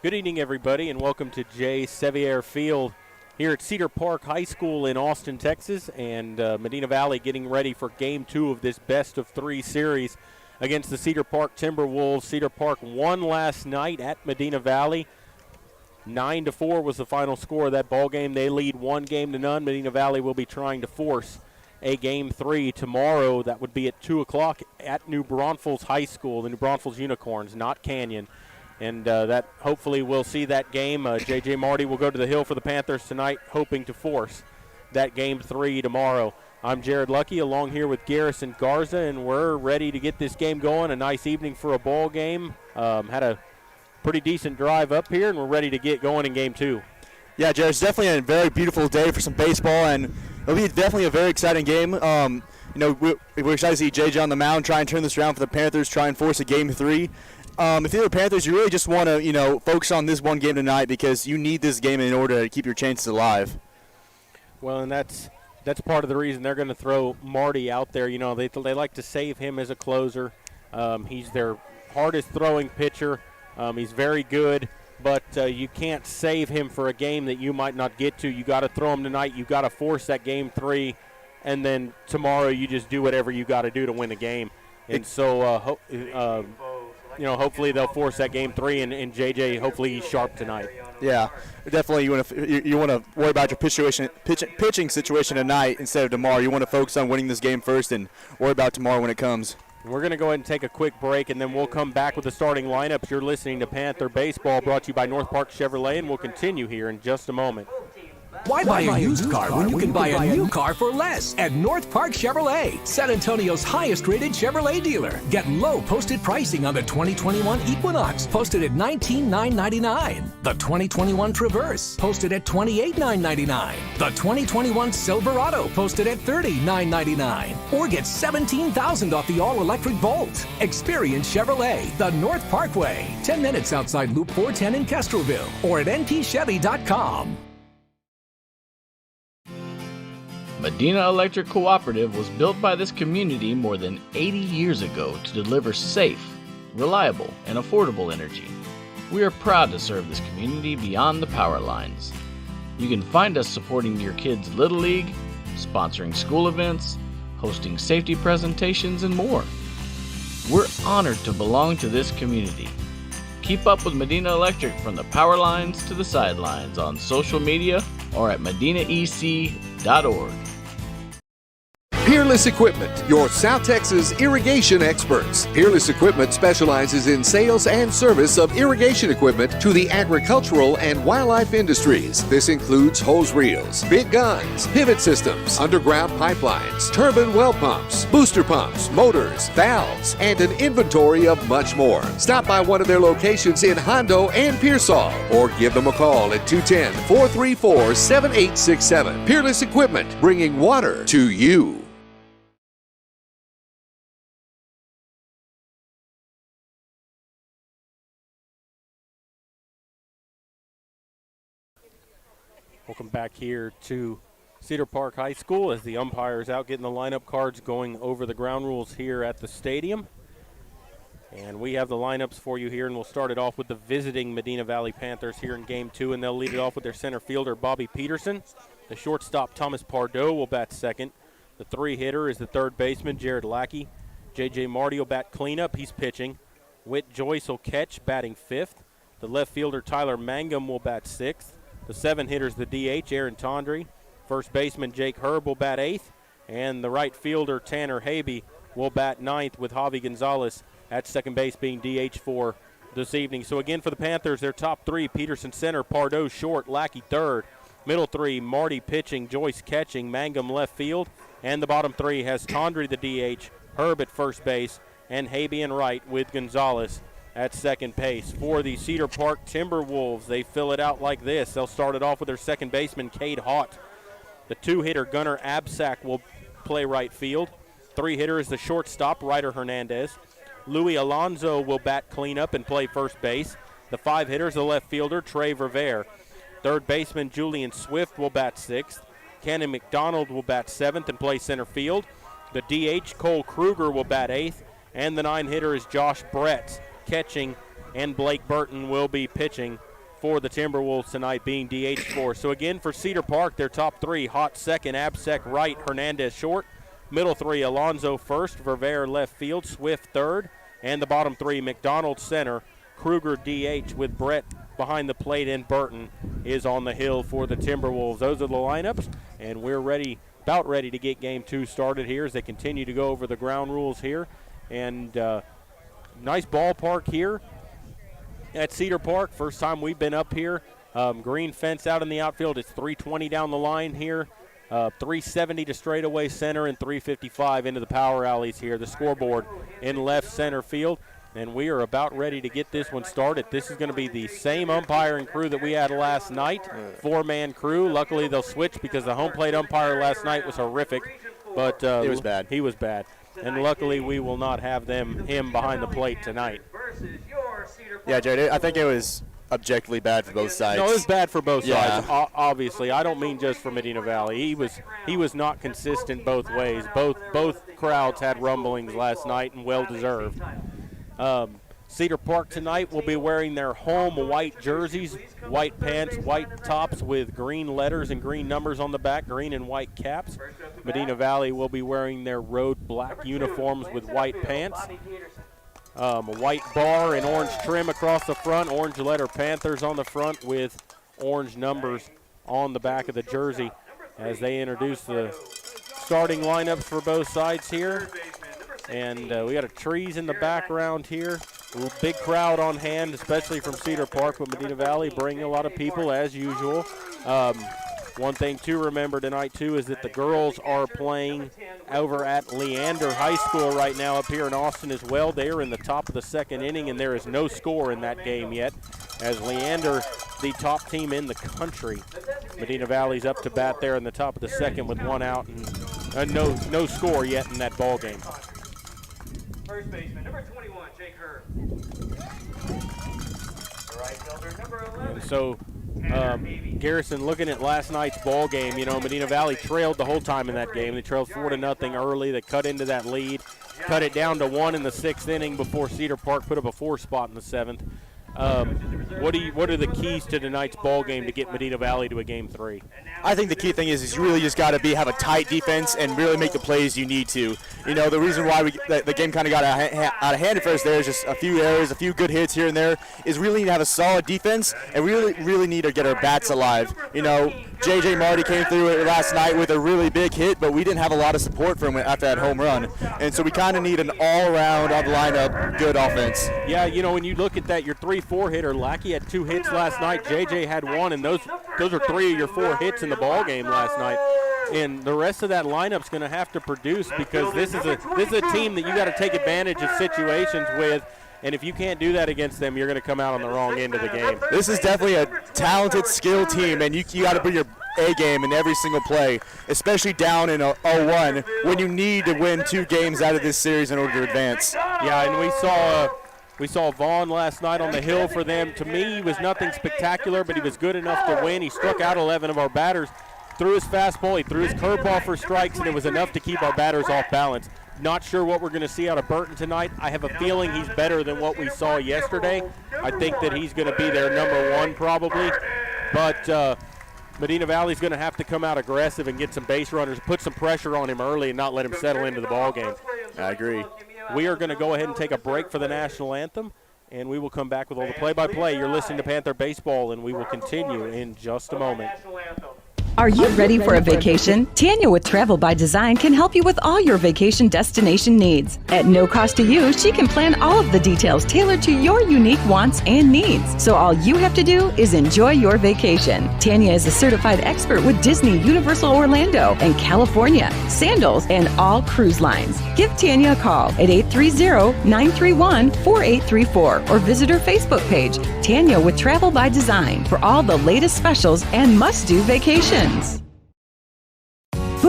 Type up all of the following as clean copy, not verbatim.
Good evening, everybody, and welcome to J. Sevier Field here at Cedar Park High School in Austin, Texas, and Medina Valley getting ready for Game 2 of this best-of-3 series against the Cedar Park Timberwolves. Cedar Park won last night at Medina Valley. 9-4 was the final score of that ball game. They lead 1-0. Medina Valley will be trying to force a Game 3 tomorrow. That would be at 2 o'clock at New Braunfels High School, the New Braunfels Unicorns, not Canyon. And that hopefully we'll see that game. J.J. Marty will go to the hill for the Panthers tonight, hoping to force that Game 3 tomorrow. I'm Jared Lucky, along here with Garrison Garza, and we're ready to get this game going. A nice evening for a ball game. Had a pretty decent drive up here, and we're ready to get going in Game 2. Yeah, Jared, it's definitely a very beautiful day for some baseball, and it'll be definitely a very exciting game. We're excited to see J.J. on the mound, try and turn this around for the Panthers, try and force a Game 3. If you're the Panthers, you really just want to, focus on this one game tonight because you need this game in order to keep your chances alive. Well, and that's part of the reason they're going to throw Marty out there. They like to save him as a closer. He's their hardest throwing pitcher. He's very good, but you can't save him for a game that you might not get to. You got to throw him tonight. You got to force that Game 3, and then tomorrow you just do whatever you got to do to win the game. And so hopefully they'll force that Game 3, and JJ, hopefully he's sharp tonight. Yeah, definitely. You want to worry about your pitching situation tonight instead of tomorrow. You want to focus on winning this game first and worry about tomorrow when it comes. We're going to go ahead and take a quick break, and then we'll come back with the starting lineups. You're listening to Panther Baseball, brought to you by North Park Chevrolet, and we'll continue here in just a moment. Why buy a used car when you can buy a new car for less at North Park Chevrolet, San Antonio's highest-rated Chevrolet dealer? Get low posted pricing on the 2021 Equinox, posted at $19,999. The 2021 Traverse, posted at $28,999. The 2021 Silverado, posted at $30,999. Or get $17,000 off the all-electric Volt. Experience Chevrolet, the North Parkway, 10 minutes outside Loop 410 in Kestrelville, or at npchevy.com. Medina Electric Cooperative was built by this community more than 80 years ago to deliver safe, reliable, and affordable energy. We are proud to serve this community beyond the power lines. You can find us supporting your kids' Little League, sponsoring school events, hosting safety presentations, and more. We're honored to belong to this community. Keep up with Medina Electric from the power lines to the sidelines on social media or at medinaec.org. Peerless Equipment, your South Texas irrigation experts. Peerless Equipment specializes in sales and service of irrigation equipment to the agricultural and wildlife industries. This includes hose reels, big guns, pivot systems, underground pipelines, turbine well pumps, booster pumps, motors, valves, and an inventory of much more. Stop by one of their locations in Hondo and Pearsall, or give them a call at 210-434-7867. Peerless Equipment, bringing water to you. Welcome back here to Cedar Park High School as the umpires out getting the lineup cards, going over the ground rules here at the stadium. And we have the lineups for you here, and we'll start it off with the visiting Medina Valley Panthers here in Game 2, and they'll lead it off with their center fielder, Bobby Peterson. The shortstop, Thomas Pardo, will bat second. The three-hitter is the third baseman, Jared Lackey. J.J. Marty will bat cleanup. He's pitching. Whit Joyce will catch, batting fifth. The left fielder, Tyler Mangum, will bat sixth. The seven hitters, the DH, Aaron Tondry. First baseman, Jake Herb, will bat eighth. And the right fielder, Tanner Habe, will bat ninth, with Javi Gonzalez at second base being DH for this evening. So again for the Panthers, their top three, Peterson center, Pardo short, Lackey third. Middle three, Marty pitching, Joyce catching, Mangum left field. And the bottom three has Tondry the DH, Herb at first base, and Habe in right with Gonzalez at second base. For the Cedar Park Timberwolves, they fill it out like this. They'll start it off with their second baseman, Cade Haught. The two-hitter, Gunnar Absack, will play right field. Three-hitter is the shortstop, Ryder Hernandez. Louis Alonzo will bat cleanup and play first base. The five-hitter is the left fielder, Trey Verveer. Third baseman, Julian Swift, will bat sixth. Cannon McDonald will bat seventh and play center field. The DH, Cole Kruger, will bat eighth. And the nine-hitter is Josh Brett catching, and Blake Burton will be pitching for the Timberwolves tonight being DH for. So again, for Cedar Park, their top three: Hot second, Absec right, Hernandez short. Middle three: Alonzo first, Verveer left field, Swift third. And the bottom three: McDonald center, Kruger DH, with Brett behind the plate, and Burton is on the hill for the Timberwolves. Those are the lineups, and we're about ready to get game two started here as they continue to go over the ground rules here. And nice ballpark here at Cedar Park. First time we've been up here. Green fence out in the outfield. It's 320 down the line here. 370 to straightaway center and 355 into the power alleys here. The scoreboard in left center field. And we are about ready to get this one started. This is going to be the same umpiring crew that we had last night, four-man crew. Luckily, they'll switch because the home plate umpire last night was horrific. But it was bad. He was bad. And luckily, we will not have him behind the plate tonight. Yeah, Jared, I think it was objectively bad for both sides. No, it was bad for both sides. Obviously, I don't mean just for Medina Valley. He was not consistent both ways. Both crowds had rumblings last night, and well deserved. Cedar Park tonight will be wearing their home white jerseys, white pants, white tops with green letters and green numbers on the back, green and white caps. Medina Valley will be wearing their road black uniforms with white pants. A white bar and orange trim across the front, orange letter Panthers on the front with orange numbers on the back of the jersey as they introduce the starting lineups for both sides here. And we got trees in the background here. A big crowd on hand, especially from Cedar Park, but Medina Valley bringing a lot of people as usual. One thing to remember tonight, too, is that the girls are playing over at Leander High School right now up here in Austin as well. They are in the top of the second inning, and there is no score in that game yet, as Leander, the top team in the country. Medina Valley's up to bat there in the top of the second with one out, and no score yet in that ball game. First baseman, number 21, Jake Herb. Right fielder, number 11. And so, Garrison, looking at last night's ball game, Medina Valley trailed the whole time in that game. They trailed 4-0 early. They cut into that lead, cut it down to 1 in the 6th inning before Cedar Park put up a 4 spot in the 7th. What are the keys to tonight's ball game to get Medina Valley to a game 3? I think the key thing is you really just got to have a tight defense and really make the plays you need to. The reason why the game kind of got out of hand at first there is just a few errors, a few good hits here and there, is really need to have a solid defense and really need to get our bats alive. J.J. Marty came through it last night with a really big hit, but we didn't have a lot of support from him after that home run. And so we kind of need an all-around on the lineup good offense. Yeah, when you look at that, your 3-4 hitter, Lackey had 2 hits last night, J.J. had 1, and those are 3 of your 4 hits in the ball game last night. And the rest of that lineup's going to have to produce because this is a team that you got to take advantage of situations with. And if you can't do that against them, you're going to come out on the wrong end of the game. This is definitely a talented, skilled team, and you got to bring your A game in every single play, especially down in a 0-1 when you need to win 2 games out of this series in order to advance. Yeah, and we saw Vaughn last night on the hill for them. To me, he was nothing spectacular, but he was good enough to win. He struck out 11 of our batters, threw his fastball, he threw his curveball for strikes, and it was enough to keep our batters off balance. Not sure what we're going to see out of Burton tonight. I have a feeling he's better than what we saw yesterday. I think that he's going to be their number 1 probably. But Medina Valley's going to have to come out aggressive and get some base runners, put some pressure on him early and not let him settle into the ball game. I agree. We are going to go ahead and take a break for the national anthem, and we will come back with all the play-by-play. You're listening to Panther Baseball, and we will continue in just a moment. Are you ready for a vacation? Tanya with Travel by Design can help you with all your vacation destination needs. At no cost to you, she can plan all of the details tailored to your unique wants and needs. So all you have to do is enjoy your vacation. Tanya is a certified expert with Disney, Universal Orlando, and California, Sandals, and all cruise lines. Give Tanya a call at 830-931-4834 or visit her Facebook page, Tanya with Travel by Design, for all the latest specials and must-do vacations.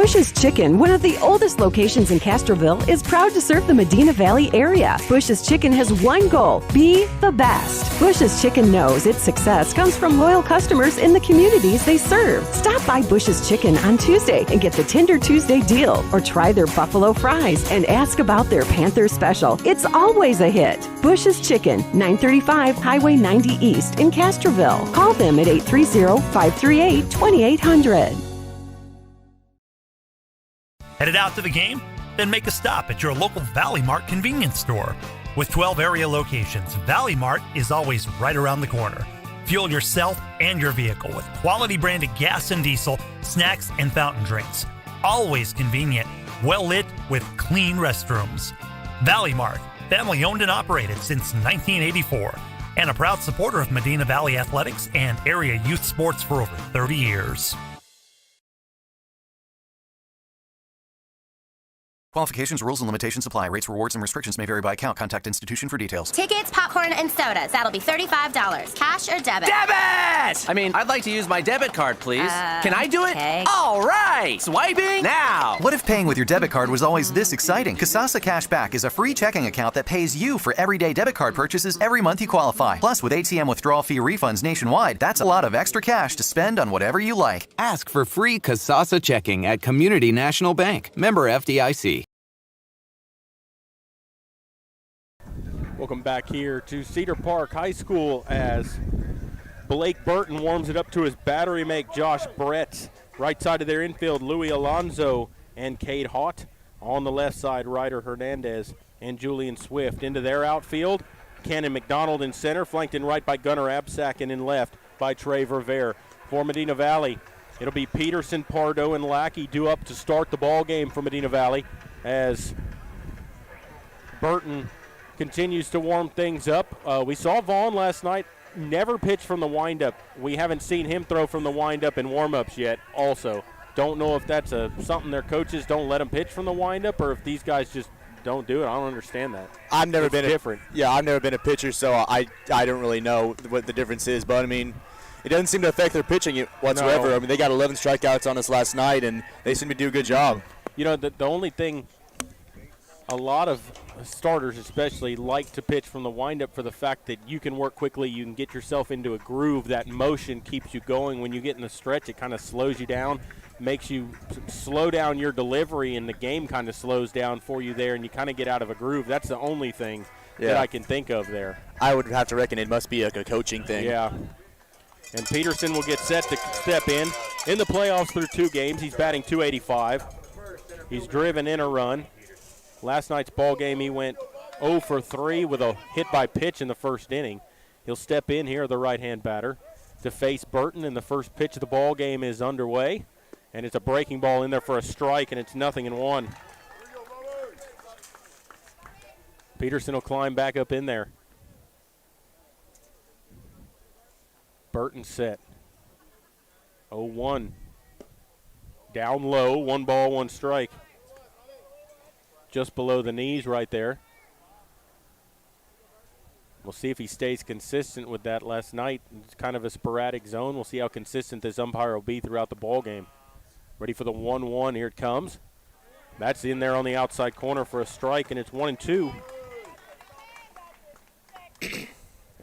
Bush's Chicken, one of the oldest locations in Castroville, is proud to serve the Medina Valley area. Bush's Chicken has one goal: be the best. Bush's Chicken knows its success comes from loyal customers in the communities they serve. Stop by Bush's Chicken on Tuesday and get the Tender Tuesday deal, or try their buffalo fries and ask about their Panther special. It's always a hit. Bush's Chicken, 935 Highway 90 East in Castroville. Call them at 830-538-2800. Headed out to the game? Then make a stop at your local Valley Mart convenience store. With 12 area locations, Valley Mart is always right around the corner. Fuel yourself and your vehicle with quality branded gas and diesel, snacks, and fountain drinks. Always convenient, well lit with clean restrooms. Valley Mart, family owned and operated since 1984, and a proud supporter of Medina Valley athletics and area youth sports for over 30 years. Qualifications, rules, and limitations apply. Rates, rewards, and restrictions may vary by account. Contact institution for details. Tickets, popcorn, and sodas. That'll be $35. Cash or debit? Debit! I'd like to use my debit card, please. Can I do it? Okay. All right! Swiping now! What if paying with your debit card was always this exciting? Kasasa Cashback is a free checking account that pays you for everyday debit card purchases every month you qualify. Plus, with ATM withdrawal fee refunds nationwide, that's a lot of extra cash to spend on whatever you like. Ask for free Kasasa checking at Community National Bank. Member FDIC. Welcome back here to Cedar Park High School as Blake Burton warms it up to his battery make. Josh Brett, right side of their infield, Louis Alonzo and Cade Haught. On the left side, Ryder Hernandez and Julian Swift. Into their outfield, Cannon McDonald in center, flanked in right by Gunnar Absack, and in left by Trey Verveer. For Medina Valley, it'll be Peterson, Pardo, and Lackey due up to start the ball game for Medina Valley as Burton continues to warm things up. We saw Vaughn last night never pitch from the windup. We haven't seen him throw from the windup in warm-ups yet also. Don't know if that's something their coaches don't let them pitch from the windup, or if these guys just don't do it. I don't understand that. I've never been different. I've never been a pitcher, so I don't really know what the difference is. But, I mean, it doesn't seem to affect their pitching whatsoever. No. I mean, they got 11 strikeouts on us last night, and they seem to do a good job. You know, the only thing a lot of starters especially like to pitch from the windup for the fact that you can work quickly, you can get yourself into a groove. That motion keeps you going. When you get in the stretch, it kind of slows you down, makes you slow down your delivery, and the game kind of slows down for you there, and you kind of get out of a groove. That's the only thing that I can think of there. I would have to reckon it must be like a coaching thing. Yeah. And Peterson will get set to step in the playoffs through 2 games. He's batting .285. He's driven in a run. Last night's ball game, he went 0 for 3 with a hit by pitch in the first inning. He'll step in here, the right-hand batter, to face Burton, and the first pitch of the ball game is underway. And it's a breaking ball in there for a strike, and it's 0-1. Peterson will climb back up in there. Burton set. 0-1. Down low, 1 ball, 1 strike. Just below the knees right there. We'll see if he stays consistent with that. Last night, it's kind of a sporadic zone. We'll see how consistent this umpire will be throughout the ball game. Ready for the 1-1. Here it comes. That's in there on the outside corner for a strike, and it's 1-2.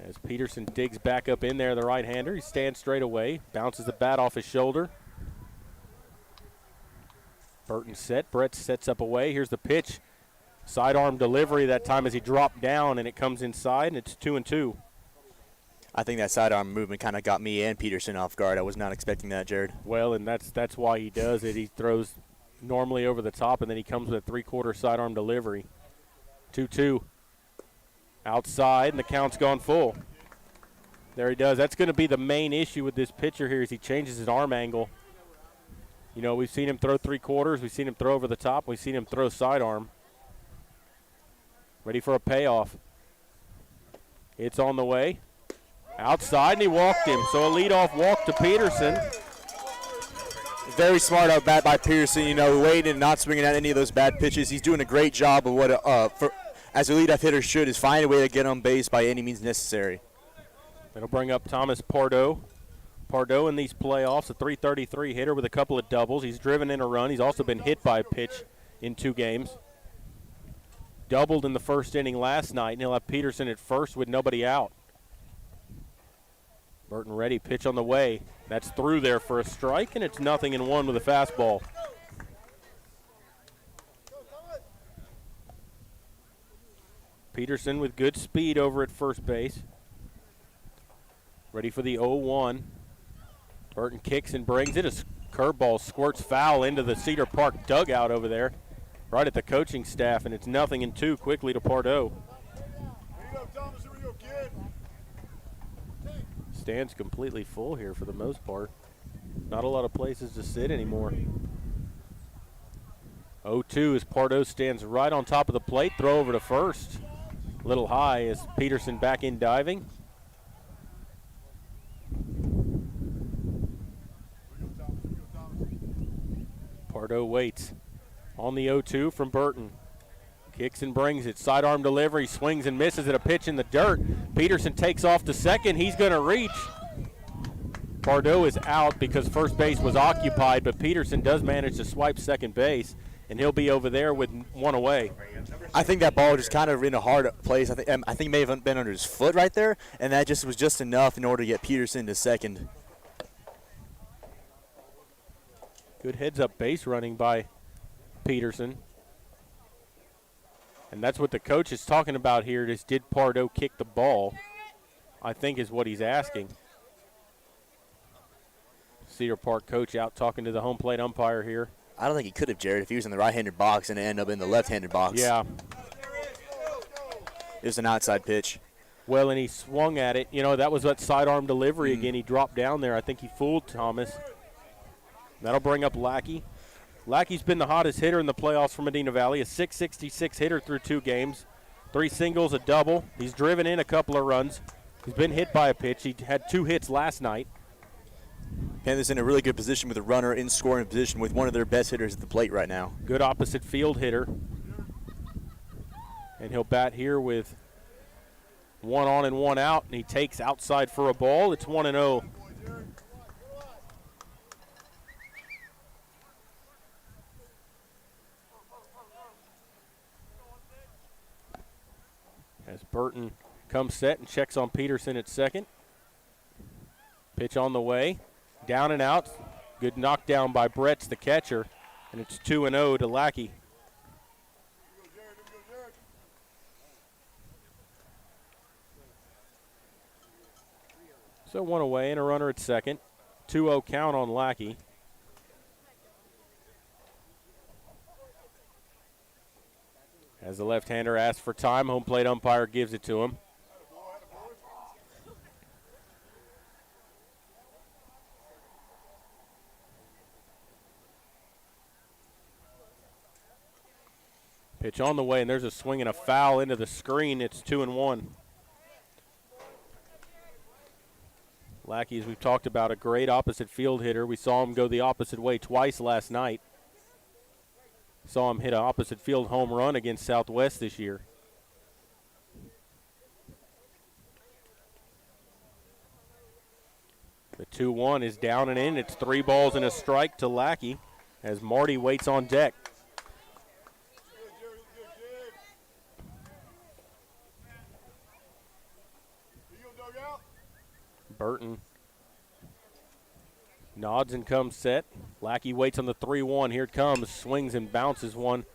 As Peterson digs back up in there, the right-hander, he stands straight away, bounces the bat off his shoulder. Burton set. Brett sets up away. Here's the pitch. Sidearm delivery that time as he dropped down, and it comes inside, and it's 2-2. I think that sidearm movement kind of got me and Peterson off guard. I was not expecting that, Jared. Well, and that's why he does it. He throws normally over the top, and then he comes with a 3/4 sidearm delivery. 2-2. Outside, and the count's gone full. There he does. That's going to be the main issue with this pitcher here is he changes his arm angle. You know, we've seen him throw 3/4. We've seen him throw over the top. We've seen him throw sidearm. Ready for a payoff. It's on the way. Outside, and he walked him. So a leadoff walk to Peterson. Very smart out bat by Peterson, you know, waiting and not swinging at any of those bad pitches. He's doing a great job of what, as a leadoff hitter should, is find a way to get on base by any means necessary. That'll bring up Thomas Pardo. Pardo in these playoffs, a .333 hitter with a couple of doubles. He's driven in a run. He's also been hit by a pitch in 2 games. Doubled in the first inning last night, and he'll have Peterson at first with nobody out. Burton ready, pitch on the way. That's through there for a strike, and it's 0-1 with a fastball. Peterson with good speed over at first base. Ready for the 0-1. Burton kicks and brings it. A curveball squirts foul into the Cedar Park dugout over there, right at the coaching staff, and it's 0-2 quickly to Pardo. Stands completely full here for the most part. Not a lot of places to sit anymore. 0-2 as Pardo stands right on top of the plate. Throw over to first. A little high as Peterson back in diving. Pardo waits on the 0-2 from Burton. Kicks and brings it. Sidearm delivery. Swings and misses at a pitch in the dirt. Peterson takes off to second. He's going to reach. Pardo is out because first base was occupied, but Peterson does manage to swipe second base, and he'll be over there with 1 away. I think that ball was just kind of in a hard place. I think it may have been under his foot right there, and that just was just enough in order to get Peterson to second. Good heads-up base running by Peterson. And that's what the coach is talking about here, is did Pardo kick the ball, I think is what he's asking. Cedar Park coach out talking to the home plate umpire here. I don't think he could have, Jared, if he was in the right-handed box and it ended up in the left-handed box. Yeah. It was an outside pitch. Well, and he swung at it. You know, that was that sidearm delivery again. He dropped down there. I think he fooled Thomas. That'll bring up Lackey. Lackey's been the hottest hitter in the playoffs for Medina Valley, a .666 hitter through 2 games, 3 singles, a double. He's driven in a couple of runs. He's been hit by a pitch. He had 2 hits last night. Panthers in a really good position with a runner in scoring position with one of their best hitters at the plate right now. Good opposite field hitter. And he'll bat here with 1 on and 1 out, and he takes outside for a ball. It's 1-0. As Burton comes set and checks on Peterson at second. Pitch on the way. Down and out. Good knockdown by Bretz, the catcher. And it's 2-0 to Lackey. So 1 away and a runner at second. 2-0 count on Lackey. As the left-hander asks for time, home plate umpire gives it to him. Pitch on the way, and there's a swing and a foul into the screen. It's 2-1. Lackey, as we've talked about, a great opposite field hitter. We saw him go the opposite way twice last night. Saw him hit an opposite field home run against Southwest this year. The 2-1 is down and in. It's 3 balls and a strike to Lackey as Marty waits on deck. Burton nods and comes set. Lackey waits on the 3-1. Here it comes. Swings and bounces one.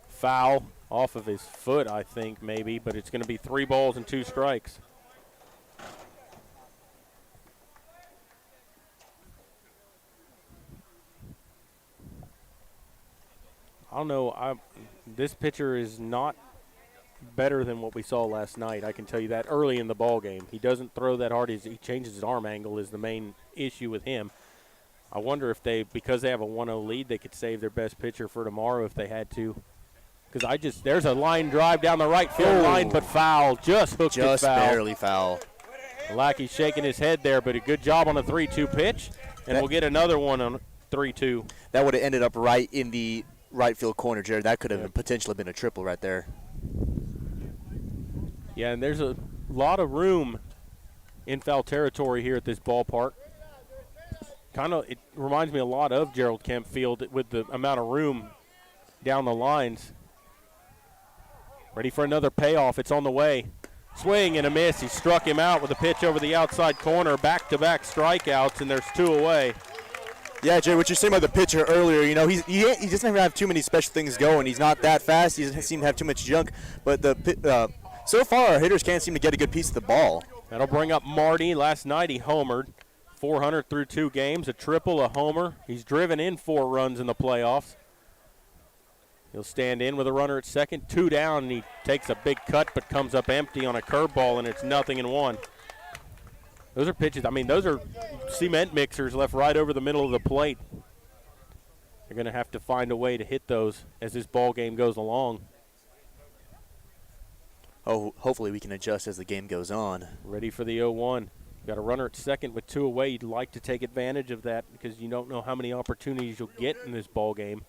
Foul off of his foot, I think, maybe. But it's going to be 3 balls and 2 strikes. I don't know. This pitcher is not better than what we saw last night. I can tell you that early in the ball game. He doesn't throw that hard. He changes his arm angle is the main issue with him. I wonder if because they have a 1-0 lead, they could save their best pitcher for tomorrow if they had to. Because there's a line drive down the right field line, but foul. Just hooked it foul. Just barely foul. Lackey's shaking his head there, but a good job on a 3-2 pitch, and we'll get another one on 3-2. That would have ended up right in the right field corner, Jared. That could have potentially been a triple right there. Yeah, and there's a lot of room in foul territory here at this ballpark. it reminds me a lot of Gerald Kemp Field with the amount of room down the lines. Ready for another payoff. It's on the way. Swing and a miss. He struck him out with a pitch over the outside corner. Back-to-back strikeouts, and there's 2 away. Yeah, Jay, what you're saying about the pitcher earlier, you know, he doesn't even have too many special things going. He's not that fast. He doesn't seem to have too much junk. But so far, our hitters can't seem to get a good piece of the ball. That'll bring up Marty. Last night he homered. 400 through 2 games, a triple, a homer. He's driven in 4 runs in the playoffs. He'll stand in with a runner at second. 2 down, and he takes a big cut but comes up empty on a curveball, and it's 0-1. Those are pitches. I mean, those are cement mixers left right over the middle of the plate. They're going to have to find a way to hit those as this ball game goes along. Oh, hopefully we can adjust as the game goes on. Ready for the 0-1. Got a runner at second with 2 away. You'd like to take advantage of that because you don't know how many opportunities you'll get in this ball game.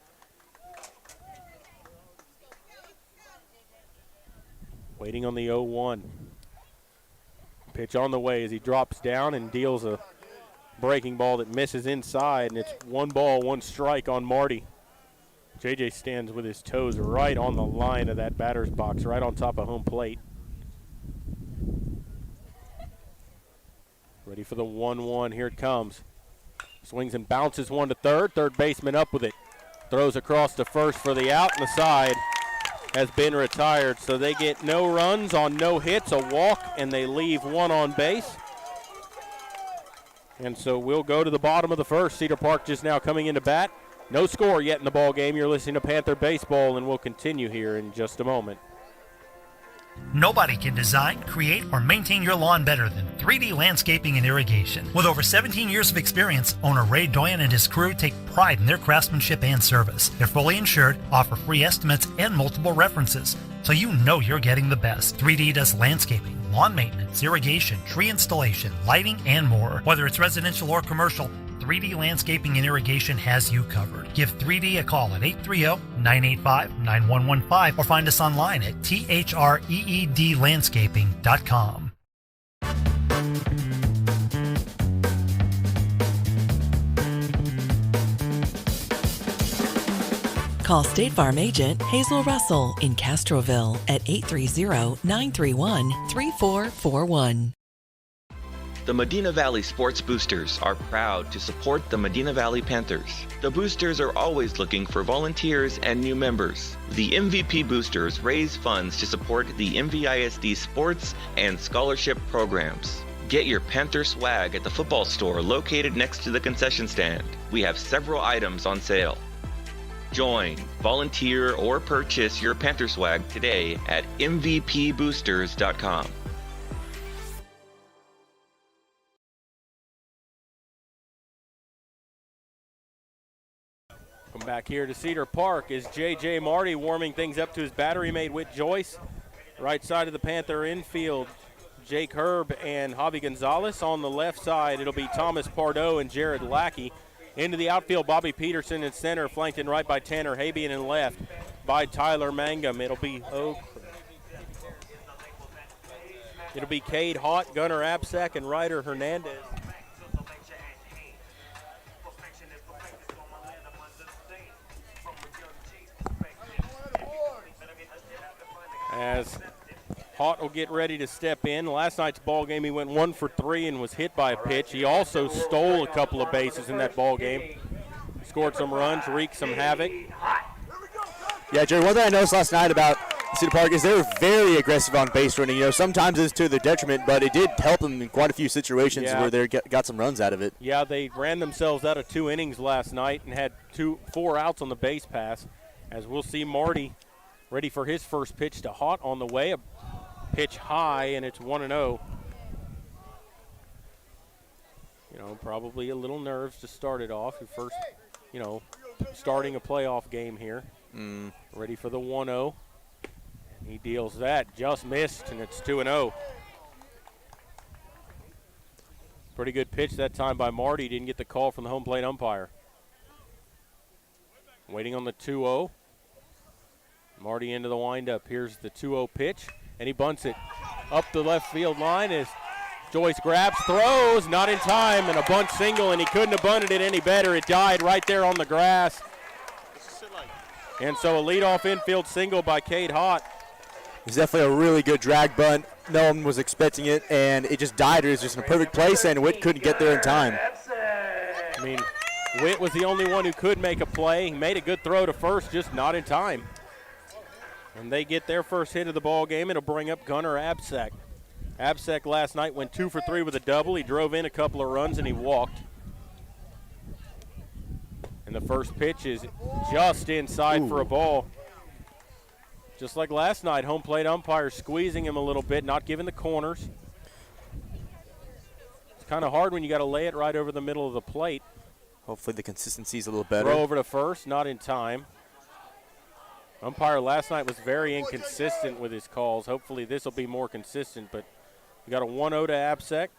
Waiting on the 0-1. Pitch on the way as he drops down and deals a breaking ball that misses inside, and it's 1 ball, 1 strike on Marty. JJ stands with his toes right on the line of that batter's box, right on top of home plate. Ready for the 1-1. Here it comes. Swings and bounces 1 to third. Third baseman up with it. Throws across to first for the out, and the side has been retired. So they get no runs on no hits, a walk, and they leave 1 on base. And so we'll go to the bottom of the first. Cedar Park just now coming into bat. No score yet in the ball game. You're listening to Panther Baseball, and we'll continue here in just a moment. Nobody can design, create, or maintain your lawn better than 3D Landscaping and Irrigation. With over 17 years of experience, owner Ray Doyen and his crew take pride in their craftsmanship and service. They're fully insured, offer free estimates, and multiple references, so you know you're getting the best. 3D does landscaping, lawn maintenance, irrigation, tree installation, lighting, and more. Whether it's residential or commercial, 3D Landscaping and Irrigation has you covered. Give 3D a call at 830-985-9115 or find us online at threedlandscaping.com. Call State Farm agent Hazel Russell in Castroville at 830-931-3441. The Medina Valley Sports Boosters are proud to support the Medina Valley Panthers. The Boosters are always looking for volunteers and new members. The MVP Boosters raise funds to support the MVISD sports and scholarship programs. Get your Panther swag at the football store located next to the concession stand. We have several items on sale. Join, volunteer, or purchase your Panther swag today at mvpboosters.com. Welcome back here to Cedar Park is J.J. Marty warming things up to his battery mate Whit Joyce. Right side of the Panther infield, Jake Herb and Javi Gonzalez. On the left side, it'll be Thomas Pardo and Jared Lackey. Into the outfield, Bobby Peterson in center, flanked in right by Tanner Habian, and left by Tyler Mangum. It'll be Cade Haught, Gunnar Absack, and Ryder Hernandez. As Haught will get ready to step in. Last night's ball game, he went 1 for 3 and was hit by a pitch. He also stole a couple of bases in that ball game. Scored some runs, wreaked some havoc. Yeah, Jerry, one thing I noticed last night about Cedar Park is they were very aggressive on base running. You know, sometimes it's to their detriment, but it did help them in quite a few situations where they got some runs out of it. Yeah, they ran themselves out of 2 innings last night and had 4 outs on the base pass. As we'll see Marty ready for his first pitch to Haught on the way. A pitch high, and it's 1-0. You know, probably a little nerves to start it off. Your first, starting a playoff game here. Ready for the 1-0. And he deals that. Just missed, and it's 2-0. Pretty good pitch that time by Marty. Didn't get the call from the home plate umpire. Waiting on the 2-0. Marty into the windup. Here's the 2-0 pitch, and he bunts it up the left field line as Joyce grabs, throws, not in time, and a bunt single, and he couldn't have bunted it any better. It died right there on the grass. And so a leadoff infield single by Cade Hott. It's definitely a really good drag bunt. No one was expecting it, and it just died. It was just in a perfect place, and Witt couldn't get there in time. I mean, Witt was the only one who could make a play. He made a good throw to first, just not in time. And they get their first hit of the ball game. It'll bring up Gunnar Absack. Absack last night went 2 for 3 with a double. He drove in a couple of runs, and he walked. And the first pitch is just inside for a ball. Just like last night, home plate umpire squeezing him a little bit, not giving the corners. It's kind of hard when you got to lay it right over the middle of the plate. Hopefully the consistency's a little better. Throw over to first, not in time. Umpire last night was very inconsistent with his calls. Hopefully this will be more consistent, but we got a 1-0 to Absack.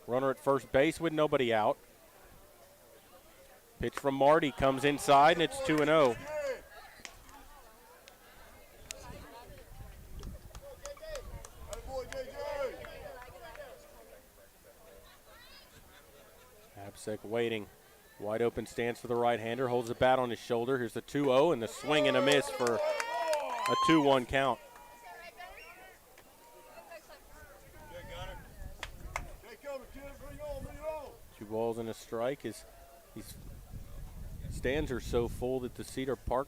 Runner at first base with nobody out. Pitch from Marty comes inside, and it's 2-0. Absack waiting. Wide open stance for the right-hander. Holds the bat on his shoulder. Here's the 2-0 and the swing and a miss for a 2-1 count. Two balls and a strike. These stands are so full that the Cedar Park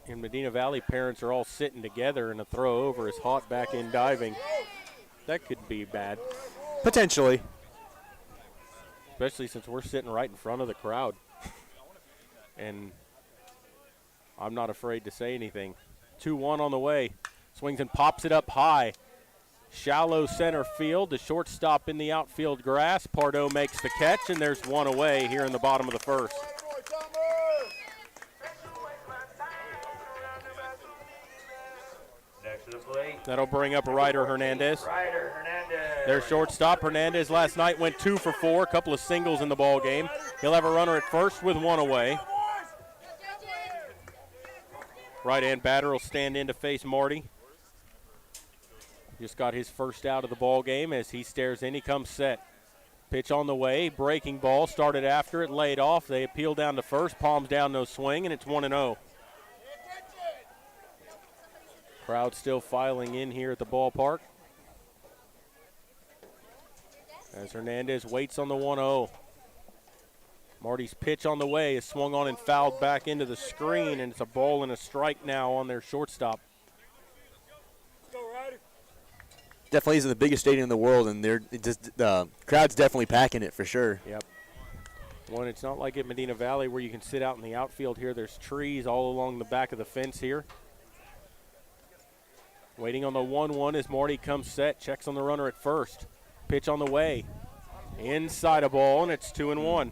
and Medina Valley parents are all sitting together, and a throw over is Hott back in diving. That could be bad. Potentially. Especially since we're sitting right in front of the crowd. And I'm not afraid to say anything. 2-1 on the way. Swings and pops it up high. Shallow center field. The shortstop in the outfield grass. Pardo makes the catch, and there's one away here in the bottom of the first. Next to the plate. That'll bring up Ryder Hernandez. Their shortstop, Hernandez, last night went 2 for 4, a couple of singles in the ball game. He'll have a runner at first with one away. Right-hand batter will stand in to face Marty. Just got his first out of the ball game. As he stares in, he comes set. Pitch on the way, breaking ball, started after it, laid off. They appeal down to first, palms down, no swing, and it's 1-0. Crowd still filing in here at the ballpark. As Hernandez waits on the 1-0. Marty's pitch on the way is swung on and fouled back into the screen, and it's a ball and a strike now on their shortstop. Definitely isn't the biggest stadium in the world, and the crowd's definitely packing it for sure. Yep. One, it's not like at Medina Valley where you can sit out in the outfield here. There's trees all along the back of the fence here. Waiting on the 1-1 as Marty comes set, checks on the runner at first. Pitch on the way. Inside a ball, and it's 2-1.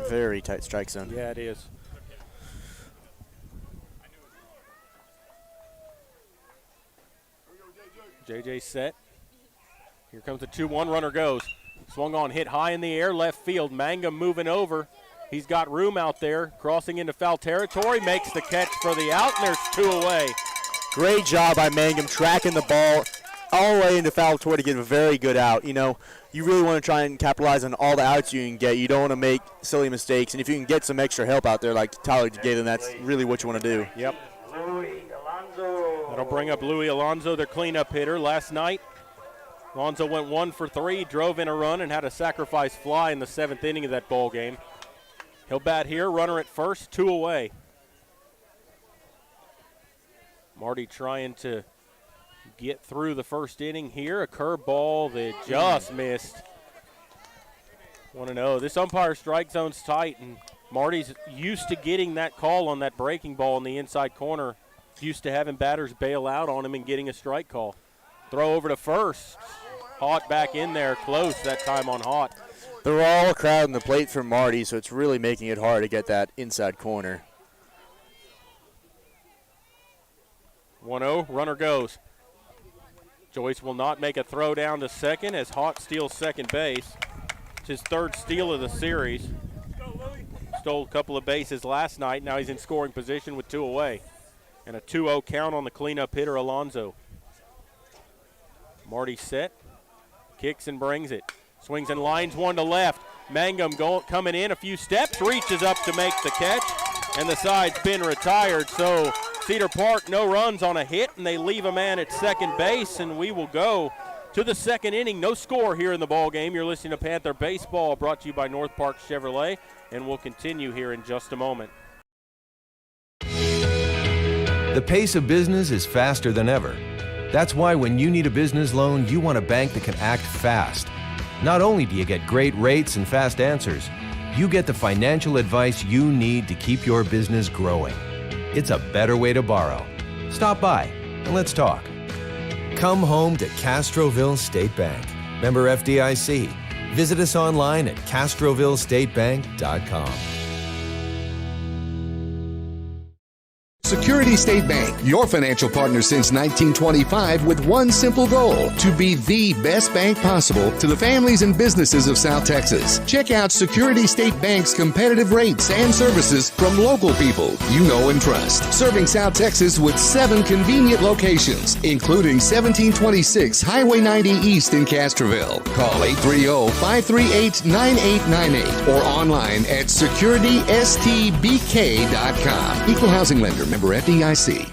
Very tight strike zone. Yeah, it is. JJ set. Here comes the 2-1. Runner goes. Swung on, hit high in the air, left field. Mangum moving over. He's got room out there. Crossing into foul territory. Makes the catch for the out, and there's 2 away. Great job by Mangum tracking the ball all the way into foul territory to get a very good out. You know, you really want to try and capitalize on all the outs you can get. You don't want to make silly mistakes. And if you can get some extra help out there like Tyler gave them, that's really what you want to do. Yep. That'll bring up Louis Alonso, their cleanup hitter. Last night, Alonso went 1 for 3, drove in a run, and had a sacrifice fly in the 7th inning of that ball game. He'll bat here, runner at first, 2 away. Marty trying to get through the first inning here. A curveball that just missed. 1-0. This umpire strike zone's tight, and Marty's used to getting that call on that breaking ball in the inside corner. Used to having batters bail out on him and getting a strike call. Throw over to first. Hott back in there, close that time on Hott. They're all crowding the plate for Marty, so it's really making it hard to get that inside corner. 1-0, runner goes. Joyce will not make a throw down to second as Hott steals second base. It's his 3rd steal of the series. Stole a couple of bases last night. Now he's in scoring position with 2 away. And a 2-0 count on the cleanup hitter, Alonso. Marty set. Kicks and brings it. Swings and lines one to left. Mangum coming in a few steps, reaches up to make the catch, and the side's been retired. So Cedar Park, no runs on a hit, and they leave a man at second base, and we will go to the second inning. No score here in the ball game. You're listening to Panther Baseball, brought to you by North Park Chevrolet, and we'll continue here in just a moment. The pace of business is faster than ever. That's why when you need a business loan, you want a bank that can act fast. Not only do you get great rates and fast answers, you get the financial advice you need to keep your business growing. It's a better way to borrow. Stop by and let's talk. Come home to Castroville State Bank. Member FDIC. Visit us online at castrovillestatebank.com. Security State Bank, your financial partner since 1925 with one simple goal, to be the best bank possible to the families and businesses of South Texas. Check out Security State Bank's competitive rates and services from local people you know and trust. Serving South Texas with 7 convenient locations, including 1726 Highway 90 East in Castroville. Call 830-538-9898 or online at securitystbk.com. Equal housing lender, member FDIC.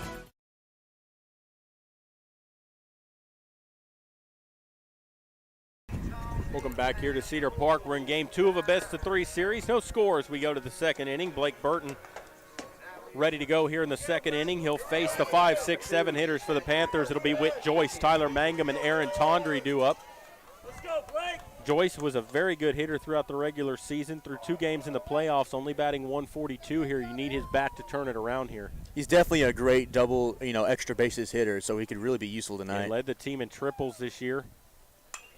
Welcome back here to Cedar Park. We're in game 2 of a best-of-3 series. No scores. We go to the second inning. Blake Burton ready to go here in the second inning. He'll face the 5, 6, 7 hitters for the Panthers. It'll be Whit Joyce, Tyler Mangum, and Aaron Tondry due up. Let's go, Blake. Joyce was a very good hitter throughout the regular season. Through 2 games in the playoffs, only batting 142 here. You need his bat to turn it around here. He's definitely a great double, extra bases hitter, so he could really be useful tonight. He led the team in triples this year.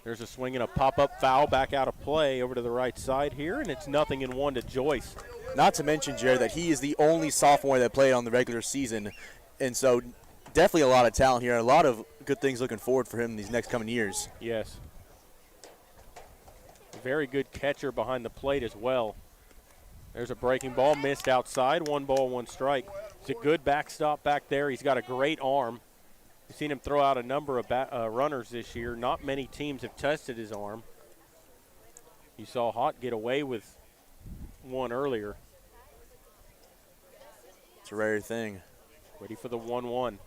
There's a swing and a pop-up foul back out of play over to the right side here, and it's 0-1 to Joyce. Not to mention, Jared, that he is the only sophomore that played on the regular season, and so definitely a lot of talent here, and a lot of good things looking forward for him in these next coming years. Yes. Very good catcher behind the plate as well. There's a breaking ball missed outside. 1 ball, 1 strike. It's a good backstop back there. He's got a great arm. You've seen him throw out a number of runners this year. Not many teams have tested his arm. You saw Hott get away with one earlier. It's a rare thing. Ready for the 1-1.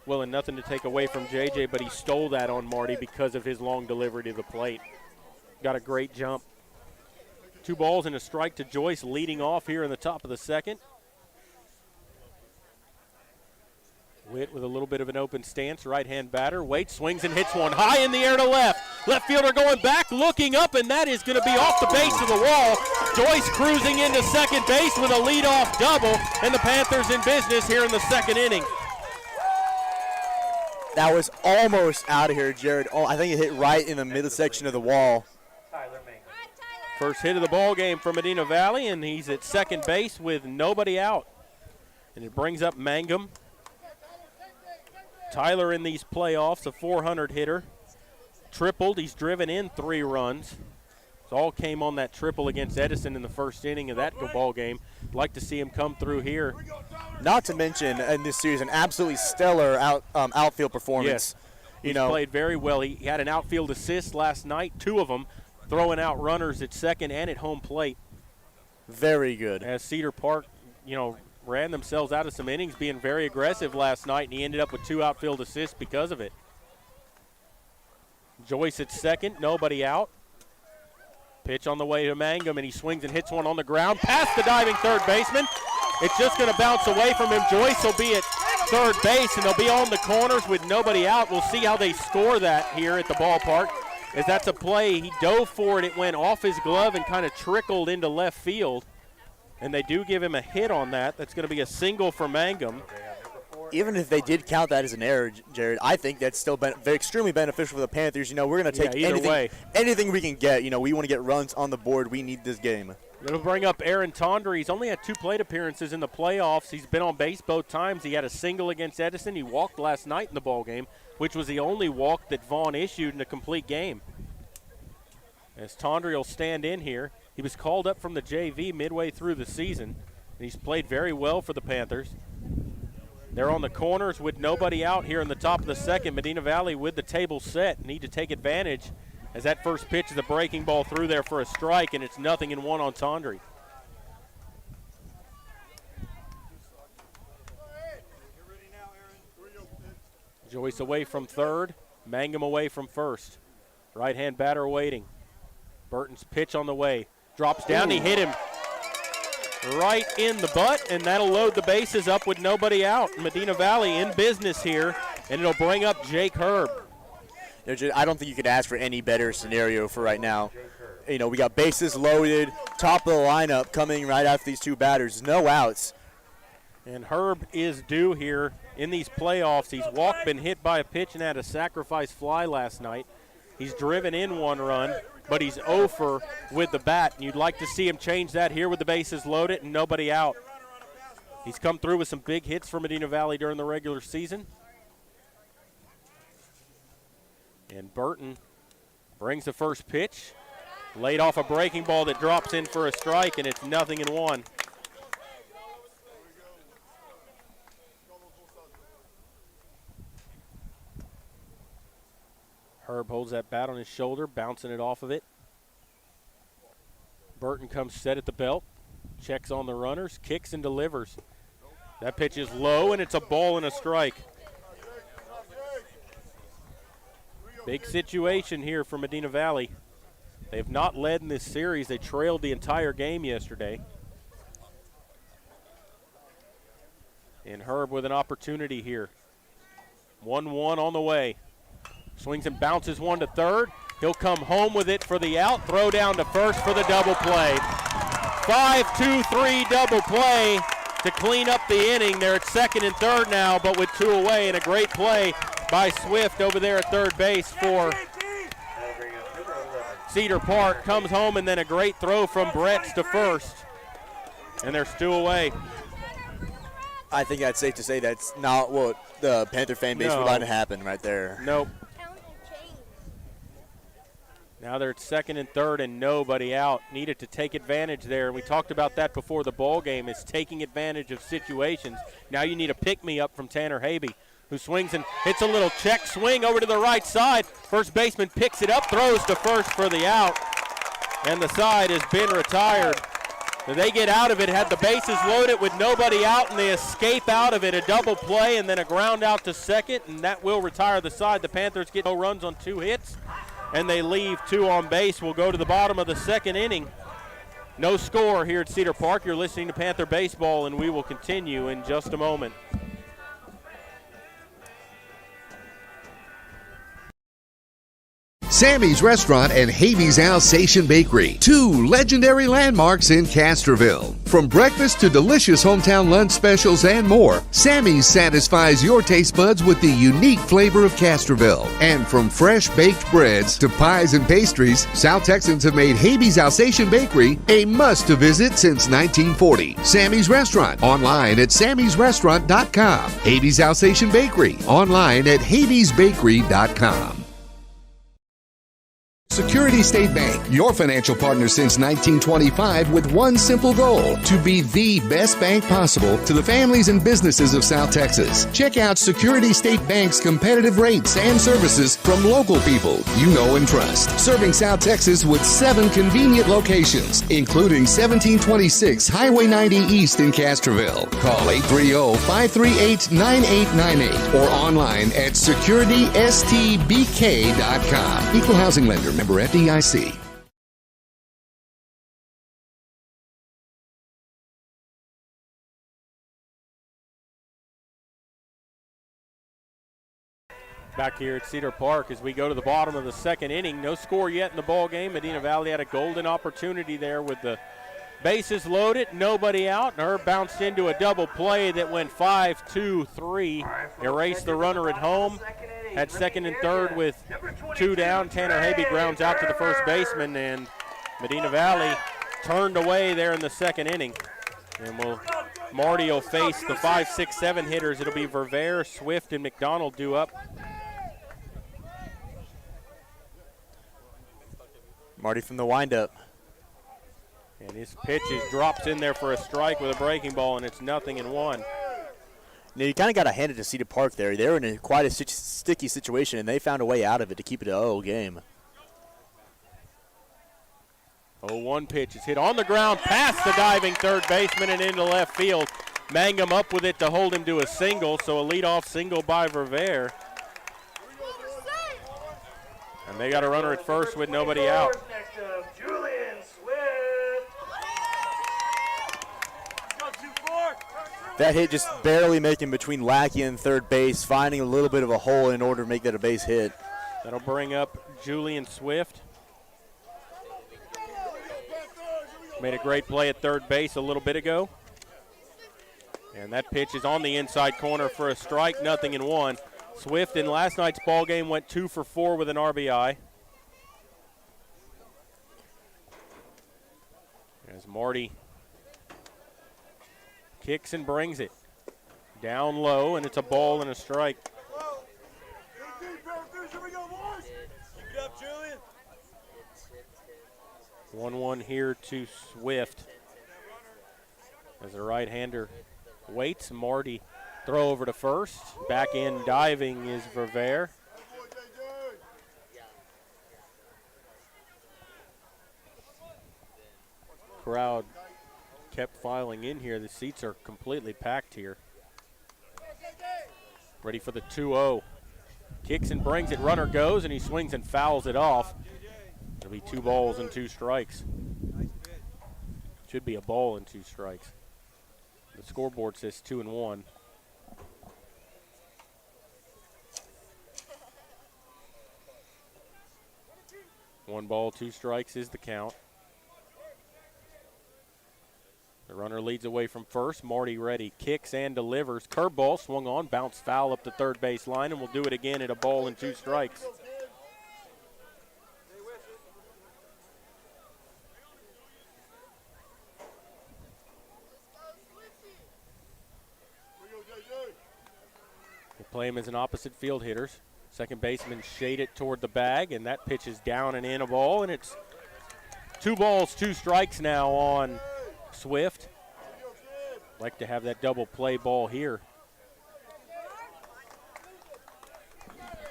Well, and nothing to take away from JJ, but he stole that on Marty because of his long delivery to the plate. Got a great jump. 2 balls and a strike to Joyce, leading off here in the top of the second. Witt with a little bit of an open stance, right-hand batter. Waits, swings and hits one high in the air to left. Left fielder going back, looking up, and that is going to be off the base of the wall. Joyce cruising into second base with a leadoff double, and the Panthers in business here in the second inning. That was almost out of here, Jared. Oh, I think it hit right in the middle section of the wall. First hit of the ball game for Medina Valley, and he's at second base with nobody out. And it brings up Mangum. Tyler in these playoffs, a 400 hitter. Tripled, he's driven in 3 runs. It all came on that triple against Edison in the first inning of that ball game. Like to see him come through here. Not to mention in this series an absolutely stellar outfield performance. Yes, he's played very well. He had an outfield assist last night, 2 of them, throwing out runners at second and at home plate. Very good. As Cedar Park, ran themselves out of some innings being very aggressive last night, and he ended up with 2 outfield assists because of it. Joyce at second, nobody out. Pitch on the way to Mangum, and he swings and hits one on the ground past the diving third baseman. It's just going to bounce away from him. Joyce will be at third base, and they'll be on the corners with nobody out. We'll see how they score that here at the ballpark, as that's a play. He dove for it. It went off his glove and kind of trickled into left field, and they do give him a hit on that. That's going to be a single for Mangum. Even if they did count that as an error, Jared, I think that's still extremely beneficial for the Panthers. We're going to take anything we can get. We want to get runs on the board. We need this game. It'll bring up Aaron Tondry. He's only had 2 plate appearances in the playoffs. He's been on base both times. He had a single against Edison. He walked last night in the ball game, which was the only walk that Vaughn issued in a complete game. As Tondry will stand in here. He was called up from the JV midway through the season, and he's played very well for the Panthers. They're on the corners with nobody out here in the top of the second. Medina Valley with the table set. Need to take advantage as that first pitch is a breaking ball through there for a strike, and it's 0-1 on Tondre. Joyce away from third. Mangum away from first. Right-hand batter waiting. Burton's pitch on the way. Drops down. He hit him right in the butt, and that'll load the bases up with nobody out. Medina Valley in business here, and it'll bring up Jake Herb. I don't think you could ask for any better scenario for right now. We got bases loaded, top of the lineup coming right after these two batters, no outs. And Herb is due here in these playoffs. He's been hit by a pitch and had a sacrifice fly last night. He's driven in one run, but he's 0 for with the bat. And you'd like to see him change that here with the bases loaded and nobody out. He's come through with some big hits for Medina Valley during the regular season. And Burton brings the first pitch. Laid off a breaking ball that drops in for a strike, and it's 0-1. Herb holds that bat on his shoulder, bouncing it off of it. Burton comes set at the belt, checks on the runners, kicks and delivers. That pitch is low, and it's a ball and a strike. Big situation here for Medina Valley. They've not led in this series. They trailed the entire game yesterday. And Herb with an opportunity here. 1-1 on the way. Swings and bounces one to third. He'll come home with it for the out. Throw down to first for the double play. 5-2-3 double play to clean up the inning. They're at second and third now, but with two away, and a great play by Swift over there at third base for Cedar Park. Comes home, and then a great throw from Bretz to first. And there's two away. I think that's safe to say that's not what the Panther fan base would like to happen right there. Nope. Now they're at second and third and nobody out. Needed to take advantage there. We talked about that before the ball game, is taking advantage of situations. Now you need a pick-me-up from Tanner Habe, who swings and hits a little check swing over to the right side. First baseman picks it up, throws to first for the out, and the side has been retired. They get out of it, had the bases loaded with nobody out, and they escape out of it. A double play and then a ground out to second, and that will retire the side. The Panthers get no runs on 2 hits, and they leave 2 on base. We'll go to the bottom of the second inning. No score here at Cedar Park. You're listening to Panther Baseball, and we will continue in just a moment. Sammy's Restaurant and Habe's Alsatian Bakery, 2 legendary landmarks in Castroville. From breakfast to delicious hometown lunch specials and more, Sammy's satisfies your taste buds with the unique flavor of Castroville. And from fresh baked breads to pies and pastries, South Texans have made Habe's Alsatian Bakery a must-to-visit since 1940. Sammy's Restaurant, online at sammysrestaurant.com. Habe's Alsatian Bakery, online at habesbakery.com. Security State Bank, your financial partner since 1925, with one simple goal: to be the best bank possible to the families and businesses of South Texas. Check out Security State Bank's competitive rates and services from local people you know and trust. Serving South Texas with 7 convenient locations, including 1726 Highway 90 East in Castroville. Call 830-538-9898 or online at securitystbk.com. Equal housing lender, member FDIC. Back here at Cedar Park as we go to the bottom of the second inning. No score yet in the ball game. Medina Valley had a golden opportunity there with the bases loaded, nobody out, and Herb bounced into a double play that went 5-2-3. Erased the runner at home. Had second and third with 2 down. Tanner Habe grounds out to the first baseman, and Medina Valley turned away there in the second inning. And Marty will face the 5, 6, 7 hitters. It'll be Verveer, Swift, and McDonald due up. Marty from the windup. And his pitch drops in there for a strike with a breaking ball, and it's 0-1. You kind of got to hand it to Cedar Park there. They were in quite a sticky situation, and they found a way out of it to keep it a 0 game. 0-1 pitch is hit on the ground past the diving third baseman and into left field. Mangum up with it to hold him to a single, so a leadoff single by Verveer. And they got a runner at first with nobody out. Next up, Julian Swift. That hit just barely making between Lackey and third base, finding a little bit of a hole in order to make that a base hit. That'll bring up Julian Swift. Made a great play at third base a little bit ago. And that pitch is on the inside corner for a strike, 0-1. Swift in last night's ball game went 2 for 4 with an RBI. As Marty kicks and brings it down low, and it's a ball and a strike. 1-1 here to Swift. As the right-hander waits, Marty throw over to first. Back in diving is Verveer. Crowd kept filing in here. The seats are completely packed here. Ready for the 2-0. Kicks and brings it. Runner goes, and he swings and fouls it off. It'll be 2 balls and 2 strikes. Should be a ball and 2 strikes. The scoreboard says 2-1. One ball, 2 strikes is the count. The runner leads away from first. Marty ready, kicks and delivers. Curveball swung on, bounced foul up the third base line, and we'll do it again at a ball and 2 strikes. They play him as an opposite field hitters. Second baseman shade it toward the bag, and that pitch is down and in a ball, and it's 2 balls, 2 strikes now on Swift. Like to have that double play ball here.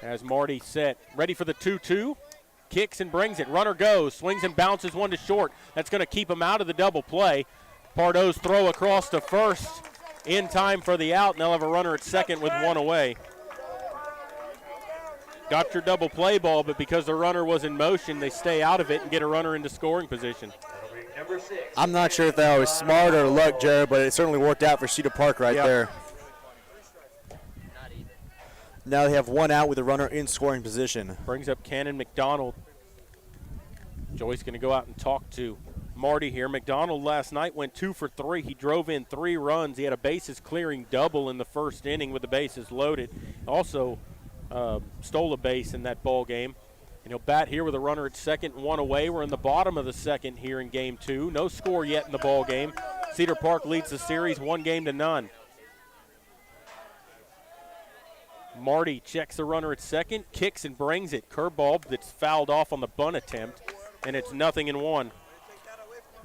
As Marty set, ready for the 2-2. Kicks and brings it. Runner goes, swings and bounces one to short. That's going to keep him out of the double play. Pardo's throw across to first in time for the out, and they'll have a runner at second with 1 away. Got your double play ball, but because the runner was in motion, they stay out of it and get a runner into scoring position. I'm not sure if that was smart or luck, Jared, but it certainly worked out for Cedar Park right there. Now they have 1 out with a runner in scoring position. Brings up Cannon McDonald. Joy's going to go out and talk to Marty here. McDonald last night went 2 for 3. He drove in 3 runs. He had a bases clearing double in the first inning with the bases loaded. Also stole a base in that ball game. And he'll bat here with a runner at second, 1 away. We're in the bottom of the second here in game 2. No score yet in the ball game. Cedar Park leads the series 1-0. Marty checks the runner at second, kicks and brings it. Curveball that's fouled off on the bunt attempt, and it's 0-1.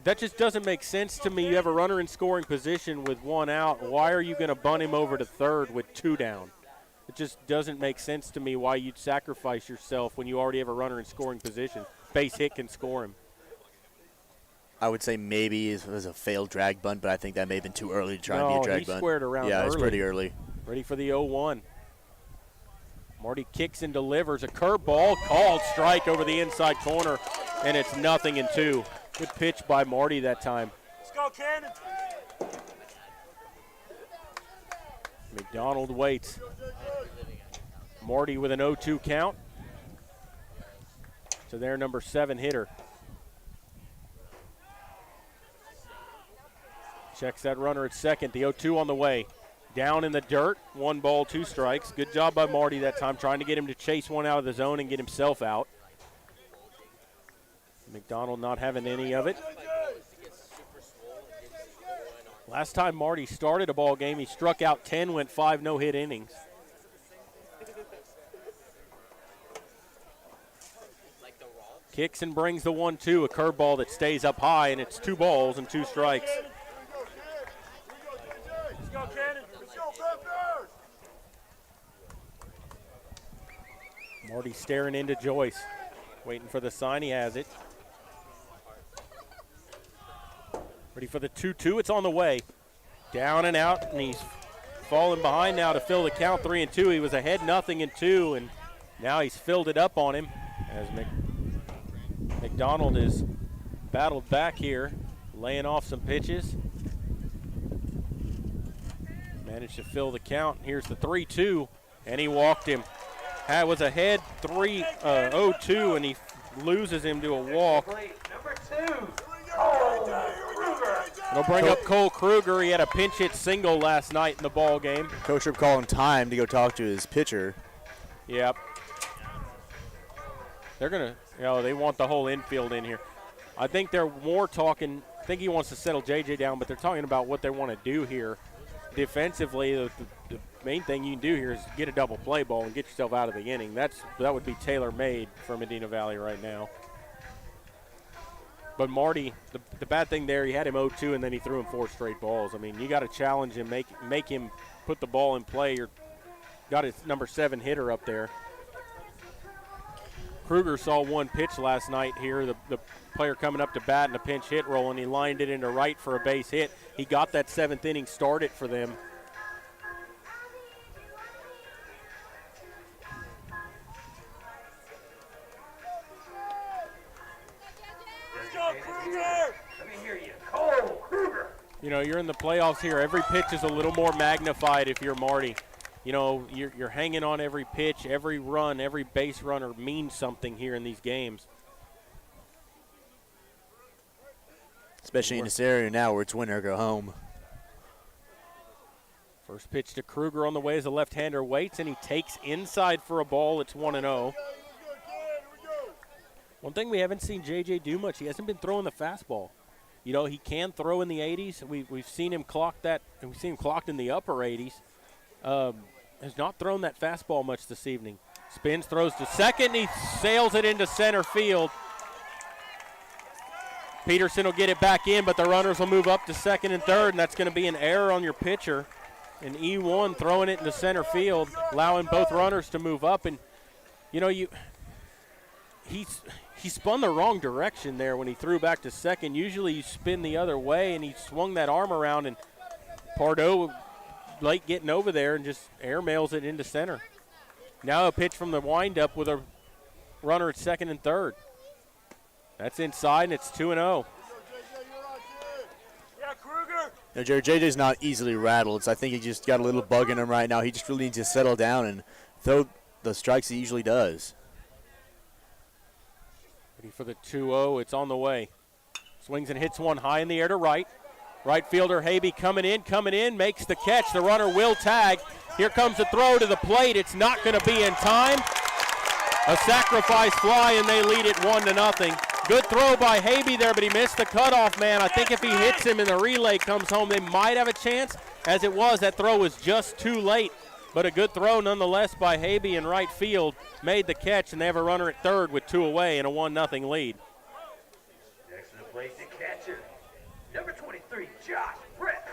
That just doesn't make sense to me. You have a runner in scoring position with 1 out. Why are you going to bunt him over to third with 2 down? It just doesn't make sense to me why you'd sacrifice yourself when you already have a runner in scoring position. Base hit can score him. I would say maybe it was a failed drag bunt, but I think that may have been too early to try and be a drag bunt. No, he squared around early. Yeah, it's pretty early. Ready for the 0-1. Marty kicks and delivers a curveball, called strike over the inside corner, and it's 0-2. Good pitch by Marty that time. Let's go, Cannon. McDonald waits. Marty with an 0-2 count to their number 7 hitter. Checks that runner at second. The 0-2 on the way. Down in the dirt. 1 ball, 2 strikes. Good job by Marty that time, trying to get him to chase one out of the zone and get himself out. McDonald not having any of it. Last time Marty started a ball game, he struck out 10, went 5 no-hit innings. Kicks and brings the 1-2, a curveball that stays up high, and it's 2 balls and 2 strikes. Let's go, Cannon. Let's go, Pepper. Marty staring into Joyce, waiting for the sign. He has it. Ready for the 2-2. It's on the way. Down and out, and he's falling behind now to fill the count. 3-2. He was ahead 0-2, and now he's filled it up on him as McDonald is battled back here, laying off some pitches. Managed to fill the count. Here's the 3-2, and he walked him. Was ahead 0-2, and he loses him to a walk. Number 2. It'll bring up Cole Kruger. He had a pinch hit single last night in the ball game. Coach Tripp calling time to go talk to his pitcher. Yep. They're going to, they want the whole infield in here. I think they're more talking, I think he wants to settle JJ down, but they're talking about what they want to do here. Defensively, the main thing you can do here is get a double play ball and get yourself out of the inning. That would be tailor-made for Medina Valley right now. But Marty, the bad thing there, he had him 0-2 and then he threw him 4 straight balls. I mean, you got to challenge him, make him put the ball in play. You're got his number 7 hitter up there. Kruger saw one pitch last night here. The player coming up to bat in a pinch hit roll, and he lined it into right for a base hit. He got that 7th inning started for them. You're in the playoffs here. Every pitch is a little more magnified if you're Marty. You're hanging on every pitch, every run, every base runner means something here in these games. Especially in this area now where it's win or go home. First pitch to Kruger on the way as a left-hander waits, and he takes inside for a ball. It's 1-0. One thing we haven't seen JJ do much, he hasn't been throwing the fastball. He can throw in the 80s. We've seen him clock that, and we've seen him clocked in the upper 80s. Has not thrown that fastball much this evening. Spins, throws to second, he sails it into center field. Peterson will get it back in, but the runners will move up to second and third, and that's going to be an error on your pitcher. And E1 throwing it into center field, allowing both runners to move up. And, he spun the wrong direction there when he threw back to second. Usually you spin the other way, and he swung that arm around, and Pardo late getting over there and just airmails it into center. Now a pitch from the windup with a runner at second and third. That's inside, and it's 2-0. Jerry, JJ's not easily rattled, so I think he just got a little bug in him right now. He just really needs to settle down and throw the strikes he usually does. Ready for the 2-0. It's on the way. Swings and hits one high in the air to right. Right fielder Habe coming in, makes the catch. The runner will tag. Here comes the throw to the plate. It's not going to be in time. A sacrifice fly, and they lead it 1-0. Good throw by Habe there, but he missed the cutoff man. I think if he hits him and the relay comes home, they might have a chance. As it was, that throw was just too late. But a good throw nonetheless by Habe in right field. Made the catch, and they have a runner at third with 2 away and a 1-0 lead. Next to the plate, the catcher. Number 23, Josh Brett.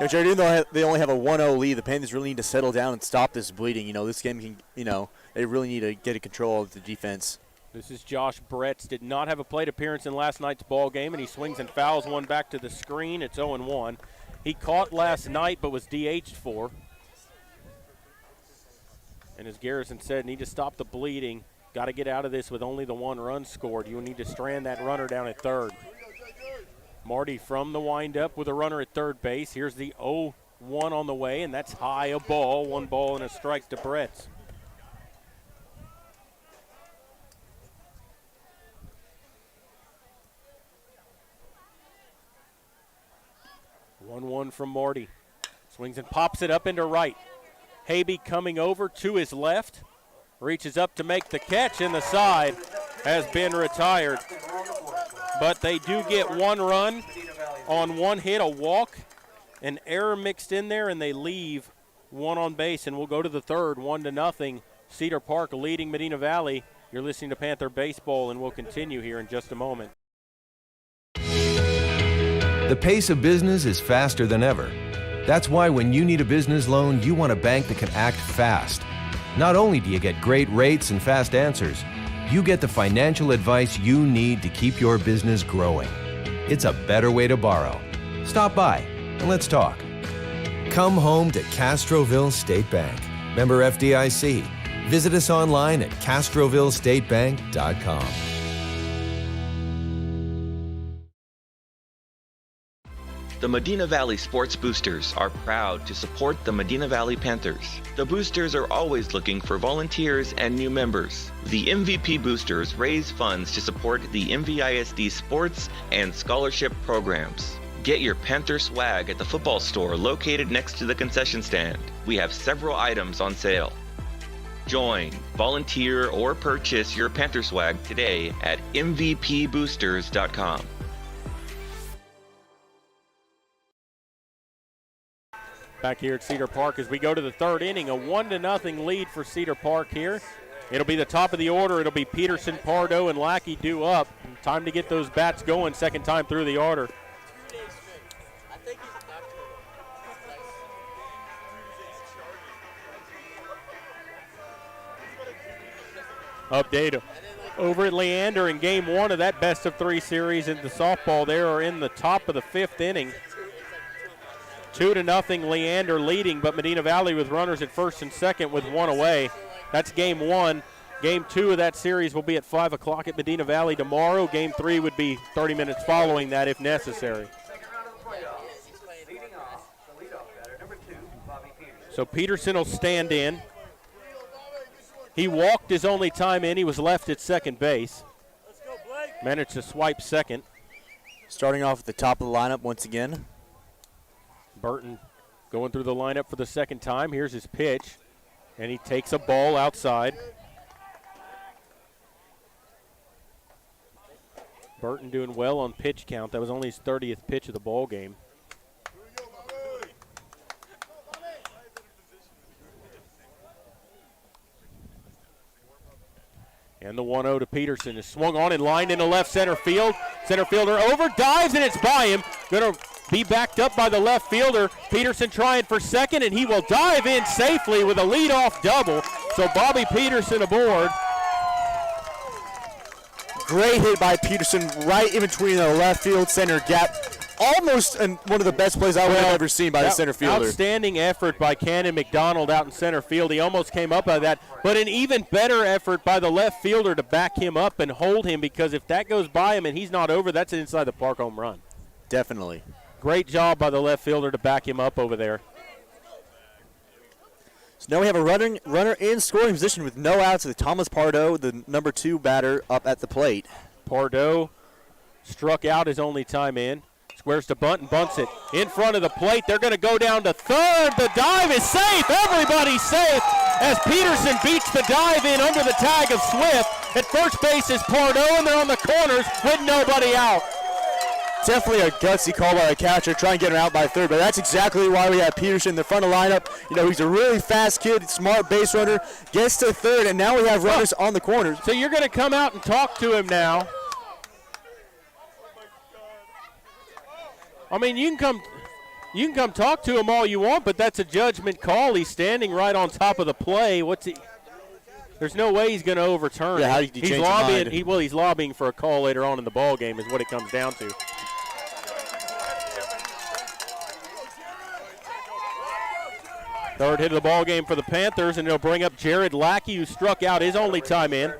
Jerry, they only have a 1-0 lead. The Panthers really need to settle down and stop this bleeding. This game can, they really need to get control of the defense. This is Josh Bretz. Did not have a plate appearance in last night's ball game, and he swings and fouls one back to the screen. It's 0-1. He caught last night but was DH'd for. And as Garrison said, need to stop the bleeding. Got to get out of this with only the 1 run scored. You need to strand that runner down at third. Marty from the windup with a runner at third base. Here's the 0-1 on the way, and that's high, a ball. 1 ball and a strike to Bretz. One from Marty. Swings and pops it up into right. Habe coming over to his left. Reaches up to make the catch, and the side has been retired. But they do get 1 run on 1 hit, a walk, an error mixed in there, and they leave 1 on base. And we'll go to the third, 1-0. Cedar Park leading Medina Valley. You're listening to Panther Baseball, and we'll continue here in just a moment. The pace of business is faster than ever. That's why when you need a business loan, you want a bank that can act fast. Not only do you get great rates and fast answers, you get the financial advice you need to keep your business growing. It's a better way to borrow. Stop by and let's talk. Come home to Castroville State Bank. Member FDIC. Visit us online at castrovillestatebank.com. The Medina Valley Sports Boosters are proud to support the Medina Valley Panthers. The Boosters are always looking for volunteers and new members. The MVP Boosters raise funds to support the MVISD sports and scholarship programs. Get your Panther swag at the football store located next to the concession stand. We have several items on sale. Join, volunteer, or purchase your Panther swag today at mvpboosters.com. Back here at Cedar Park as we go to the third inning, a 1-0 lead for Cedar Park here. It'll be the top of the order. It'll be Peterson, Pardo, and Lackey due up. Time to get those bats going second time through the order. Update over at Leander in game one of that best-of-3 series in the softball. They are in the top of the fifth inning. 2-0 Leander leading, but Medina Valley with runners at first and second with one away. That's game one. Game two of that series will be at 5 o'clock at Medina Valley tomorrow. Game three would be 30 minutes following that if necessary. So Peterson will stand in. He walked his only time in. He was left at second base. Managed to swipe second. Starting off at the top of the lineup once again. Burton going through the lineup for the second time. Here's his pitch, and he takes a ball outside. Burton doing well on pitch count. That was only his 30th pitch of the ball game. And the 1-0 to Peterson is swung on and lined into left center field. Center fielder over, dives, and it's by him. Going to be backed up by the left fielder. Peterson trying for second, and he will dive in safely with a leadoff double. So Bobby Peterson aboard. Great hit by Peterson right in between the left field center gap. Almost one of the best plays I've ever seen by the center fielder. Outstanding effort by Cannon McDonald out in center field. He almost came up by that, but an even better effort by the left fielder to back him up and hold him, because if that goes by him and he's not over, that's an inside the park home run. Definitely. Great job by the left fielder to back him up over there. So now we have a runner in scoring position with no outs with Thomas Pardo, the number 2 batter, up at the plate. Pardo struck out his only time in. Squares to bunt and bunts it in front of the plate. They're going to go down to third. The dive is safe. Everybody's safe as Peterson beats the dive in under the tag of Swift. At first base is Pardo, and they're on the corners with nobody out. Definitely a gutsy call by the catcher, trying to get him out by third, but that's exactly why we have Peterson in the front of the lineup. You know, he's a really fast kid, smart base runner, gets to third, and now we have runners on the corners. So you're going to come out and talk to him now. I mean, you can come talk to him all you want, but that's a judgment call. He's standing right on top of the play. There's no way he's going to overturn it. How do you change your mind? He's lobbying for a call later on in the ball game is what it comes down to. Third hit of the ball game for the Panthers, and it'll bring up Jared Lackey, who struck out his only time in.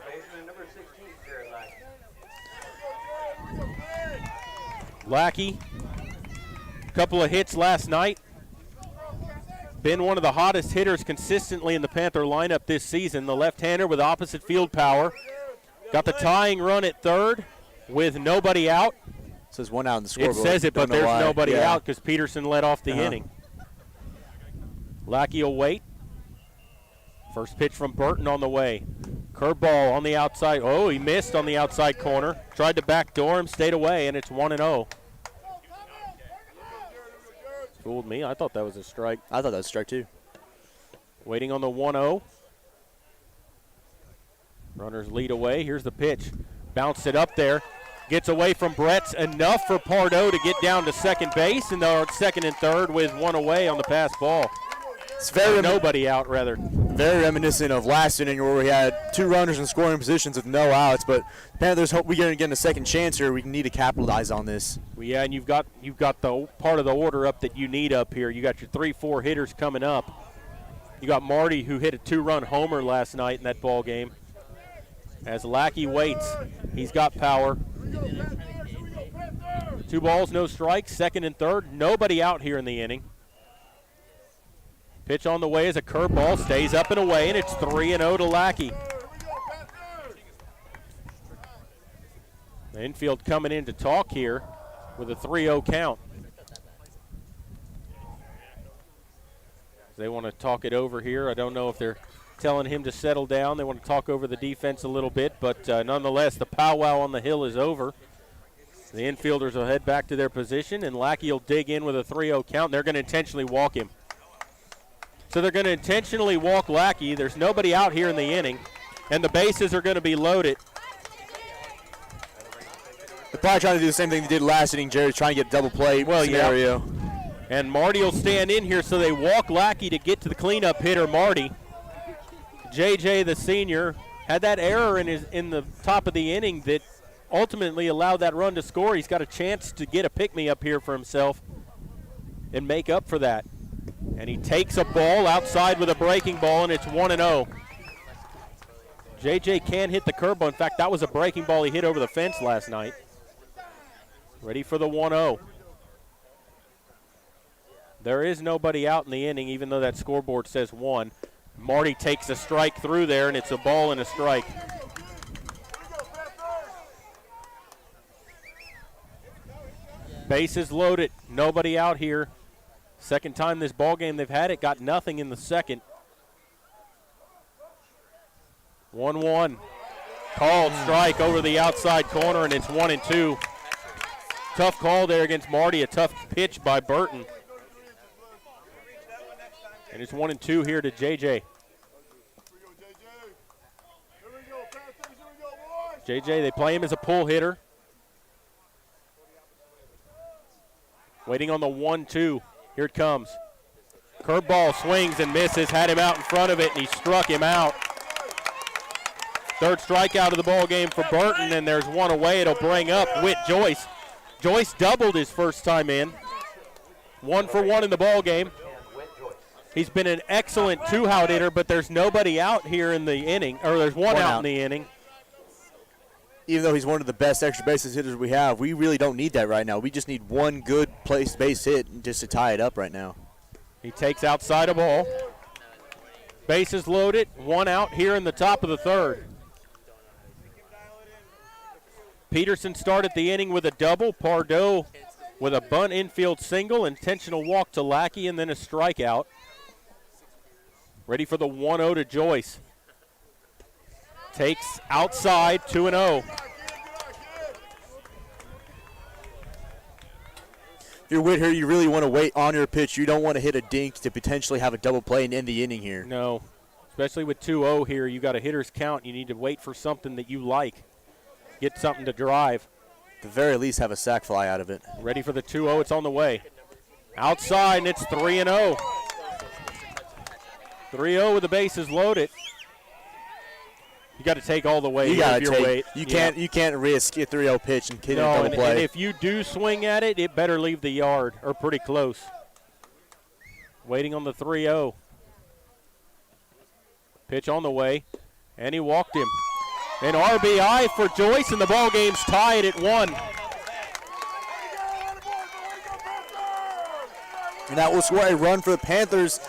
Lackey, a couple of hits last night. Been one of the hottest hitters consistently in the Panther lineup this season. The left-hander with opposite field power. Got the tying run at third with nobody out. It says one out in the scoreboard. It says it, but there's nobody out because Peterson led off the inning. Lackey will wait. First pitch from Burton on the way. Curveball on the outside. Oh, he missed on the outside corner. Tried to backdoor him, stayed away, and it's 1-0. Fooled me. I thought that was a strike. I thought that was a strike too. Waiting on the 1-0. Runners lead away. Here's the pitch. Bounced it up there. Gets away from Brett's enough for Pardo to get down to second base, and they're second and third with one away on the pass ball. It's very nobody out, rather. Very reminiscent of last inning where we had 2 runners in scoring positions with no outs, but Panthers hope we're going to get a second chance here. We need to capitalize on this. Well, yeah, and you've got the part of the order up that you need up here. You got your 3-4 hitters coming up. You got Marty, who hit a 2-run homer last night in that ball game. As Lackey waits, he's got power. 2 balls, no strikes, second and third. Nobody out here in the inning. Pitch on the way is a curveball, stays up and away, and it's 3-0 to Lackey. The infield coming in to talk here with a 3-0 count. They want to talk it over here. I don't know if they're telling him to settle down. They want to talk over the defense a little bit, but nonetheless, the powwow on the hill is over. The infielders will head back to their position, and Lackey will dig in with a 3-0 count. They're going to intentionally walk him. So they're going to intentionally walk Lackey. There's nobody out here in the inning, and the bases are going to be loaded. They're probably trying to do the same thing they did last inning, Jerry, trying to get a double play scenario. Yeah. And Marty will stand in here, so they walk Lackey to get to the cleanup hitter, Marty. JJ, the senior, had that error in the top of the inning that ultimately allowed that run to score. He's got a chance to get a pick-me-up here for himself and make up for that. And he takes a ball outside with a breaking ball, and it's 1-0. JJ can hit the curveball. In fact, that was a breaking ball he hit over the fence last night. Ready for the 1-0. There is nobody out in the inning, even though that scoreboard says 1. Marty takes a strike through there, and it's a ball and a strike. Bases loaded. Nobody out here. Second time this ball game they've had it, got nothing in the second. 1-1. Called strike over the outside corner, and it's 1-2. Tough call there against Marty, a tough pitch by Burton. And it's 1-2 here to JJ. JJ, they play him as a pull hitter. Waiting on the 1-2. Here it comes. Curveball swings and misses. Had him out in front of it, and he struck him out. Third strikeout of the ball game for Burton, and there's one away. It'll bring up Whit Joyce. Joyce doubled his first time in. 1 for 1 in the ball game. He's been an excellent 2-out hitter, but there's nobody out here in the inning, or there's one out in the inning. Even though he's one of the best extra bases hitters we have, we really don't need that right now. We just need one good placed base hit just to tie it up right now. He takes outside a ball. Bases loaded, 1 out here in the top of the third. Peterson started the inning with a double. Pardo with a bunt infield single, intentional walk to Lackey, and then a strikeout. Ready for the 1-0 to Joyce. Takes outside, 2-0. If you're Whit here, you really want to wait on your pitch. You don't want to hit a dink to potentially have a double play and end the inning here. No, especially with 2-0 here. You got a hitter's count. You need to wait for something that you like. Get something to drive. At the very least, have a sac fly out of it. Ready for the 2-0. It's on the way. Outside, and it's 3-0. 3-0 with the bases loaded. You got to take all the way. You got to take. Weight. You can't risk a 3-0 pitch and hit a double play. And if you do swing at it, it better leave the yard or pretty close. Waiting on the 3-0. Pitch on the way, and he walked him. An RBI for Joyce, and the ball game's tied at 1. And that will score a run for the Panthers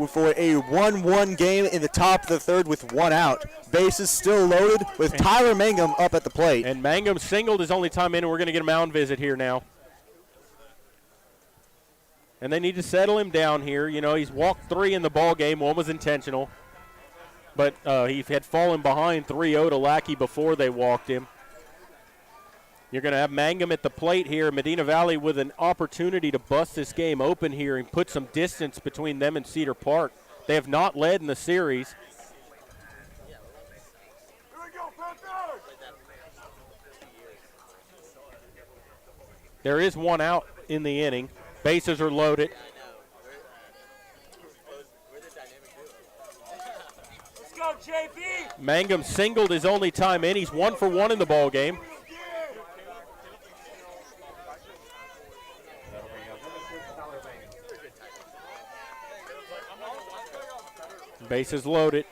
for a 1-1 game in the top of the third with 1 out. Bases still loaded with Tyler Mangum up at the plate. And Mangum singled his only time in, and we're going to get a mound visit here now. And they need to settle him down here. You know, he's walked 3 in the ball game. 1 was intentional. But he had fallen behind 3-0 to Lackey before they walked him. You're going to have Mangum at the plate here. Medina Valley with an opportunity to bust this game open here and put some distance between them and Cedar Park. They have not led in the series. There is one out in the inning. Bases are loaded. Let's go, JB! Mangum singled his only time in. He's 1 for 1 in the ball game. Bases loaded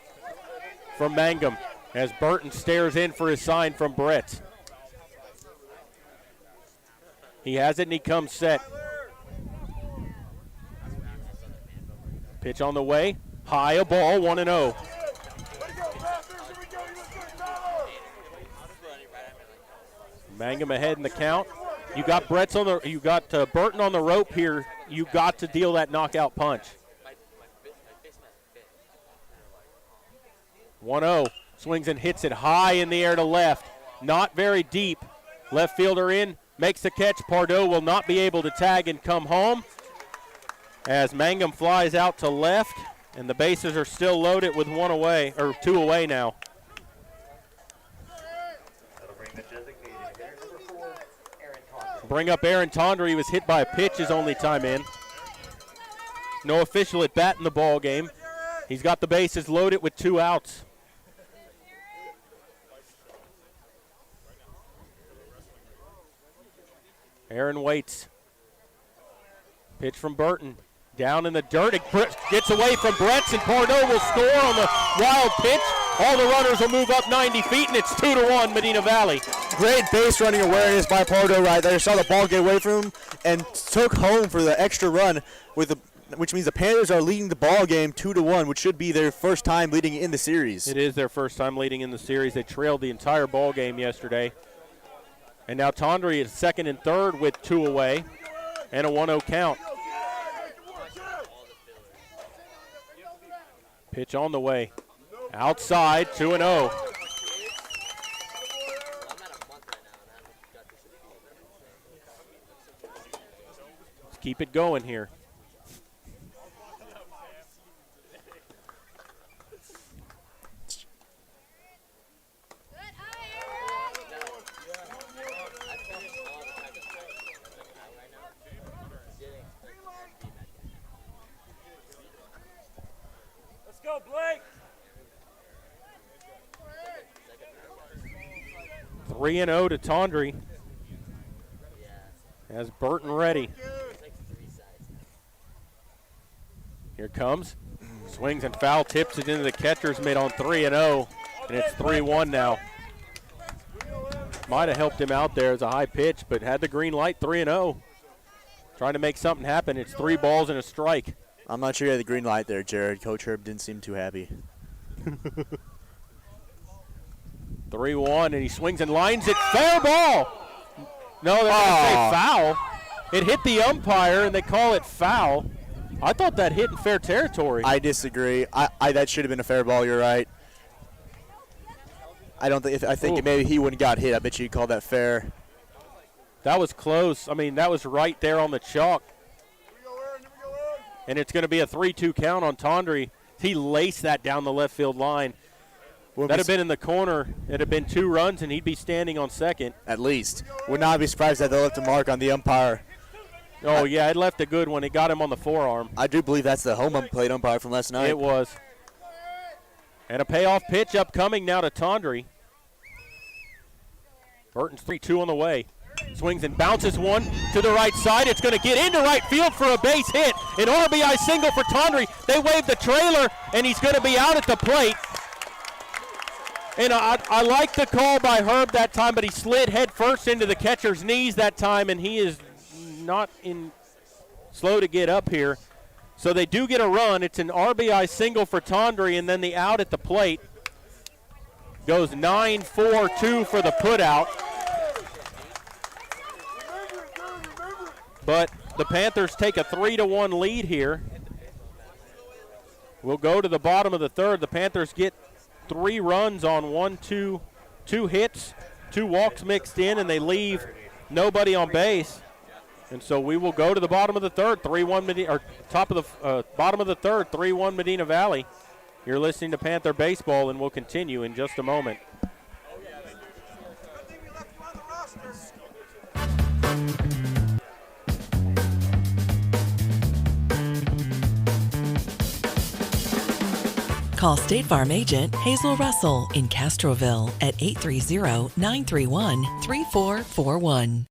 from Mangum as Burton stares in for his sign from Brett. He has it and he comes set. Pitch on the way. High, a ball, 1-0. Mangum ahead in the count. You got Burton on the rope here. You got to deal that knockout punch. 1-0. Swings and hits it high in the air to left. Not very deep. Left fielder in. Makes the catch. Pardo will not be able to tag and come home as Mangum flies out to left, and the bases are still loaded with 1 away, or 2 away now. Bring up Aaron Tondre. He was hit by a pitch his only time in. No official at bat in the ball game. He's got the bases loaded with 2 outs. Aaron waits. Pitch from Burton. Down in the dirt. It gets away from Bretz, and Pardo will score on the wild pitch. All the runners will move up 90 feet, and it's 2-1 Medina Valley. Great base running awareness by Pardo right there. Saw the ball get away from him and took home for the extra run, which means the Panthers are leading the ball game 2-1, which should be their first time leading in the series. It is their first time leading in the series. They trailed the entire ball game yesterday. And now Tondre is second and third with 2 away and a 1-0 count. Pitch on the way. Outside, 2-0. Let's keep it going here. Let's go, Blake! 3-0 to Tondre. Has Burton ready. Here comes. Swings and foul, tips it into the catcher's mitt on 3-0, and it's 3-1 now. Might have helped him out there as a high pitch, but had the green light, 3-0. Trying to make something happen. It's 3 balls and a strike. I'm not sure you had the green light there, Jared. Coach Herb didn't seem too happy. 3-1, and he swings and lines it. Fair ball. No, they're going to say foul. It hit the umpire, and they call it foul. I thought that hit in fair territory. I disagree. That should have been a fair ball. You're right. I think maybe he wouldn't got hit. I bet you'd call that fair. That was close. I mean, that was right there on the chalk. And it's going to be a 3-2 count on Tondre. He laced that down the left field line. That'd have been in the corner. It'd have been 2 runs, and he'd be standing on second. At least. Would not be surprised that they left a mark on the umpire. Oh, yeah, it left a good one. It got him on the forearm. I do believe that's the home plate umpire from last night. It was. And a payoff pitch upcoming now to Tondre. Burton's 3-2 on the way. Swings and bounces one to the right side. It's going to get into right field for a base hit. An RBI single for Tondre. They wave the trailer, and he's going to be out at the plate. And I like the call by Herb that time, but he slid head first into the catcher's knees that time, and he is not slow to get up here. So they do get a run. It's an RBI single for Tondre, and then the out at the plate goes 9-4-2 for the putout. But the Panthers take a 3-1 lead here. We'll go to the bottom of the third. The Panthers get 3 runs on 2 hits, 2 walks mixed in, and they leave nobody on base. And so we will go to the bottom of the third, 3-1 Medina, or top of the bottom of the third, 3-1 Medina Valley. You're listening to Panther Baseball, and we'll continue in just a moment. Call State Farm agent Hazel Russell in Castroville at 830-931-3441.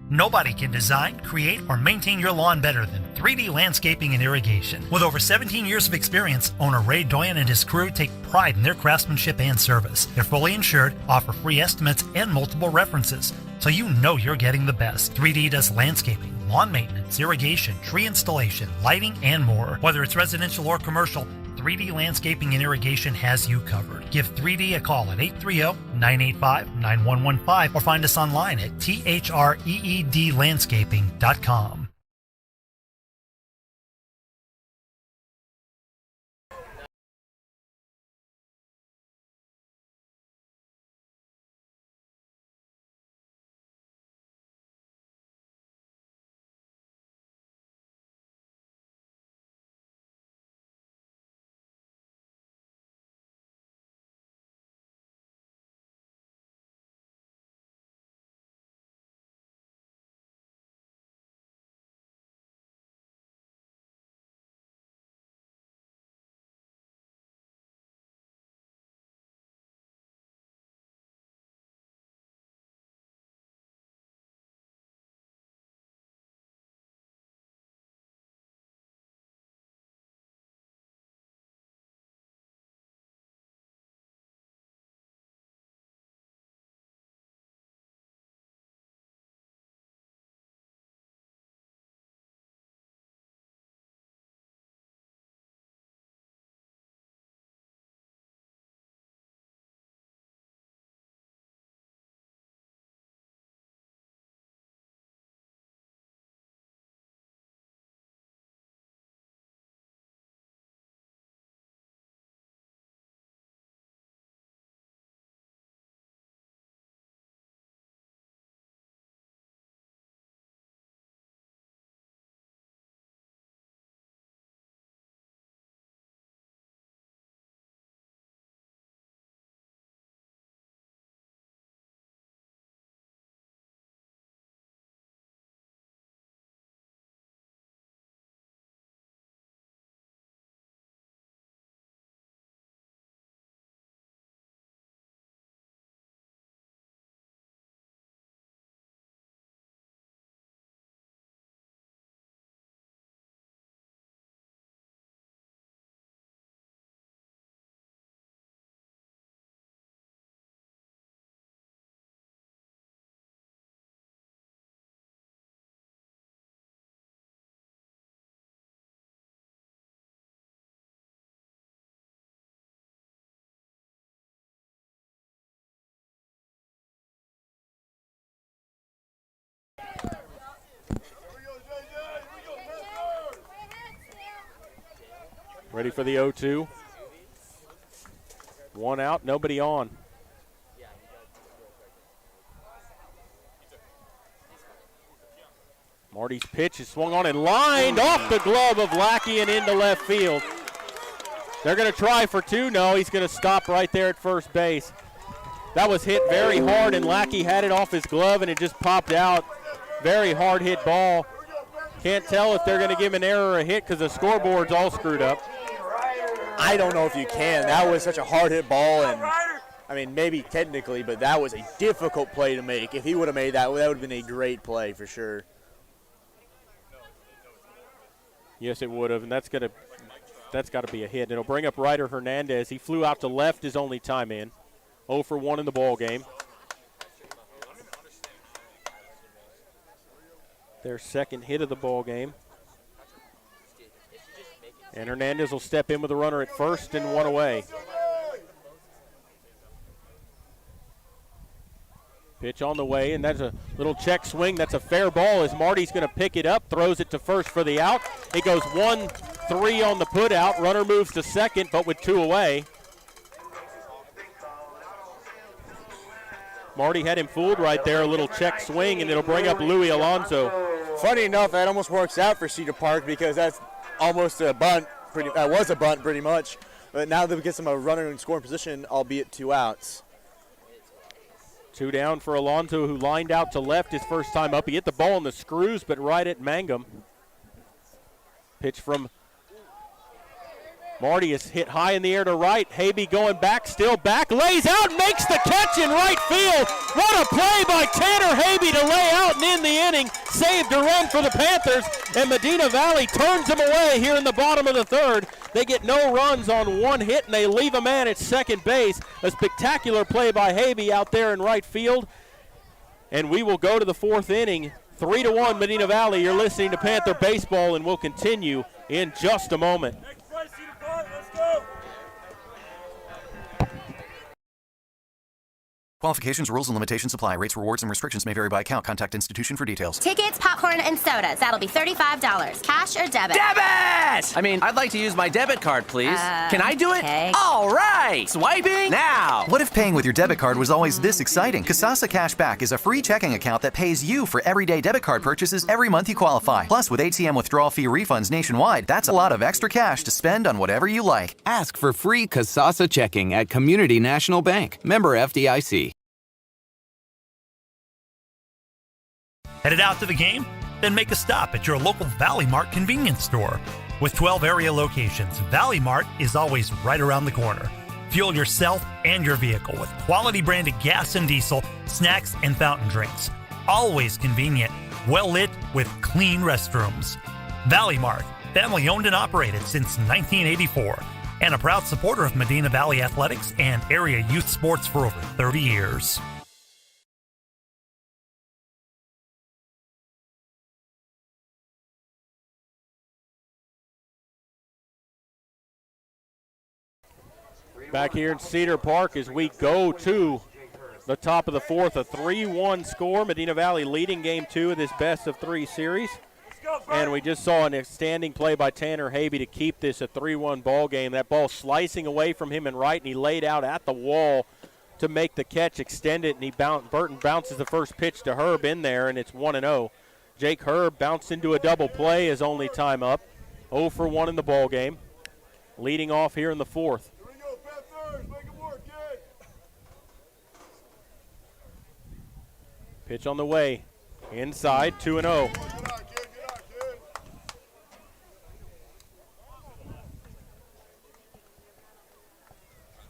Nobody can design, create, or maintain your lawn better than 3D Landscaping and Irrigation. With over 17 years of experience, owner Ray Doyen and his crew take pride in their craftsmanship and service. They're fully insured, offer free estimates and multiple references, so you know you're getting the best. 3D does landscaping, lawn maintenance, irrigation, tree installation, lighting, and more. Whether it's residential or commercial, 3D Landscaping and Irrigation has you covered. Give 3D a call at 830-985-9115 or find us online at threedlandscaping.com. Ready for the 0-2. One out, nobody on. Marty's pitch is swung on and lined off the glove of Lackey and into left field. They're going to try for two. No, he's going to stop right there at first base. That was hit very hard, and Lackey had it off his glove, and it just popped out. Very hard hit ball. Can't tell if they're going to give him an error or a hit because the scoreboard's all screwed up. I don't know if you can. That was such a hard hit ball, and I mean, maybe technically, but that was a difficult play to make. If he would have made that, that would have been a great play for sure. Yes, it would have, and that's got to be a hit. It'll bring up Ryder Hernandez. He flew out to left his only time in. 0 for 1 in the ball game. Their second hit of the ball game. And Hernandez will step in with a runner at first and one away. Pitch on the way, and that's a little check swing. That's a fair ball as Marty's going to pick it up, throws it to first for the out. It goes 1-3 on the put out. Runner moves to second, but with two away. Marty had him fooled right there, a little check swing, and it'll bring up Louis Alonso. Funny enough, that almost works out for Cedar Park because that's almost a bunt. That was a bunt pretty much. But now that we get some runner in scoring position, albeit 2 outs. 2 down for Alonso, who lined out to left his first time up. He hit the ball in the screws, but right at Mangum. Pitch from Marty is hit high in the air to right. Habe going back, still back, lays out, makes the catch in right field. What a play by Tanner Habe to lay out and end the inning. Saved a run for the Panthers, and Medina Valley turns them away here in the bottom of the 3rd. They get no runs on 1 hit, and they leave a man at second base. A spectacular play by Habe out there in right field. And we will go to the 4th inning. 3-1 Medina Valley. You're listening to Panther Baseball, and we'll continue in just a moment. Qualifications, rules, and limitations apply. Rates, rewards, and restrictions may vary by account. Contact institution for details. Tickets, popcorn, and sodas. That'll be $35. Cash or debit? Debit! I'd like to use my debit card, please. Can I do it? Okay. All right! Swiping now! What if paying with your debit card was always this exciting? Kasasa Cashback is a free checking account that pays you for everyday debit card purchases every month you qualify. Plus, with ATM withdrawal fee refunds nationwide, that's a lot of extra cash to spend on whatever you like. Ask for free Kasasa checking at Community National Bank. Member FDIC. Headed out to the game? Then make a stop at your local Valley Mart convenience store. With 12 area locations, Valley Mart is always right around the corner. Fuel yourself and your vehicle with quality branded gas and diesel, snacks, and fountain drinks. Always convenient, well lit with clean restrooms. Valley Mart, family owned and operated since 1984, and a proud supporter of Medina Valley athletics and area youth sports for over 30 years. Back here in Cedar Park as we go to the top of the 4th, a 3-1 score. Medina Valley leading game 2 of this best-of-3 series. And we just saw an outstanding play by Tanner Habe to keep this a 3-1 ball game. That ball slicing away from him and right, and he laid out at the wall to make the catch, extend it, and Burton bounces the first pitch to Herb in there, and it's 1-0. Jake Herb bounced into a double play his only time up. 0 for 1 in the ball game. Leading off here in the 4th. Pitch on the way. Inside, 2-0.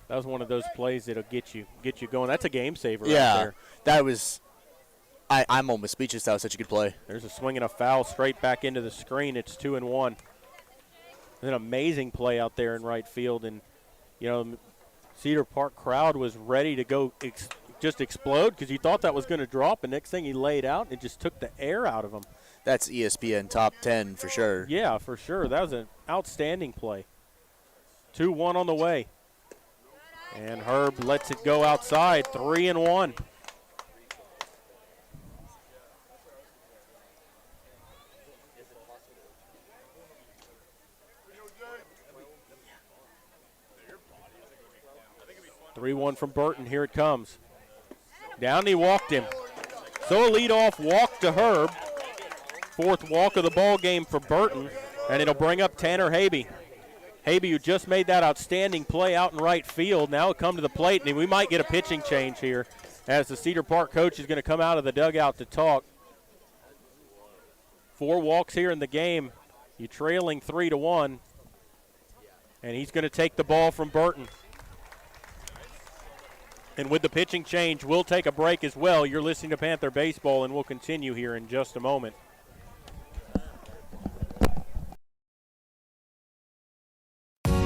That was one of those plays that'll get you going. That's a game saver right there. That was I'm almost speechless. That was such a good play. There's a swing and a foul straight back into the screen. It's 2-1. An amazing play out there in right field, and Cedar Park crowd was ready to go just explode because you thought that was going to drop, and next thing he laid out and just took the air out of him. That's ESPN top 10 for sure. Yeah, for sure. That was an outstanding play. 2-1 on the way. And Herb lets it go outside, 3-1. Three-1 from Burton. Here it comes. Down he walked him. So a leadoff walk to Herb. 4th walk of the ball game for Burton, and it'll bring up Tanner Habe. Habe, who just made that outstanding play out in right field, now will come to the plate, and we might get a pitching change here as the Cedar Park coach is going to come out of the dugout to talk. 4 walks here in the game. You're trailing 3-1, and he's going to take the ball from Burton. And with the pitching change, we'll take a break as well. You're listening to Panther Baseball, and we'll continue here in just a moment.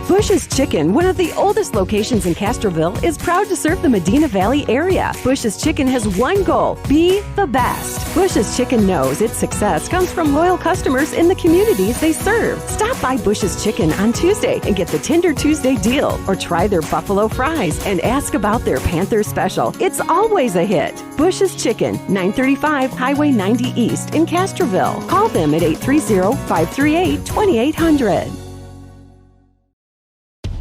Bush's Chicken, one of the oldest locations in Castroville, is proud to serve the Medina Valley area. Bush's Chicken has one goal: be the best. Bush's Chicken knows its success comes from loyal customers in the communities they serve. Stop by Bush's Chicken on Tuesday and get the Tender Tuesday deal, or try their buffalo fries and ask about their Panther special. It's always a hit. Bush's Chicken, 935 Highway 90 East in Castroville. Call them at 830-538-2800.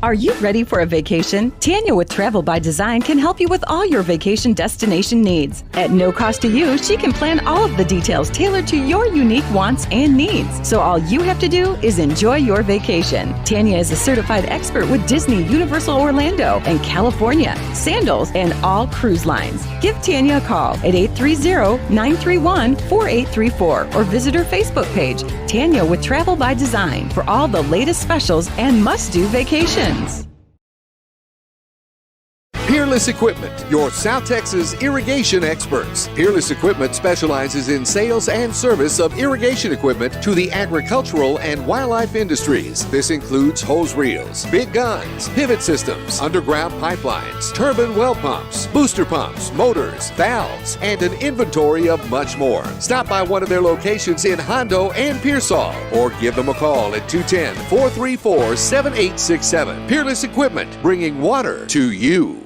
Are you ready for a vacation? Tanya with Travel by Design can help you with all your vacation destination needs. At no cost to you, she can plan all of the details tailored to your unique wants and needs. So all you have to do is enjoy your vacation. Tanya is a certified expert with Disney, Universal Orlando, and California, Sandals, and all cruise lines. Give Tanya a call at 830-931-4834 or visit her Facebook page, Tanya with Travel by Design, for all the latest specials and must-do vacations. Peerless Equipment, your South Texas irrigation experts. Peerless Equipment specializes in sales and service of irrigation equipment to the agricultural and wildlife industries. This includes hose reels, big guns, pivot systems, underground pipelines, turbine well pumps, booster pumps, motors, valves, and an inventory of much more. Stop by one of their locations in Hondo and Pearsall or give them a call at 210-434-7867. Peerless Equipment, bringing water to you.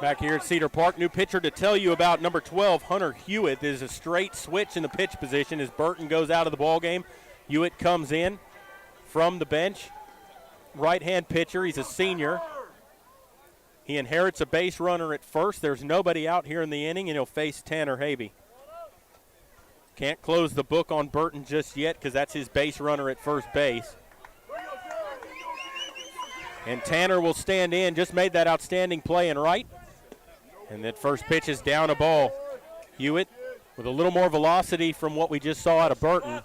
Back here at Cedar Park, new pitcher to tell you about, number 12, Hunter Hewitt. There's a straight switch in the pitch position as Burton goes out of the ball game. Hewitt comes in from the bench. Right-hand pitcher, he's a senior. He inherits a base runner at first. There's nobody out here in the inning, and he'll face Tanner Habe. Can't close the book on Burton just yet because that's his base runner at first base. And Tanner will stand in, just made that outstanding play in right. And that first pitch is down a ball. Hewitt with a little more velocity from what we just saw out of Burton. And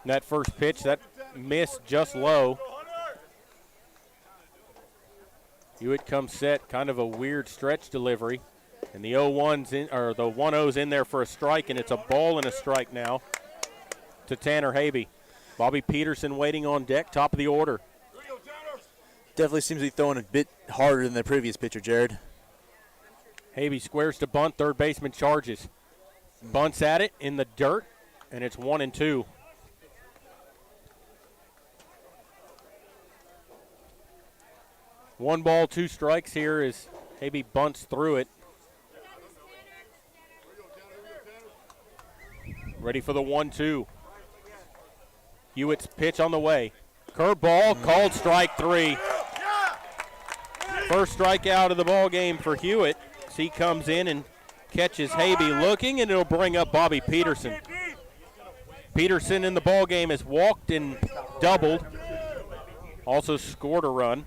that first pitch, that missed just low. Hewitt comes set, kind of a weird stretch delivery. And the 0-1's in, or the 1-0's in there for a strike, and it's a ball and a strike now to Tanner Habe. Bobby Peterson waiting on deck, top of the order. Definitely seems to be throwing a bit harder than the previous pitcher, Jared. Habe squares to bunt, third baseman charges. Bunts at it in the dirt, and it's 1-2. One ball, two strikes here as Habe bunts through it. Ready for the 1-2. Hewitt's pitch on the way. Curveball, called strike three. First strikeout of the ball game for Hewitt. He comes in and catches Habe looking, and it'll bring up Bobby Peterson. Peterson in the ball game has walked and doubled. Also scored a run.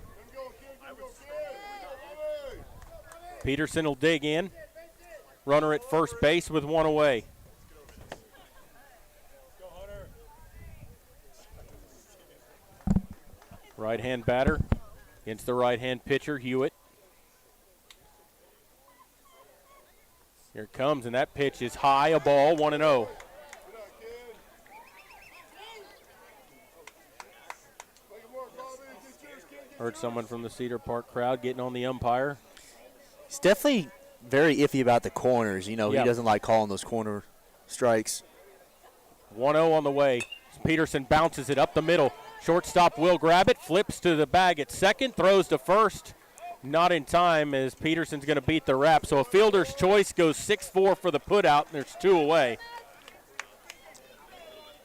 Peterson will dig in. Runner at first base with one away. Right-hand batter against the right-hand pitcher, Hewitt. Here it comes, and that pitch is high, a ball, 1-0. Heard someone from the Cedar Park crowd getting on the umpire. He's definitely very iffy about the corners. You know, Yep. He doesn't like calling those corner strikes. 1-0 on the way. Peterson bounces it up the middle. Shortstop will grab it, flips to the bag at second, throws to first. Not in time as Peterson's going to beat the wrap. So a fielder's choice goes 6-4 for the putout, and there's two away.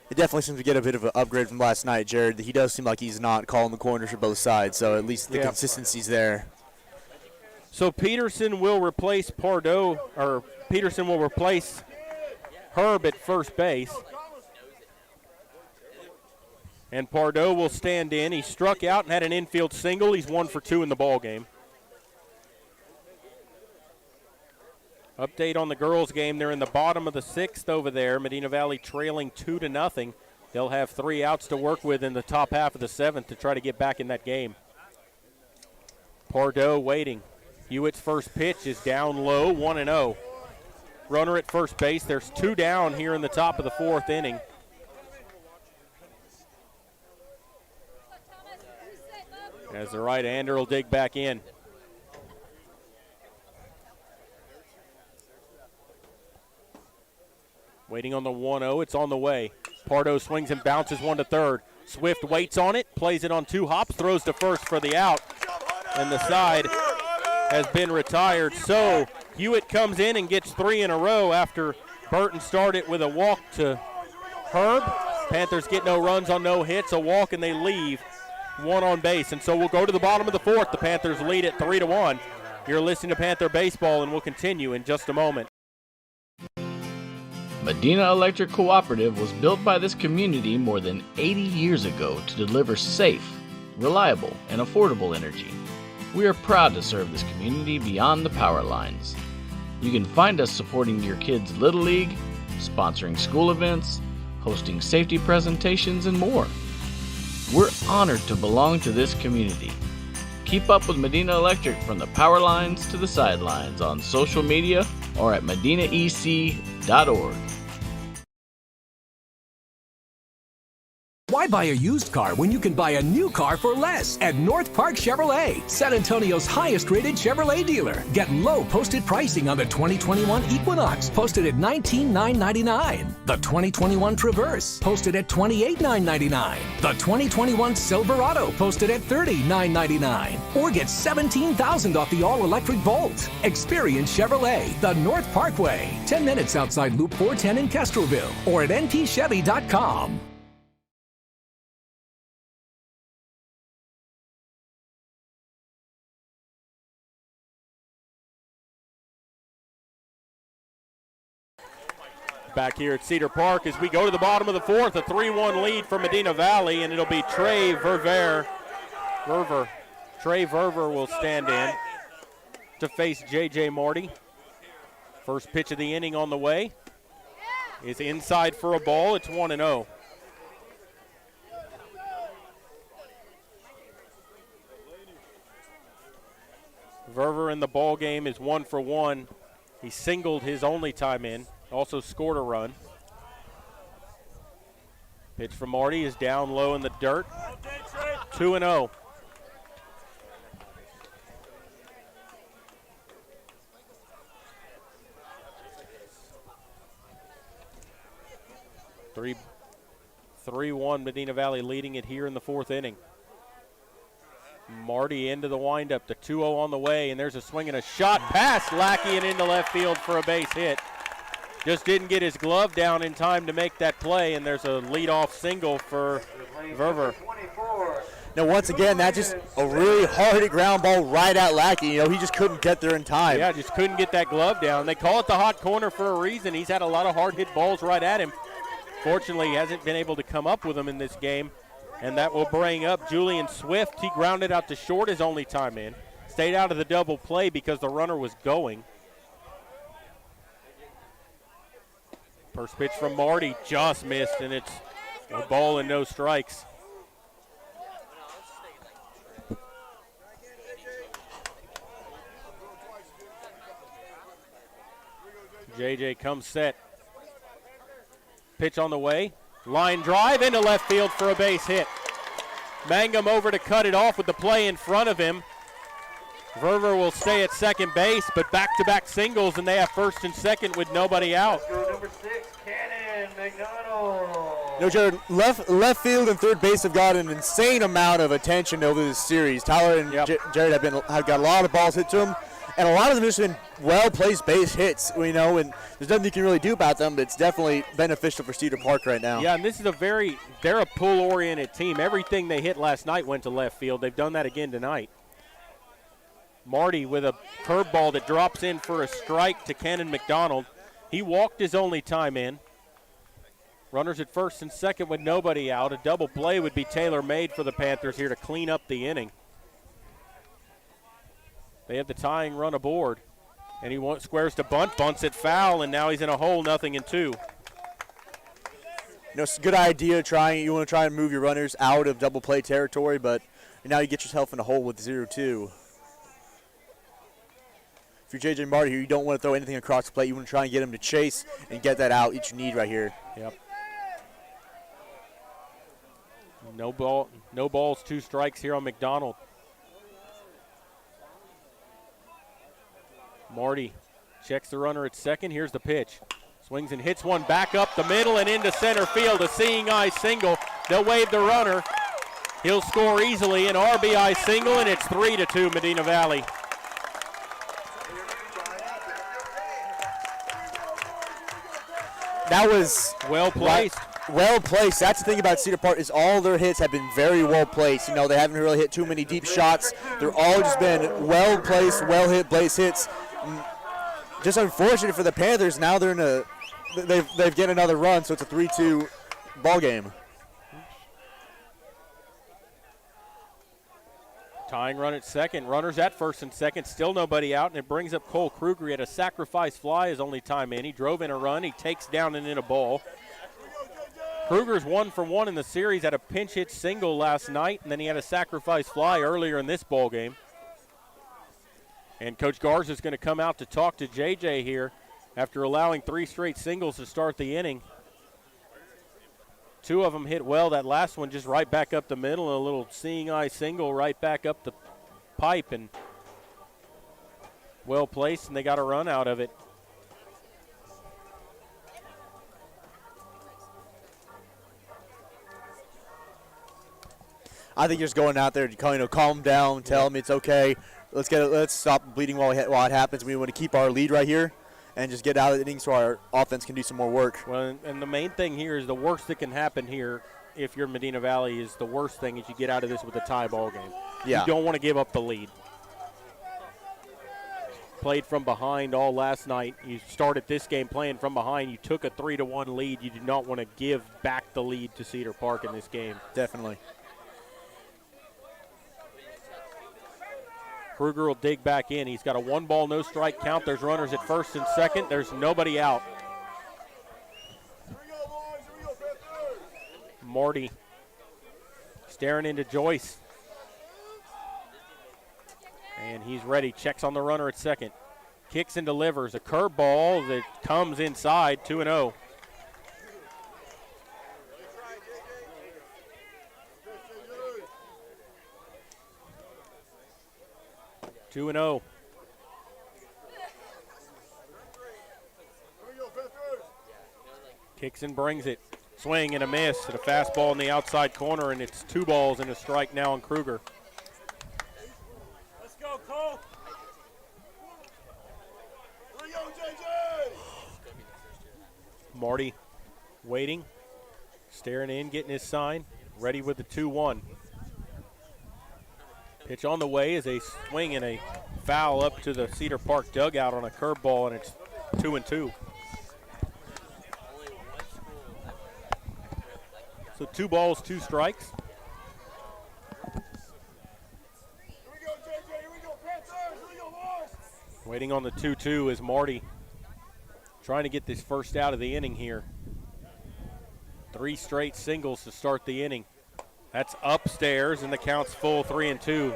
It definitely seems to get a bit of an upgrade from last night, Jared. He does seem like he's not calling the corners for both sides, so at least the consistency's there. So Peterson will replace Pardo, or Peterson will replace Herb at first base. And Pardo will stand in. He struck out and had an infield single. He's 1 for 2 in the ball game. Update on the girls' game. They're in the bottom of the 6th over there. Medina Valley trailing 2-0. They'll have 3 outs to work with in the top half of the 7th to try to get back in that game. Pardo waiting. Hewitt's first pitch is down low, 1-0. Runner at first base. There's 2 down here in the top of the 4th inning. As the right-hander will dig back in. Waiting on the 1-0, it's on the way. Pardo swings and bounces 1 to third. Swift waits on it, plays it on 2 hops, throws to first for the out. And the side has been retired. So Hewitt comes in and gets 3 in a row after Burton started with a walk to Herb. Panthers get no runs on no hits, a walk, and they leave one on base. And so we'll go to the bottom of the fourth. The Panthers lead at 3-1. You're listening to Panther Baseball, and we'll continue in just a moment. Medina Electric Cooperative was built by this community more than 80 years ago to deliver safe, reliable, and affordable energy. We are proud to serve this community beyond the power lines. You can find us supporting your kids' Little League, sponsoring school events, hosting safety presentations, and more. We're honored to belong to this community. Keep up with Medina Electric from the power lines to the sidelines on social media or at medinaec.org. Why buy a used car when you can buy a new car for less at North Park Chevrolet, San Antonio's highest-rated Chevrolet dealer? Get low posted pricing on the 2021 Equinox, posted at $19,999. The 2021 Traverse, posted at $28,999. The 2021 Silverado, posted at $30,999. Or get $17,000 off the all-electric Volt. Experience Chevrolet, the North Parkway, 10 minutes outside Loop 410 in Castroville, or at npchevy.com. Back here at Cedar Park as we go to the bottom of the fourth, a 3-1 lead for Medina Valley, and it'll be Trey Verver. Trey Verver will stand in to face J.J. Marty. First pitch of the inning on the way is inside for a ball. It's 1-0. Verver in the ball game is 1 for 1. He singled his only time in. Also scored a run. Pitch from Marty is down low in the dirt. 2-0. Three 3-1 Medina Valley leading it here in the fourth inning. Marty into the windup. The 2-0 on the way, and there's a swing and a shot past Lackey and into left field for a base hit. Just didn't get his glove down in time to make that play, and there's a leadoff single for Verver. Now, once again, that's just a really hard ground ball right at Lackey. You know, he just couldn't get there in time. Yeah, just couldn't get that glove down. They call it the hot corner for a reason. He's had a lot of hard hit balls right at him. Fortunately, he hasn't been able to come up with them in this game, and that will bring up Julian Swift. He grounded out to short his only time in. Stayed out of the double play because the runner was going. First pitch from Marty just missed, and it's a ball and no strikes. JJ comes set. Pitch on the way. Line drive into left field for a base hit. Mangum over to cut it off with the play in front of him. Verver will stay at second base, but back-to-back singles, and they have first and second with nobody out. Number 6, Cannon McDonald. No, Jared, left field and third base have got an insane amount of attention over this series. Tyler and Jared have got a lot of balls hit to them, and a lot of them have just been well-placed base hits, you know, and there's nothing you can really do about them, but it's definitely beneficial for Cedar Park right now. Yeah, and this is they're a pull-oriented team. Everything they hit last night went to left field. They've done that again tonight. Marty with a curveball that drops in for a strike to Cannon McDonald. He walked his only time in. Runners at first and second with nobody out. A double play would be tailor-made for the Panthers here to clean up the inning. They have the tying run aboard. And he squares to bunt, bunts it foul, and now he's in a hole, 0-2. You know, it's a good idea you want to try and move your runners out of double play territory, but now you get yourself in a hole with 0-2. If you're J.J. Marty here, you don't want to throw anything across the plate. You want to try and get him to chase and get that out that you need right here. Yep. No balls, 2 strikes here on McDonald. Marty checks the runner at second. Here's the pitch. Swings and hits one back up the middle and into center field. A seeing eye single. They'll wave the runner. He'll score easily, an RBI single, and it's 3-2 Medina Valley. That was well placed. well placed. That's the thing about Cedar Park is all their hits have been very well placed. You know, they haven't really hit too many deep shots. They're all just been well placed, well hit base hits. Just unfortunate for the Panthers. Now they're in they've get another run, so it's a 3-2 ball game. Tying run at second. Runners at first and second. Still nobody out, and it brings up Cole Kruger. He had a sacrifice fly his only time in. He drove in a run. He takes down and in a ball. Kruger's 1 for 1 in the series. Had a pinch hit single last night, and then he had a sacrifice fly earlier in this ball game. And Coach Garza is going to come out to talk to JJ here after allowing 3 straight singles to start the inning. 2 of them hit well. That last one just right back up the middle, and a little seeing eye single right back up the pipe, and well placed, and they got a run out of it. I think just going out there to calm down, tell them it's okay. Let's stop bleeding while it happens. We want to keep our lead right here and just get out of the inning so our offense can do some more work. Well, and the main thing here is the worst that can happen here if you're Medina Valley is the worst thing is you get out of this with a tie ball game. Yeah. You don't want to give up the lead. Played from behind all last night. You started this game playing from behind. You took a 3-1 lead. You do not want to give back the lead to Cedar Park in this game. Definitely. Kruger will dig back in. He's got a 1-ball, no strike count. There's runners at first and second. There's nobody out. Marty staring into Joyce. And he's ready. Checks on the runner at second. Kicks and delivers. A curveball that comes inside, 2-0. Two and 0. Kicks and brings it. Swing and a miss at a fastball in the outside corner, and it's 2 balls and a strike now on Kruger. Let's go, Cole. Here we go, JJ. Marty waiting, staring in, getting his sign, ready with the 2-1. Pitch on the way is a swing and a foul up to the Cedar Park dugout on a curveball, and it's 2-2. So 2 balls, 2 strikes. Waiting on the 2-2 is Marty, trying to get this first out of the inning here. 3 straight singles to start the inning. That's upstairs, and the count's full, 3-2.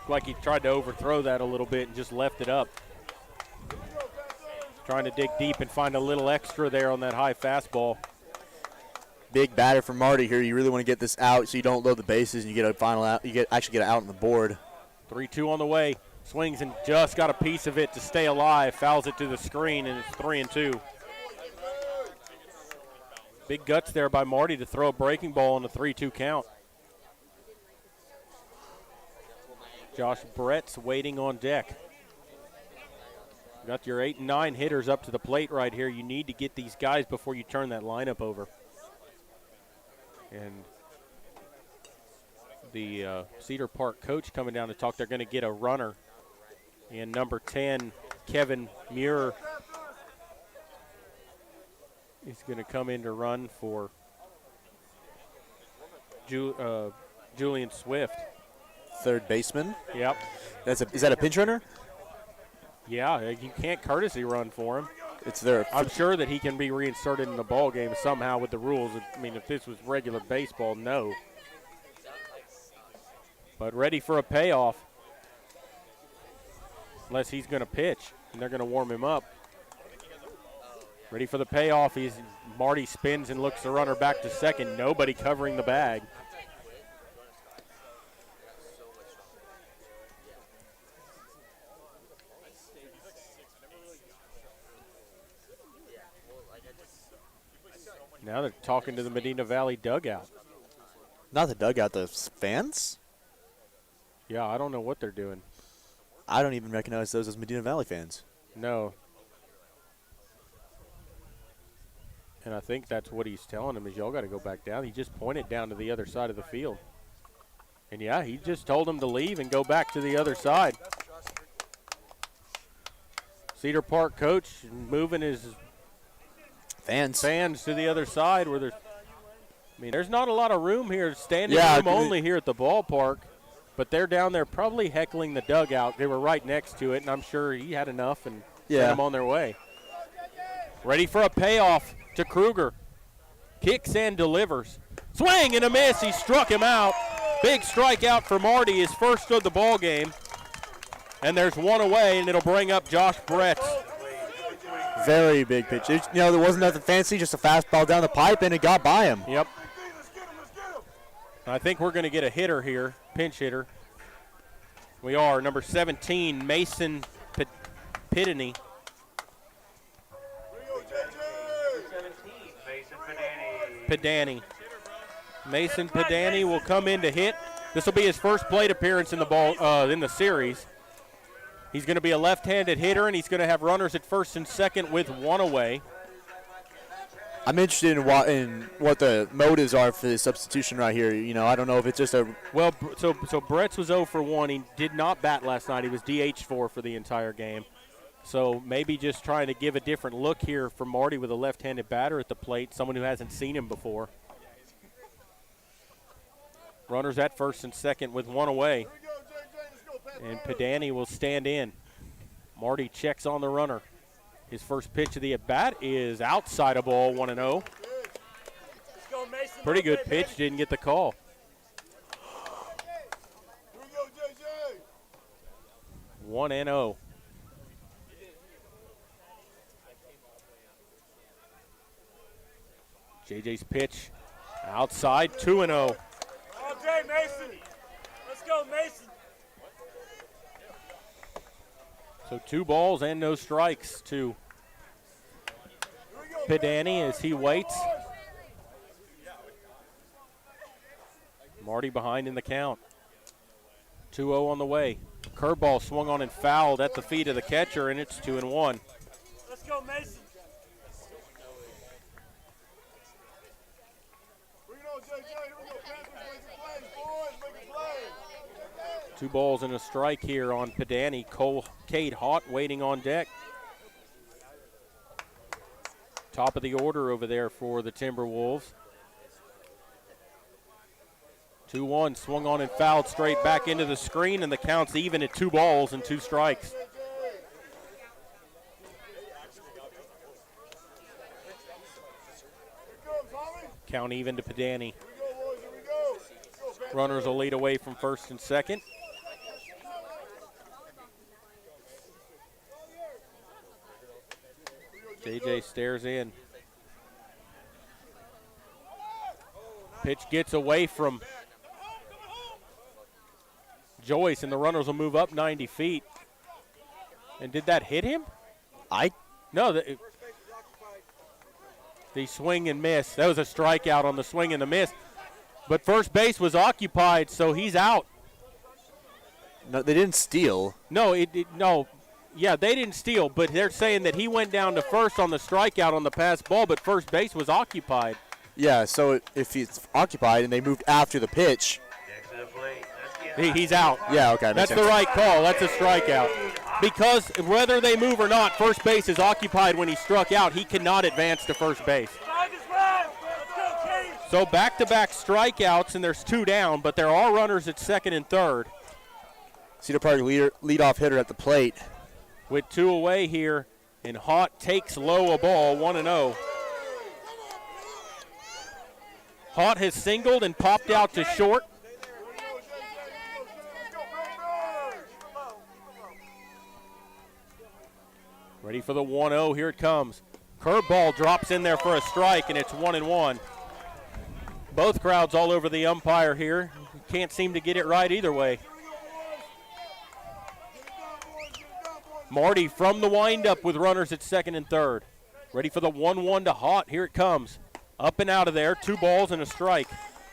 Like he tried to overthrow that a little bit and just left it up. Trying to dig deep and find a little extra there on that high fastball. Big batter for Marty here. You really want to get this out so you don't load the bases and you get a final out. You actually get it out on the board. 3-2 on the way. Swings and just got a piece of it to stay alive. Fouls it to the screen, and it's 3-2. Big guts there by Marty to throw a breaking ball on the 3-2 count. Josh Brett's waiting on deck. Got your 8 and 9 hitters up to the plate right here. You need to get these guys before you turn that lineup over. And the Cedar Park coach coming down to talk. They're going to get a runner in number 10, Kevin Muir. He's going to come in to run for Julian Swift. Third baseman. Yep. Is that a pinch runner? Yeah, you can't courtesy run for him. It's there. I'm sure that he can be reinserted in the ball game somehow with the rules. I mean, if this was regular baseball, no. But ready for a payoff. Unless he's going to pitch, and they're going to warm him up. Ready for the payoff. Marty spins and looks the runner back to second. Nobody covering the bag. Now they're talking to the Medina Valley dugout. Not the dugout, the fans? Yeah, I don't know what they're doing. I don't even recognize those as Medina Valley fans. No. And I think that's what he's telling him is y'all got to go back down. He just pointed down to the other side of the field. And, yeah, he just told him to leave and go back to the other side. Cedar Park coach moving his fans to the other side where there's not a lot of room here, standing room only here at the ballpark. But they're down there probably heckling the dugout. They were right next to it, and I'm sure he had enough and sent them on their way. Ready for a payoff to Kruger. Kicks and delivers. Swing and a miss. He struck him out. Big strikeout for Marty, his first of the ball game. And there's one away, and it'll bring up Josh Brett. Very big pitch. There wasn't nothing fancy, just a fastball down the pipe, and it got by him. Yep. I think we're going to get a hitter here, pinch hitter. We are, number 17, Mason Pitney. Pedani. Mason Pedani will come in to hit. This will be his first plate appearance in the series. He's going to be a left-handed hitter, and he's going to have runners at first and second with one away. I'm interested in what the motives are for this substitution right here. I don't know if it's just a – Well, so Brett's was 0 for 1. He did not bat last night. He was DH for the entire game. So maybe just trying to give a different look here for Marty with a left-handed batter at the plate, someone who hasn't seen him before. Runners at first and second with one away. And Pedani will stand in. Marty checks on the runner. His first pitch of the at-bat is outside of ball, 1-0. Pretty good pitch, didn't get the call. One and 0. JJ's pitch outside, 2-0. Okay, Mason. Let's go, Mason. So 2 balls and no strikes to Pedani as he waits. Marty behind in the count. 2-0 on the way. Curveball swung on and fouled at the feet of the catcher, and it's 2-1. Let's go, Mason. 2 balls and a strike here on Pedani. Cade Haught waiting on deck. Top of the order over there for the Timberwolves. 2-1, swung on and fouled straight back into the screen, and the count's even at 2 balls and 2 strikes. Count even to Pedani. Runners will lead away from first and second. JJ stares in. Pitch gets away from Joyce, and the runners will move up 90 feet. And did that hit him? No. The swing and miss. That was a strikeout on the swing and the miss. But first base was occupied, so he's out. No, they didn't steal. No, no. Yeah, they didn't steal, but they're saying that he went down to first on the strikeout on the pass ball, but first base was occupied. Yeah, so if it's occupied and they moved after the pitch. He's out. Yeah, okay. That's the right call. That's a strikeout. Because whether they move or not, first base is occupied when he struck out. He cannot advance to first base. So back-to-back strikeouts, and there's 2 down, but there are runners at second and third. Cedar Park leadoff hitter at the plate. With 2 away here, and Haught takes low a ball, 1-0. Haught has singled and popped out to short. Ready for the 1-0, here it comes. Curveball drops in there for a strike, and it's 1-1. Both crowds all over the umpire here. Can't seem to get it right either way. Marty from the windup with runners at second and third. Ready for the 1-1 to Haught. Here it comes. Up and out of there. 2 balls and a strike.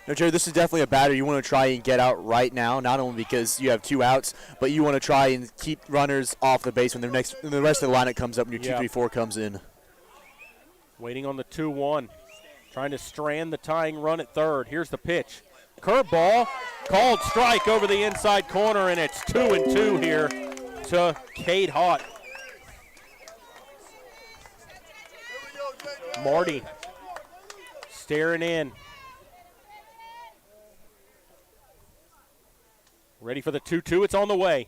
No, Jerry, this is definitely a batter you want to try and get out right now, not only because you have 2 outs, but you want to try and keep runners off the base when the rest of the lineup comes up and your 2-3-4 comes in. Waiting on the 2-1. Trying to strand the tying run at third. Here's the pitch. Curveball. Called strike over the inside corner, and it's 2-2 here to Cade Haught. Marty staring in. Ready for the 2-2. It's on the way.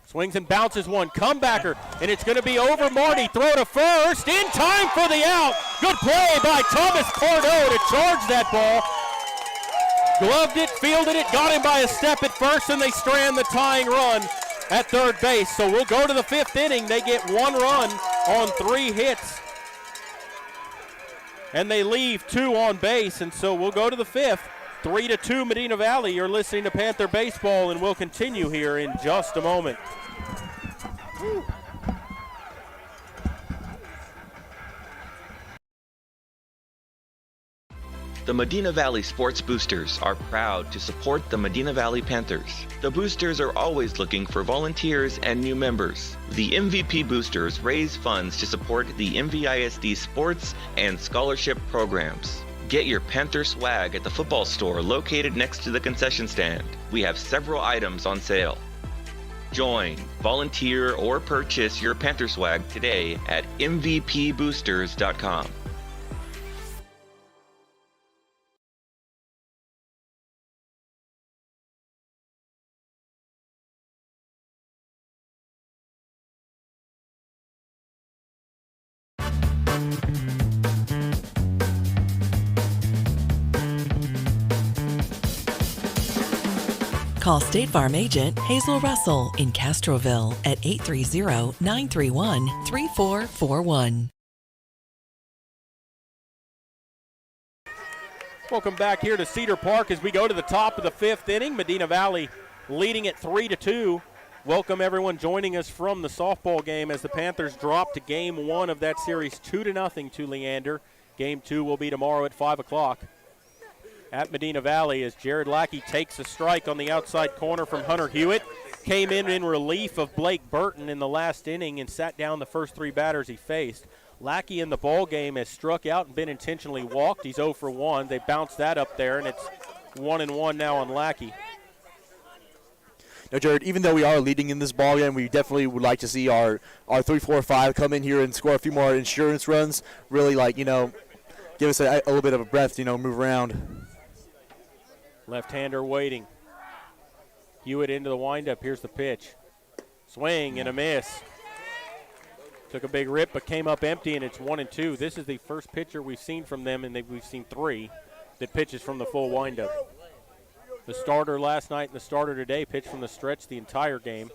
Swings and bounces one. Comebacker, and it's going to be over Marty. Throw to first. In time for the out. Good play by Thomas Cordot to charge that ball. Gloved it, fielded it, got him by a step at first, and they strand the tying run at third base. So we'll go to the 5th inning. They get 1 run on 3 hits. And they leave 2 on base, and so we'll go to the 5th. 3-2 Medina Valley. You're listening to Panther Baseball, and we'll continue here in just a moment. The Medina Valley Sports Boosters are proud to support the Medina Valley Panthers. The Boosters are always looking for volunteers and new members. The MVP Boosters raise funds to support the MVISD sports and scholarship programs. Get your Panther swag at the football store located next to the concession stand. We have several items on sale. Join, volunteer, or purchase your Panther swag today at mvpboosters.com. Call State Farm agent Hazel Russell in Castroville at 830-931-3441. Welcome back here to Cedar Park as we go to the top of the 5th inning. Medina Valley leading at 3-2. Welcome everyone joining us from the softball game as the Panthers drop to game 1 of that series 2-0 to Leander. Game 2 will be tomorrow at 5 o'clock. At Medina Valley as Jared Lackey takes a strike on the outside corner from Hunter Hewitt. Came in relief of Blake Burton in the last inning and sat down the first 3 batters he faced. Lackey in the ball game has struck out and been intentionally walked. He's 0 for 1. They bounced that up there, and it's 1-1 now on Lackey. Now, Jared, even though we are leading in this ball game, we definitely would like to see our 3-4-5 come in here and score a few more insurance runs. Really, give us a little bit of a breath, move around. Left-hander waiting. Hewitt into the windup. Here's the pitch. Swing and a miss. Took a big rip, but came up empty, and it's 1-2. This is the first pitcher we've seen from them, and we've seen 3 that pitches from the full windup. The starter last night and the starter today pitched from the stretch the entire game.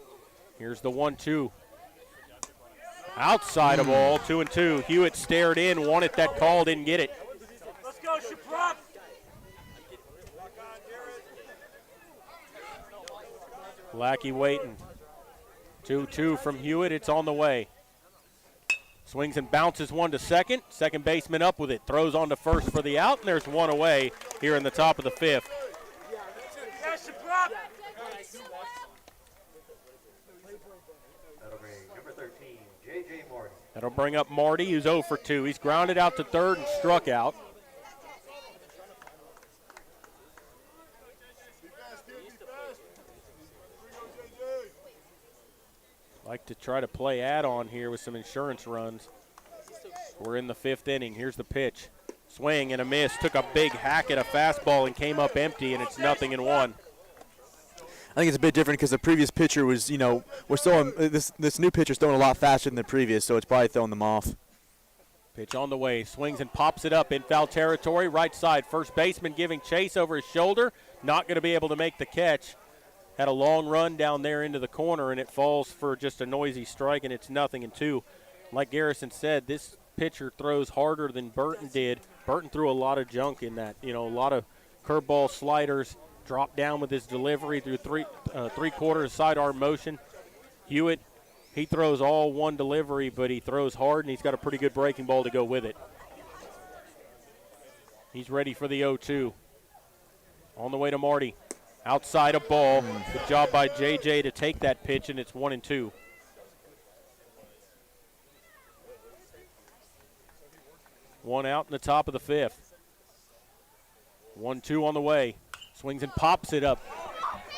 Here's the 1-2. Outside of ball, 2-2. Hewitt stared in, wanted that call, didn't get it. Let's go, Shaprop. Lackey waiting. 2-2 from Hewitt. It's on the way. Swings and bounces one to second. Second baseman up with it. Throws on to first for the out, and there's 1 away here in the top of the 5th. That'll bring number 13, J.J. Marty. That'll bring up Marty, who's 0 for 2. He's grounded out to third and struck out. Like to try to play add-on here with some insurance runs. We're in the 5th inning. Here's the pitch. Swing and a miss. Took a big hack at a fastball and came up empty, and it's 0-1. I think it's a bit different because the previous pitcher was, we're throwing this new pitcher's throwing a lot faster than the previous, so it's probably throwing them off. Pitch on the way. Swings and pops it up in foul territory. Right side. First baseman giving chase over his shoulder. Not going to be able to make the catch. Had a long run down there into the corner, and it falls for just a noisy strike, and it's 0-2. Like Garrison said, this pitcher throws harder than Burton did. Burton threw a lot of junk in that, a lot of curveball sliders, dropped down with his delivery through three-quarters sidearm motion. Hewitt, he throws all one delivery, but he throws hard, and he's got a pretty good breaking ball to go with it. He's ready for the 0-2. On the way to Marty. Outside of ball. Good job by JJ to take that pitch, and it's 1-2. One out in the top of the fifth. 1-2 on the way. Swings and pops it up.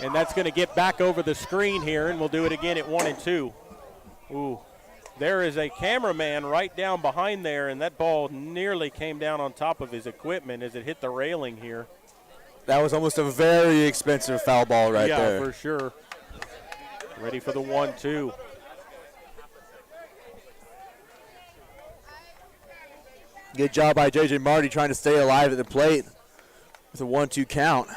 And that's going to get back over the screen here, and we'll do it again at 1-2. Ooh, there is a cameraman right down behind there, and that ball nearly came down on top of his equipment as it hit the railing here. That was almost a very expensive foul ball right there. Yeah, for sure. Ready for the 1-2. Good job by J.J. Marty trying to stay alive at the plate with a 1-2 count.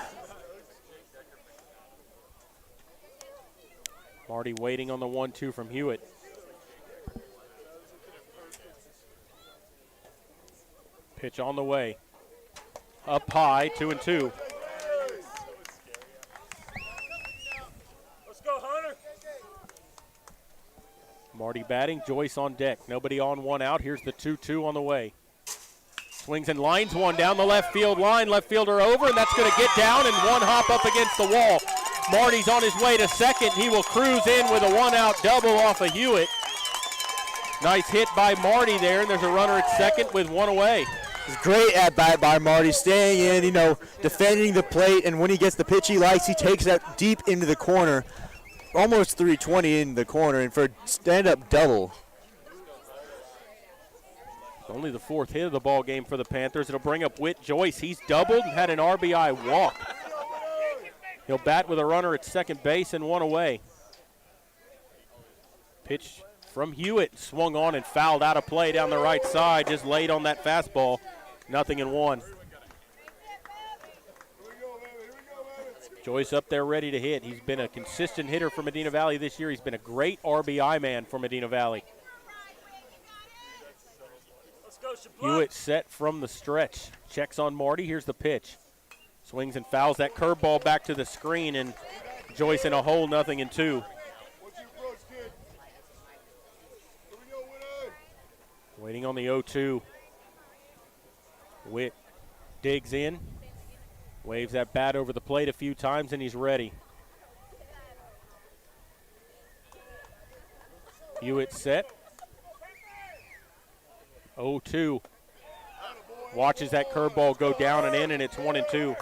Marty waiting on the 1-2 from Hewitt. Pitch on the way. Up high, 2-2. Let's go, Hunter. Marty batting, Joyce on deck. Nobody on, one out. Here's the 2-2 on the way. Swings and lines one down the left field line. Left fielder over, and that's going to get down and one hop up against the wall. Marty's on his way to second. He will cruise in with a one-out double off of Hewitt. Nice hit by Marty there, and there's a runner at second with one away. It's great at-bat by Marty, staying in, defending the plate, and when he gets the pitch he likes, he takes that deep into the corner, almost 320 in the corner, and for a stand-up double. Only the fourth hit of the ball game for the Panthers. It'll bring up Whit Joyce. He's doubled and had an RBI walk. He'll bat with a runner at second base and one away. Pitch from Hewitt, swung on and fouled out of play down the right side, just laid on that fastball. 0-1. Joyce up there ready to hit. He's been a consistent hitter for Medina Valley this year. He's been a great RBI man for Medina Valley. Hewitt set from the stretch. Checks on Marty. Here's the pitch. Swings and fouls that curveball back to the screen, and Joyce in a hole, 0-2. Waiting on the 0-2. Witt digs in. Waves that bat over the plate a few times, and he's ready. Hewitt set. 0-2. Watches that curveball go down and in, and it's 1-2.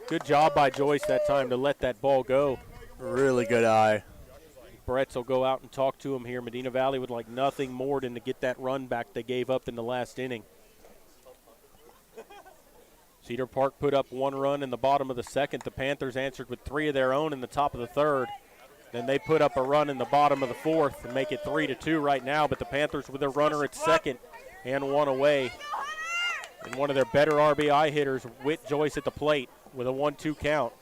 Good job by Joyce that time to let that ball go. Really good eye. Bretts will go out and talk to him here. Medina Valley would like nothing more than to get that run back they gave up in the last inning. Cedar Park put up one run in the bottom of the second. The Panthers answered with three of their own in the top of the third. Then they put up a run in the bottom of the fourth and make it 3-2 right now, but the Panthers with a runner at second and one away. And one of their better RBI hitters, Whit Joyce at the plate with a 1-2 count.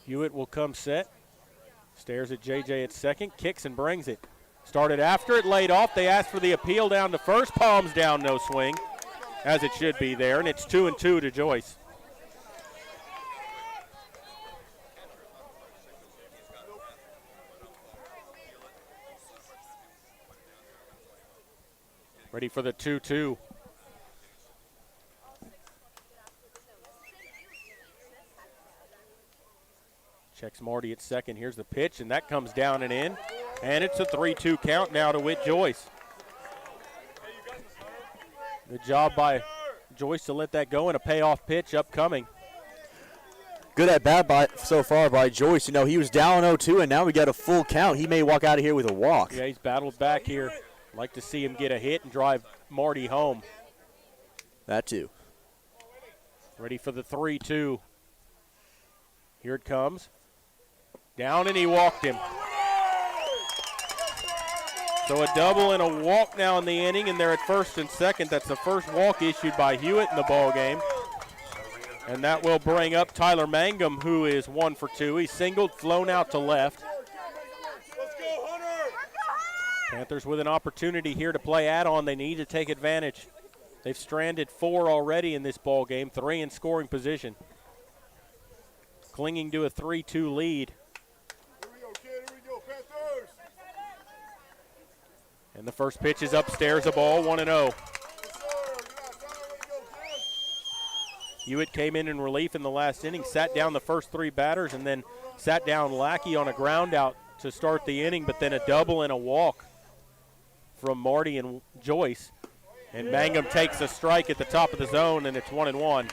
Hewitt will come set. Stares at JJ at second, kicks and brings it. Started after it, laid off. They asked for the appeal down to first. Palms down, no swing, as it should be there. And it's 2-2 to Joyce. Ready for the 2-2. Checks Marty at second. Here's the pitch, and that comes down and in. And it's a 3-2 count now to Whit Joyce. Good job by Joyce to let that go, and a payoff pitch upcoming. Good at bat so far by Joyce. He was down 0-2, and now we got a full count. He may walk out of here with a walk. Yeah, he's battled back here. Like to see him get a hit and drive Marty home. That too. Ready for the 3-2. Here it comes. Down, and he walked him. So a double and a walk now in the inning, and they're at first and second. That's the first walk issued by Hewitt in the ball game. And that will bring up Tyler Mangum, who is 1 for 2. He's singled, flown out to left. Panthers with an opportunity here to play add-on. They need to take advantage. They've stranded 4 already in this ball game, 3 in scoring position. Clinging to a 3-2 lead. And the first pitch is upstairs, a ball, 1-0. Hewitt came in relief in the last inning, sat down the first 3 batters, and then sat down Lackey on a ground out to start the inning, but then a double and a walk from Marty and Joyce. And Mangum takes a strike at the top of the zone, and it's 1-1.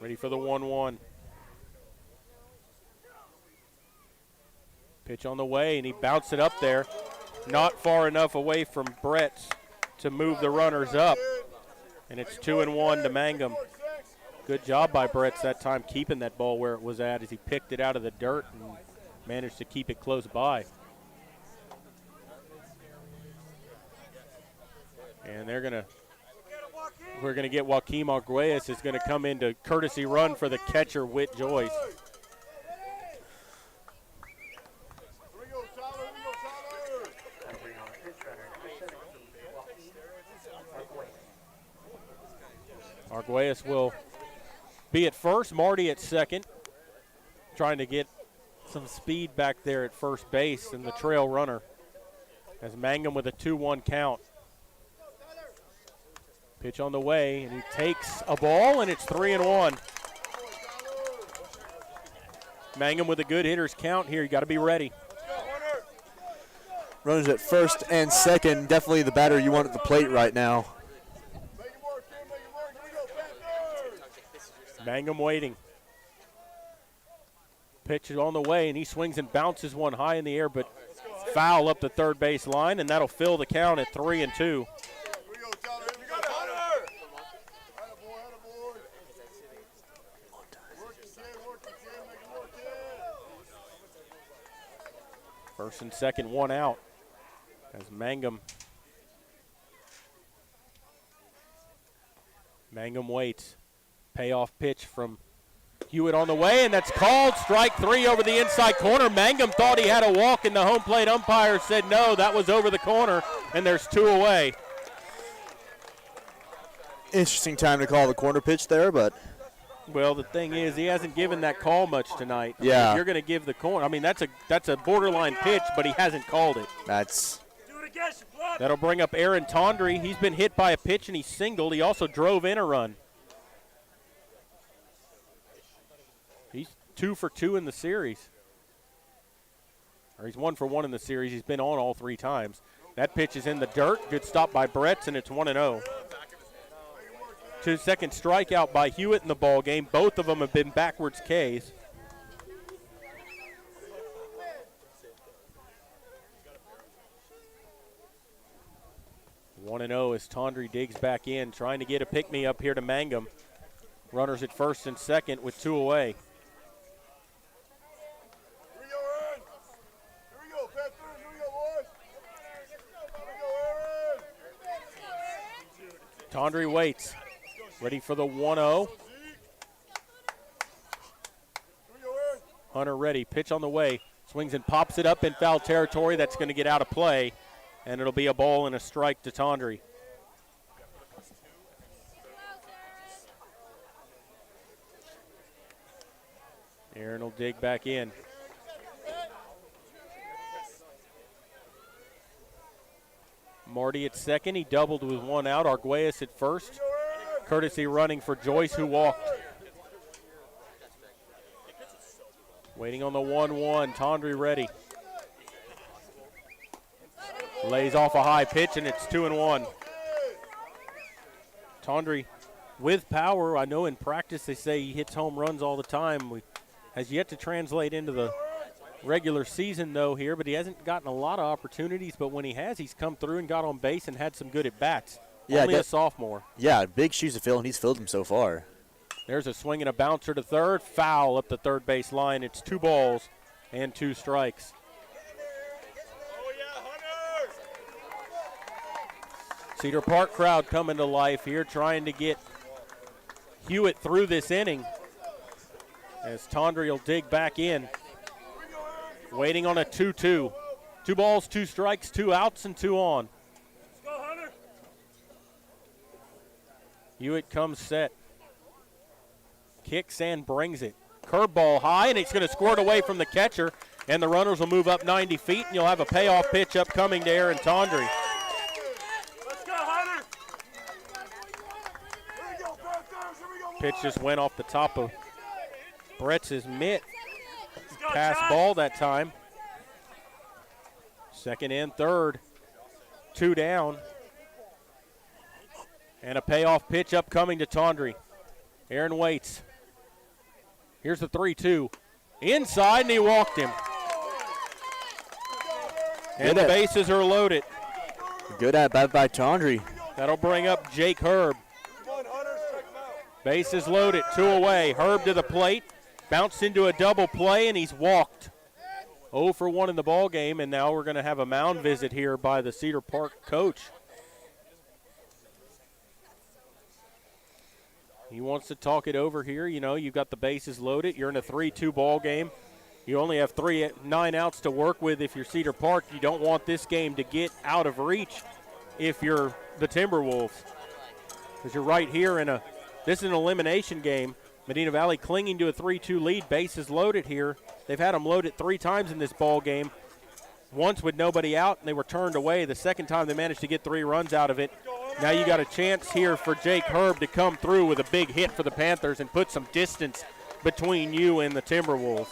Ready for the 1-1. Pitch on the way, and he bounced it up there. Not far enough away from Brett to move the runners up. And it's 2-1 to Mangum. Good job by Brett that time, keeping that ball where it was at as he picked it out of the dirt and managed to keep it close by. And we're gonna get Joaquim Arguelles is gonna come into courtesy run for the catcher, Whit Joyce. Arguelles will be at first, Marty at second, trying to get some speed back there at first base and the trail runner as Mangum with a 2-1 count. Pitch on the way, and he takes a ball, and it's 3-1. Mangum with a good hitter's count here. You got to be ready. Runners at first and second. Definitely the batter you want at the plate right now. Mangum waiting. Pitch is on the way, and he swings and bounces one high in the air, but foul up the third base line, and that'll fill the count at 3-2. First and second, one out as Mangum waits. Payoff pitch from Hewitt on the way, and that's called. Strike three over the inside corner. Mangum thought he had a walk, and the home plate umpire said no, that was over the corner, and there's two away. Interesting time to call the corner pitch there, but. Well, the thing is, he hasn't given that call much tonight. I mean, Yeah. if you're going to give the corner, I mean, that's a borderline pitch, but he hasn't called it. That'll bring up Aaron Tondry. He's been hit by a pitch, and he singled. He also drove in a run. He's 2 for 2 in the series. Or he's 1 for 1 in the series. He's been on all 3 times. That pitch is in the dirt. Good stop by Bretz, and it's 1-0. 2-second strikeout by Hewitt in the ball game. Both of them have been backwards Ks. One and 0 as Tondry digs back in, trying to get a pick-me-up here to Mangum. Runners at first and second with 2 away. Tondry waits. Ready for the 1-0. Hunter ready. Pitch on the way. Swings and pops it up in foul territory. That's going to get out of play, and it'll be a ball and a strike to Tondry. Aaron will dig back in. Marty at second. He doubled with 1 out. Arguelles at first. Courtesy running for Joyce, who walked. Waiting on the 1-1. Tondry ready. Lays off a high pitch, and it's 2-1. Tondry with power. I know in practice they say he hits home runs all the time. Has yet to translate into the regular season, though, here, but he hasn't gotten a lot of opportunities. But when he has, he's come through and got on base and had some good at-bats. Yeah, only a sophomore. Yeah, big shoes to fill, and he's filled them so far. There's a swing and a bouncer to third. Foul up the third base line. It's 2 balls and 2 strikes. Cedar Park crowd coming to life here, trying to get Hewitt through this inning as Tondry will dig back in. Waiting on a 2-2. 2 balls, 2 strikes, 2 outs, and 2 on. Hewitt comes set. Kicks and brings it. Curveball high, and he's going to squirt away from the catcher, and the runners will move up 90 feet, and you'll have a payoff pitch upcoming to Aaron Tondry. Pitch just went off the top of Brett's mitt. Pass ball that time. Second and third. 2 down. And a payoff pitch upcoming to Tawndry. Aaron waits. Here's the 3-2. Inside, and he walked him. And the bases are loaded. Good at bat by Tawndry. That'll bring up Jake Herb. Bases loaded, 2 away. Herb to the plate. Bounced into a double play, and he's walked. 0 for 1 in the ball game, and now we're going to have a mound visit here by the Cedar Park coach. He wants to talk it over here. You know, you've got the bases loaded. You're in a 3-2 ball game. You only have 9 outs to work with if you're Cedar Park. You don't want this game to get out of reach if you're the Timberwolves. Because you're right here this is an elimination game. Medina Valley clinging to a 3-2 lead. Bases loaded here. They've had them loaded 3 times in this ball game. Once with nobody out, and they were turned away. The second time they managed to get 3 runs out of it. Now you got a chance here for Jake Herb to come through with a big hit for the Panthers and put some distance between you and the Timberwolves.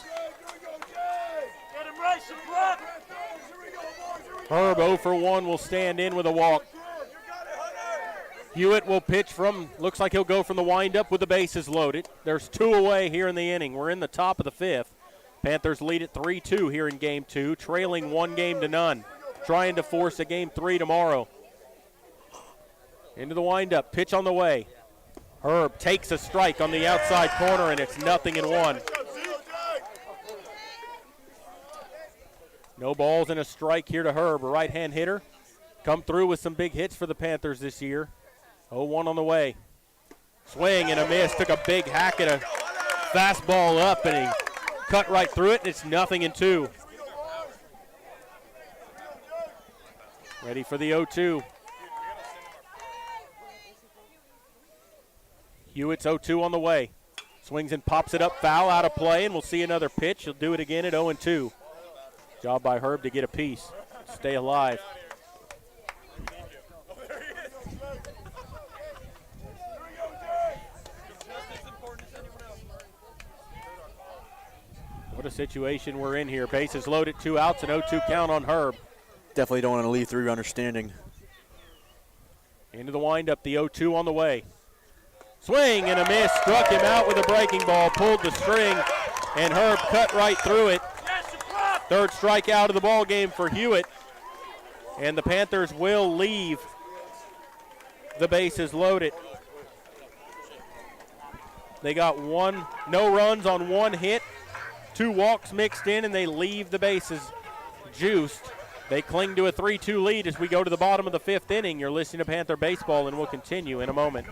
Herb 0 for 1 will stand in with a walk. Hewitt will pitch looks like he'll go from the windup with the bases loaded. There's 2 away here in the inning. We're in the top of the 5th. Panthers lead at 3-2 here in Game 2, trailing 1-0, trying to force a Game 3 tomorrow. Into the windup, pitch on the way. Herb takes a strike on the outside corner, and it's 0-1. No balls and a strike here to Herb, a right-hand hitter. Come through with some big hits for the Panthers this year. 0-1 on the way. Swing and a miss, took a big hack at a fastball up, and he cut right through it, and it's 0-2. Ready for the 0-2. Hewitt's 0-2 on the way. Swings and pops it up, foul out of play, and we'll see another pitch. He'll do it again at 0-2. Job by Herb to get a piece, stay alive. What a situation we're in here. Bases loaded, 2 outs, and 0-2 count on Herb. Definitely don't want to leave 3-runner standing. Into the windup, the 0-2 on the way. Swing and a miss, struck him out with a breaking ball, pulled the string, and Herb cut right through it. Third strikeout of the ball game for Hewitt, and the Panthers will leave the bases loaded. They got no runs on 1 hit, 2 walks mixed in, and they leave the bases juiced. They cling to a 3-2 lead as we go to the bottom of the 5th inning. You're listening to Panther Baseball, and we'll continue in a moment.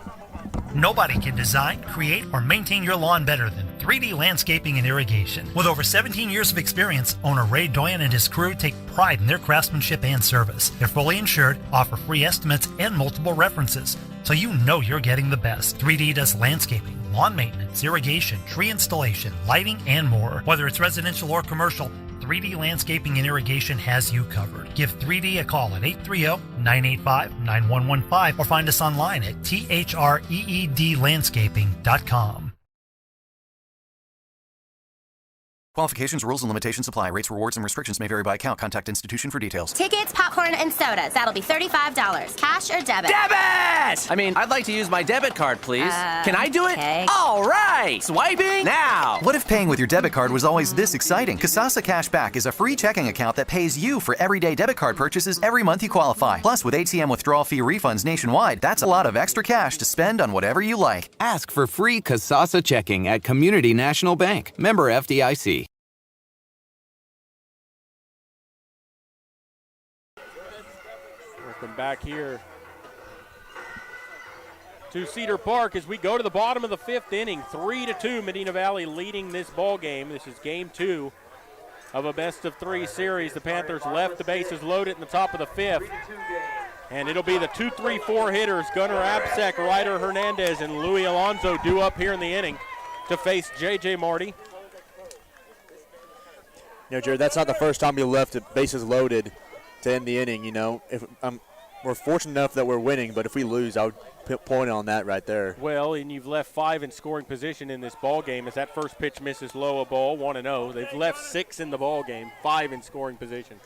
Nobody can design, create, or maintain your lawn better than 3D Landscaping and Irrigation. With over 17 years of experience, owner Ray Doyen and his crew take pride in their craftsmanship and service. They're fully insured, offer free estimates and multiple references, so you know you're getting the best. 3D does landscaping, lawn maintenance, irrigation, tree installation, lighting, and more. Whether it's residential or commercial, 3D Landscaping and Irrigation has you covered. Give 3D a call at 830-985-9115 or find us online at threedlandscaping.com. Qualifications, rules, and limitations apply. Rates, rewards, and restrictions may vary by account. Contact institution for details. Tickets, popcorn, and sodas. That'll be $35. Cash or debit? Debit! I'd like to use my debit card, please. Can I do it? Okay. All right! Swiping now! What if paying with your debit card was always this exciting? Kasasa Cashback is a free checking account that pays you for everyday debit card purchases every month you qualify. Plus, with ATM withdrawal fee refunds nationwide, that's a lot of extra cash to spend on whatever you like. Ask for free Kasasa checking at Community National Bank. Member FDIC. Welcome back here to Cedar Park as we go to the bottom of the 5th inning. 3-2, Medina Valley leading this ball game. This is Game 2 of a best-of-3 series. The Panthers left the bases loaded in the top of the 5th. And it'll be the 2-3-4 hitters, Gunnar Absek, Ryder Hernandez, and Louis Alonso due up here in the inning to face J.J. Marty. Jared, that's not the first time you left the bases loaded to end the inning. If we're fortunate enough that we're winning, but if we lose, I would point on that right there. Well, and you've left 5 in scoring position in this ball game as that first pitch misses low, a ball, 1-0. They've left 6 in the ball game, 5 in scoring position.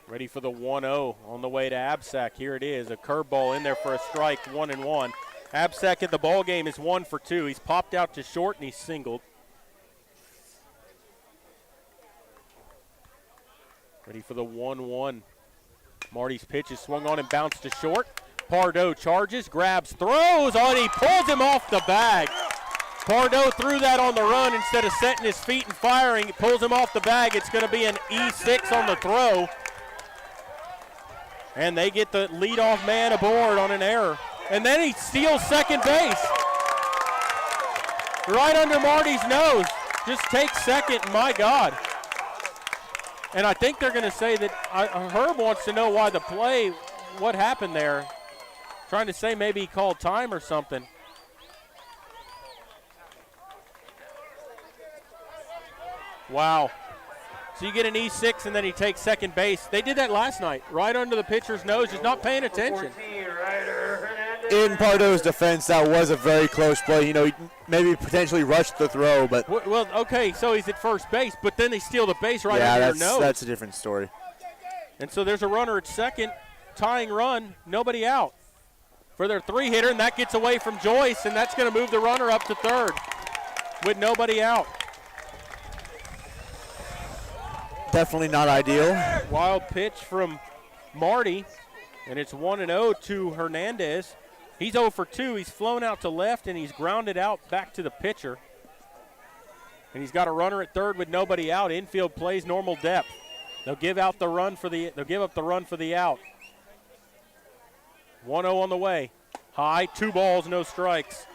Ready for the 1-0 on the way to Absack. Here it is, a curveball in there for a strike, 1-1. Absack in the ball game is 1 for 2. He's popped out to short and he's singled. Ready for the 1-1. Marty's pitch is swung on and bounced to short. Pardo charges, grabs, throws, and he pulls him off the bag. Pardo threw that on the run instead of setting his feet and firing. He pulls him off the bag. It's going to be an E6 on the throw. And they get the leadoff man aboard on an error. And then he steals second base. Right under Marty's nose. Just takes second, my God. And I think they're going to say that Herb wants to know why the play, what happened there. Trying to say maybe he called time or something. Wow. So you get an E6 and then he takes second base. They did that last night, right under the pitcher's nose, just not paying attention. In Pardo's defense, that was a very close play. You know, he maybe potentially rushed the throw, but well, okay, so he's at first base, but then they steal the base right under your nose. That's a different story. And so there's a runner at second, tying run, nobody out for their 3-hitter, and that gets away from Joyce, and that's going to move the runner up to third with nobody out. Definitely not ideal. Wild pitch from Marty, and it's 1-0 to Hernandez. He's 0 for 2. He's flown out to left, and he's grounded out back to the pitcher. And he's got a runner at third with nobody out. Infield plays normal depth. They'll give out the run for the. They'll give up the run for the out. 1-0 on the way. High, 2 balls, no strikes.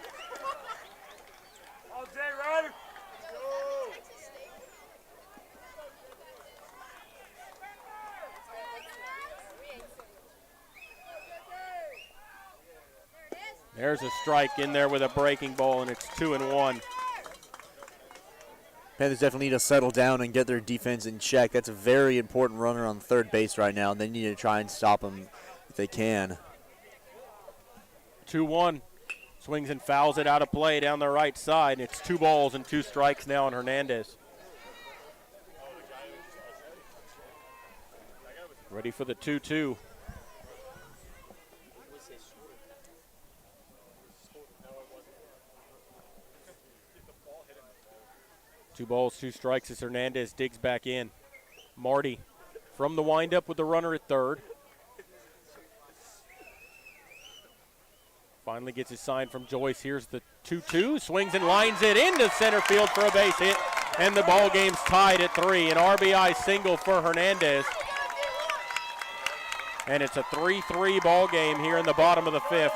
There's a strike in there with a breaking ball, and it's 2-1. Panthers definitely need to settle down and get their defense in check. That's a very important runner on third base right now, and they need to try and stop him if they can. 2-1. Swings and fouls it out of play down the right side, and it's 2 balls and 2 strikes now on Hernandez. Ready for the 2-2. Two balls, 2 strikes as Hernandez digs back in. Marty from the windup with the runner at third. Finally gets his sign from Joyce. Here's the 2-2. Swings and lines it into center field for a base hit. And the ball game's tied at 3. An RBI single for Hernandez. And it's a 3-3 ball game here in the bottom of the 5th.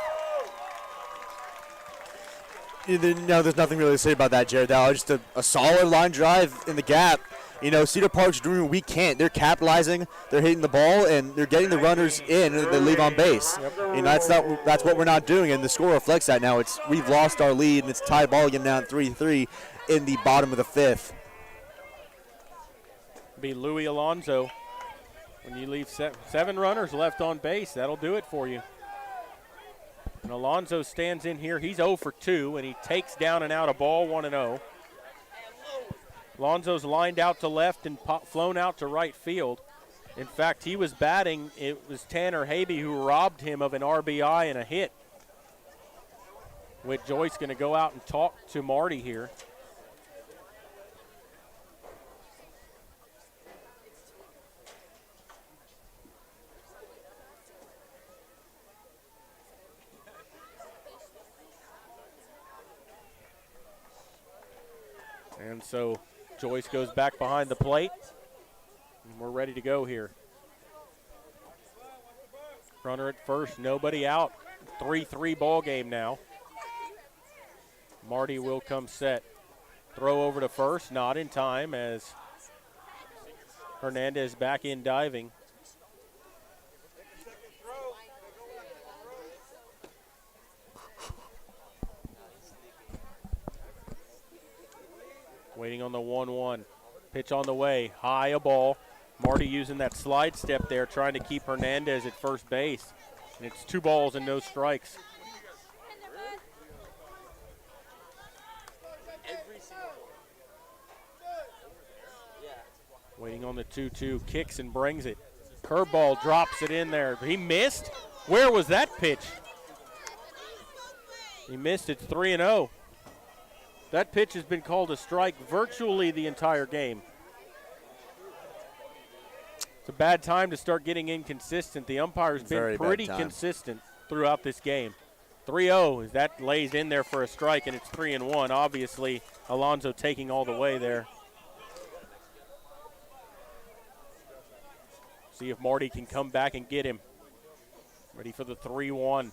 No, there's nothing really to say about that, Jared. That was just a solid line drive in the gap. You know, Cedar Park's doing what we can't. They're capitalizing, they're hitting the ball, and they're getting the runners in and they leave on base. You know, that's what we're not doing, and the score reflects that now. We've lost our lead, and it's tied ball game now at 3-3 in the bottom of the 5th. Be Louis Alonso. When you leave 7 runners left on base, that'll do it for you. And Alonso stands in here. He's 0 for 2, and he takes down and out a ball, 1-0. Alonso's lined out to left and flown out to right field. In fact, he was batting. It was Tanner Habe who robbed him of an RBI and a hit. With Joyce going to go out and talk to Marty here. And so Joyce goes back behind the plate, and we're ready to go here. Runner at first, nobody out. 3-3 ball game now. Marty will come set. Throw over to first, not in time as Hernandez back in diving. Waiting on the 1-1. Pitch on the way, high a ball. Marty using that slide step there, trying to keep Hernandez at first base. And it's 2 balls and no strikes. Waiting on the 2-2, kicks and brings it. Curveball drops it in there. He missed? Where was that pitch? He missed. It's 3-0. That pitch has been called a strike virtually the entire game. It's a bad time to start getting inconsistent. The umpire's been pretty consistent throughout this game. 3-0, as that lays in there for a strike, and it's 3-1. Obviously, Alonso taking all the way there. See if Marty can come back and get him. Ready for the 3-1.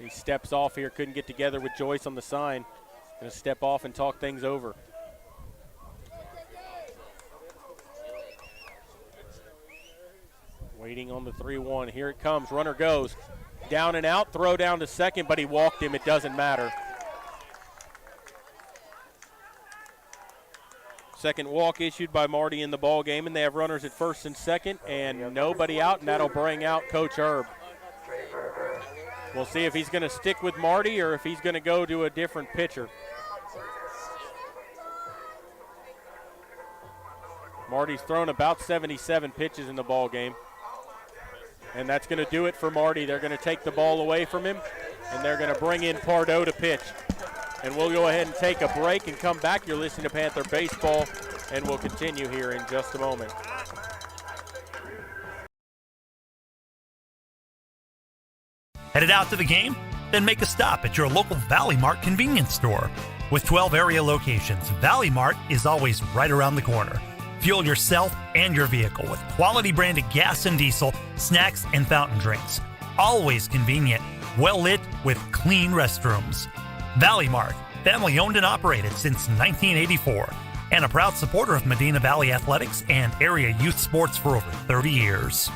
He steps off here, couldn't get together with Joyce on the sign. Gonna step off and talk things over. Waiting on the 3-1. Here it comes. Runner goes. Down and out. Throw down to second, but he walked him. It doesn't matter. Second walk issued by Marty in the ball game, and they have runners at first and second, and nobody out, and that'll bring out Coach Herb. We'll see if he's going to stick with Marty or if he's going to go to a different pitcher. Marty's thrown about 77 pitches in the ball game. And that's going to do it for Marty. They're going to take the ball away from him, and they're going to bring in Pardo to pitch. And we'll go ahead and take a break and come back. You're listening to Panther Baseball, and we'll continue here in just a moment. Headed out to the game? Then make a stop at your local Valley Mart convenience store. With 12 area locations, Valley Mart is always right around the corner. Fuel yourself and your vehicle with quality branded gas and diesel, snacks, and fountain drinks. Always convenient, well lit with clean restrooms. Valley Mart, family owned and operated since 1984, and a proud supporter of Medina Valley athletics and area youth sports for over 30 years.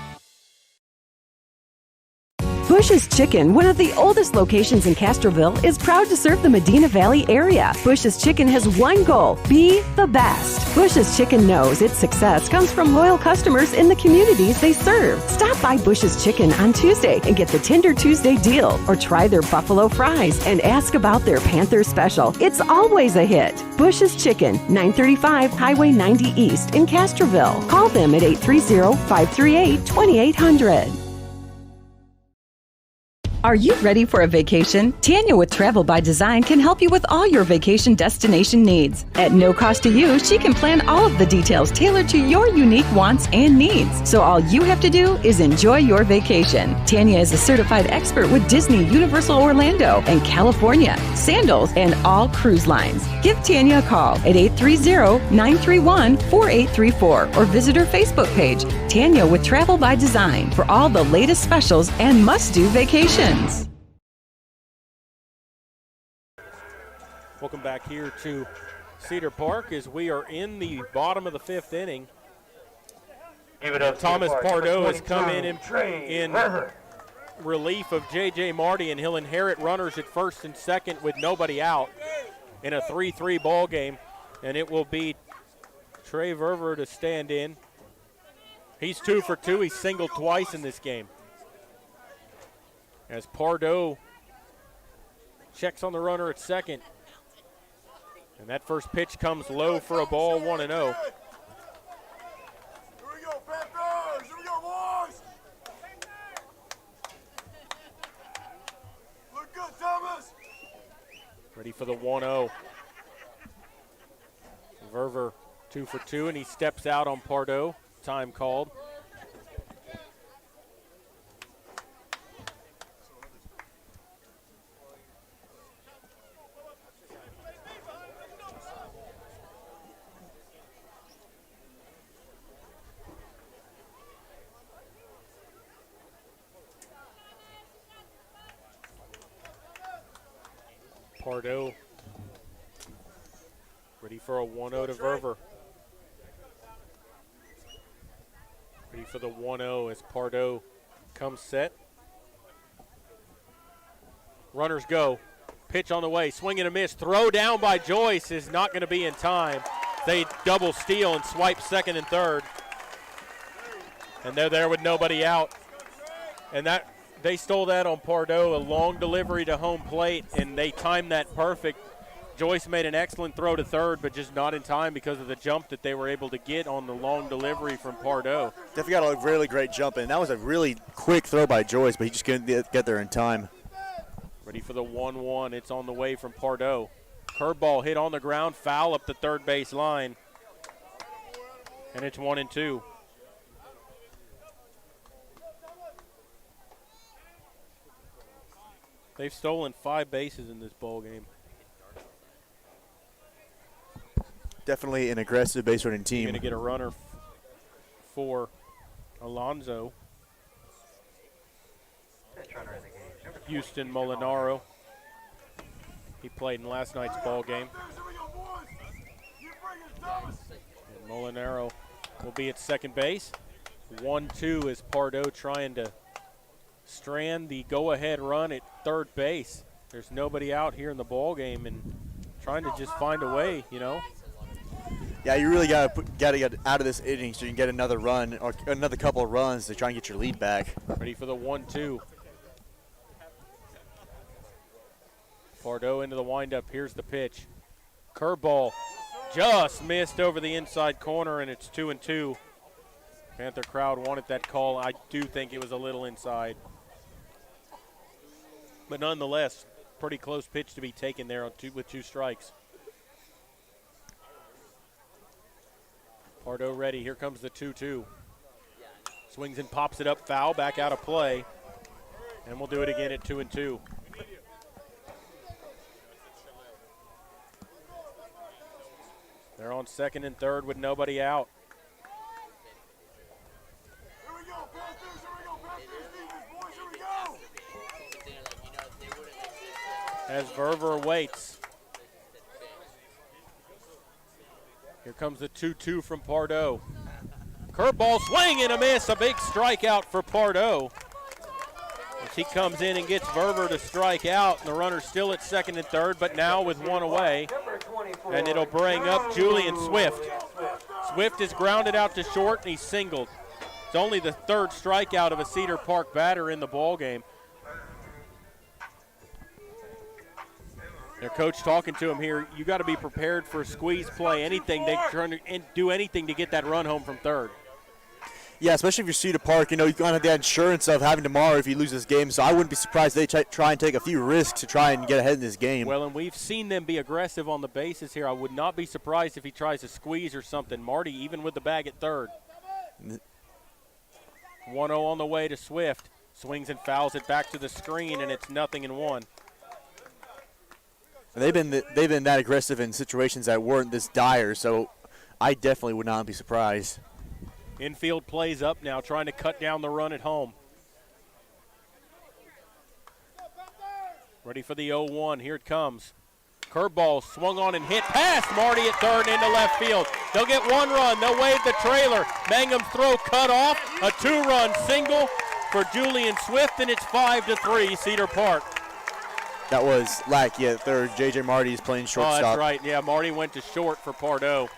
Bush's Chicken, one of the oldest locations in Castroville, is proud to serve the Medina Valley area. Bush's Chicken has one goal: be the best. Bush's Chicken knows its success comes from loyal customers in the communities they serve. Stop by Bush's Chicken on Tuesday and get the Tender Tuesday deal, or try their buffalo fries and ask about their Panther special. It's always a hit. Bush's Chicken, 935 Highway 90 East in Castroville. Call them at 830-538-2800. Are you ready for a vacation? Tanya with Travel by Design can help you with all your vacation destination needs. At no cost to you, she can plan all of the details tailored to your unique wants and needs. So all you have to do is enjoy your vacation. Tanya is a certified expert with Disney, Universal Orlando, and California, Sandals, and all cruise lines. Give Tanya a call at 830-931-4834 or visit her Facebook page, Tanya with Travel by Design, for all the latest specials and must-do vacations. Welcome back here to Cedar Park as we are in the bottom of the 5th inning. Thomas Pardo has come in relief of J.J. Marty, and he'll inherit runners at first and second with nobody out in a 3-3 ball game. And it will be Trey Verver to stand in. He's 2 for 2. He's singled twice in this game. As Pardo checks on the runner at second. And that first pitch comes low for a ball, 1-0. Here we go, Panthers! Here we go, boys! Look good, Thomas! Ready for the 1-0. Verver 2 for 2, and he steps out on Pardo. Time called. Pardo ready for a 1-0 to Verver. Ready for the 1-0 as Pardo comes set. Runners go. Pitch on the way. Swing and a miss. Throw down by Joyce is not going to be in time They double steal and swipe second and third. And they're there with nobody out. And that they stole that on Pardo, a long delivery to home plate, and they timed that perfect. Joyce made an excellent throw to third, but just not in time because of the jump that they were able to get on the long delivery from Pardo. Definitely got a really great jump in. That was a really quick throw by Joyce, but he just couldn't get there in time. Ready for the 1-1. It's on the way from Pardo. Curveball hit on the ground, foul up the third base line. And it's 1-2. They've stolen 5 bases in this ball game. Definitely an aggressive base running team. Going to get a runner for Alonzo. Houston Molinaro. He played in last night's ball game. And Molinaro will be at second base. 1-2 is Pardo trying to strand the go-ahead run at third base. There's nobody out here in the ball game and trying to just find a way, you know. Yeah, you really got to get out of this inning so you can get another run or another couple of runs to try and get your lead back. Ready for the 1-2. Pardo into the windup. Here's the pitch. Curveball just missed over the inside corner, and it's 2-2. Panther crowd wanted that call. I do think it was a little inside. But nonetheless, pretty close pitch to be taken there with 2 strikes. Pardo ready. Here comes the 2-2. Swings and pops it up, foul, back out of play. And we'll do it again at 2-2. They're on second and third with nobody out. As Verver waits. Here comes the 2-2 from Pardo. Curveball swing and a miss, a big strikeout for Pardo. As he comes in and gets Verver to strike out, and the runner's still at second and third, but now with 1 away. And it'll bring up Julian Swift. Swift is grounded out to short, and he's singled. It's only the 3rd strikeout of a Cedar Park batter in the ball game. Their coach talking to him here, you got to be prepared for a squeeze play, anything. They try to do anything to get that run home from third. Yeah, especially if you're Cedar Park, you know, you're going to have the insurance of having tomorrow if you lose this game, so I wouldn't be surprised if they try and take a few risks to try and get ahead in this game. Well, and we've seen them be aggressive on the bases here. I would not be surprised if he tries to squeeze or something. Marty, even with the bag at third. 1-0 on the way to Swift. Swings and fouls it back to the screen, and it's 0-1. And they've been that aggressive in situations that weren't this dire, so I definitely would not be surprised. Infield plays up now, trying to cut down the run at home. Ready for the 0-1. Here it comes. Curveball swung on and hit past Marty at third into left field. They'll get 1 run. They'll wave the trailer. Mangum's throw cut off. A 2-run single for Julian Swift, and it's 5-3 Cedar Park. That was Lackey at third. J.J. Marty's playing shortstop. Oh, that's right. Yeah, Marty went to short for Pardo.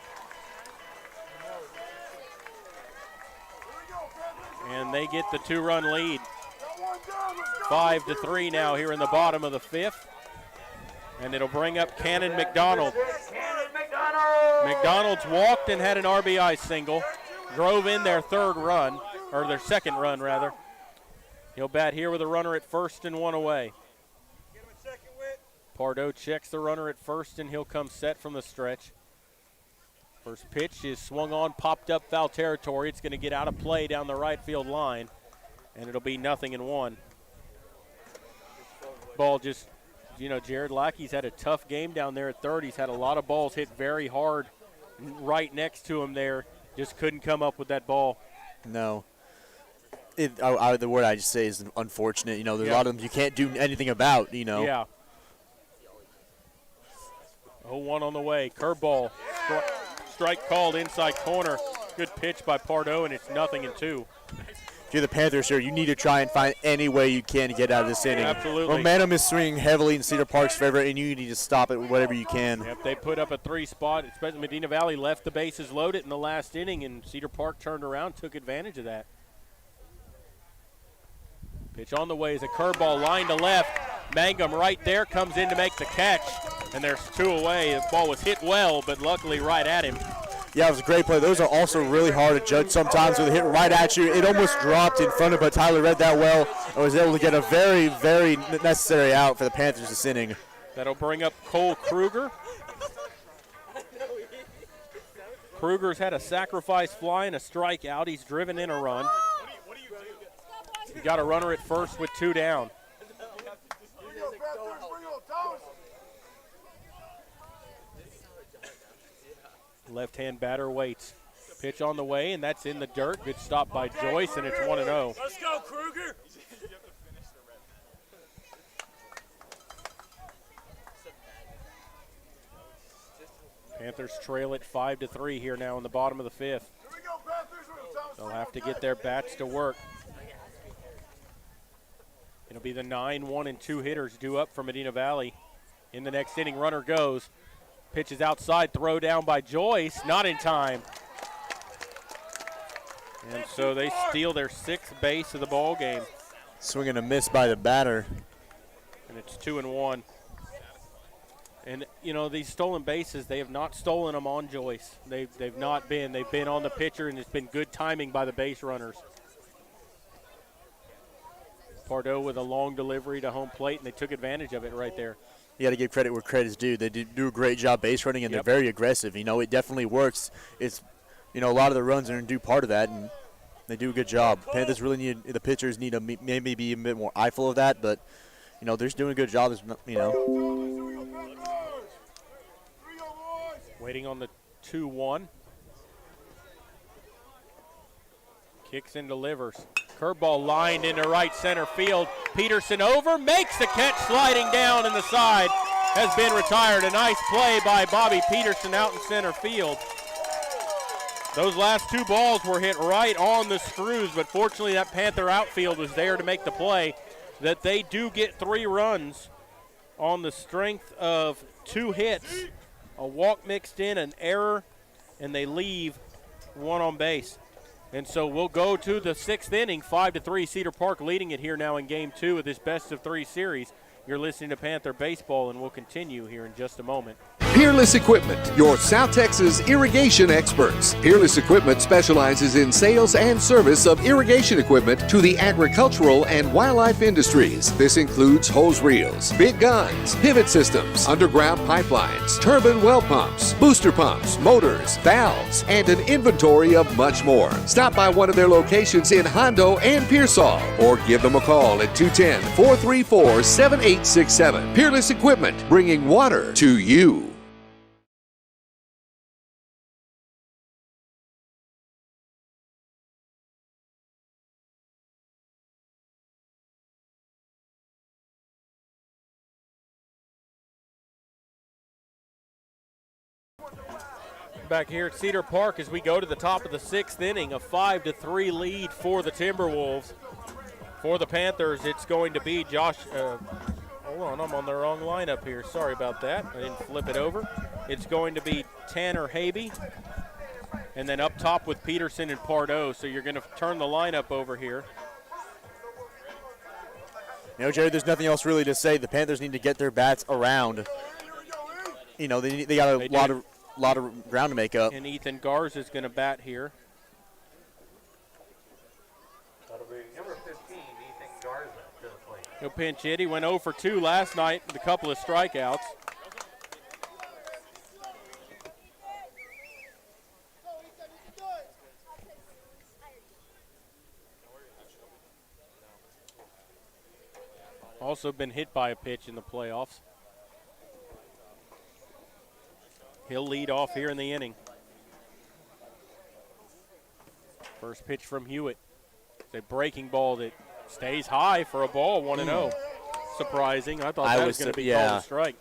And they get the 2-run lead. 5-3 now here in the bottom of the 5th. And it'll bring up Cannon McDonald. McDonald's walked and had an RBI single. Drove in their 3rd run, or their 2nd run, rather. He'll bat here with a runner at first and 1 away. Pardo checks the runner at first, and he'll come set from the stretch. First pitch is swung on, popped up foul territory. It's going to get out of play down the right field line, and it'll be 0-1. Ball just, you know, Jared Lackey's had a tough game down there at third. He's had a lot of balls hit very hard right next to him there. Just couldn't come up with that ball. No. The word I just say is unfortunate. You know, there's a lot of them you can't do anything about, you know. Yeah. 0-1 on the way. Curveball. Strike called inside corner. Good pitch by Pardo, and it's 0-2. if you're the Panthers here, you need to try and find any way you can to get out of this inning. Absolutely. Momentum is swinging heavily in Cedar Park's favor, and you need to stop it whatever you can. Yep, they put up a 3 spot, especially Medina Valley left the bases loaded in the last inning, and Cedar Park turned around, took advantage of that. Pitch on the way is a curveball line to left. Mangum right there comes in to make the catch, and there's 2 away. The ball was hit well, but luckily right at him. Yeah, it was a great play. Those are also really hard to judge sometimes with a hit right at you. It almost dropped in front of, but Tyler read that well and was able to get a very, very necessary out for the Panthers this inning. That'll bring up Cole Kruger. Kruger's had a sacrifice fly and a strikeout. He's driven in a run. He got a runner at first with 2 down. Left-hand batter waits. Pitch on the way, and that's in the dirt. Good stop by Joyce, and it's 1-0. Let's go, Kruger. Panthers trail it 5-3 here now in the bottom of the 5th. They'll have to get their bats to work. It'll be the 9, 1, and 2 hitters due up for Medina Valley. In the next inning, runner goes. Pitch is outside, throw down by Joyce, not in time. And so they steal their 6th base of the ball game. Swing and a miss by the batter. And it's 2-1. And, you know, these stolen bases, they have not stolen them on Joyce. They've not been. They've been on the pitcher, and it's been good timing by the base runners. Pardo with a long delivery to home plate, and they took advantage of it right there. You got to give credit where credit's due. They do a great job base running, and Yep. they're very aggressive. You know, it definitely works. It's, you know, a lot of the runs are in due part of that, and they do a good job. Panthers really need, the pitchers need to maybe be a bit more eyeful of that, but, you know, they're just doing a good job, you know. Waiting on the 2-1. Kicks and delivers. Curveball lined into right center field. Peterson over, makes the catch, sliding down in the side. Has been retired. A nice play by Bobby Peterson out in center field. Those last 2 balls were hit right on the screws, but fortunately that Panther outfield was there to make the play. That they do get 3 runs on the strength of 2 hits. A walk mixed in, an error, and they leave 1 on base. And so we'll go to the 6th inning, 5-3, Cedar Park leading it here now in Game 2 of this best-of-3 series. You're listening to Panther Baseball, and we'll continue here in just a moment. Peerless Equipment, your South Texas irrigation experts. Peerless Equipment specializes in sales and service of irrigation equipment to the agricultural and wildlife industries. This includes hose reels, big guns, pivot systems, underground pipelines, turbine well pumps, booster pumps, motors, valves, and an inventory of much more. Stop by one of their locations in Hondo and Pearsall, or give them a call at 210-434-7867. Peerless Equipment, bringing water to you. Back here at Cedar Park as we go to the top of the 6th inning, a 5-3 lead for the Timberwolves. For the Panthers, it's going to be Josh. Hold on, I'm on the wrong lineup here. Sorry about that. I didn't flip it over. It's going to be Tanner Habe, and then up top with Peterson and Pardo. So you're going to turn the lineup over here. You know, Jerry, there's nothing else really to say. The Panthers need to get their bats around. You know, they got a lot of ground to make up. And Ethan Garza is going to bat here. That'll be number 15, Ethan Garza, to the plate. He'll pinch hit. He went 0 for 2 last night with a couple of strikeouts. Also been hit by a pitch in the playoffs. He'll lead off here in the inning. First pitch from Hewitt. It's a breaking ball that stays high for a ball, 1-0. Surprising. I thought that was going to be called a strike.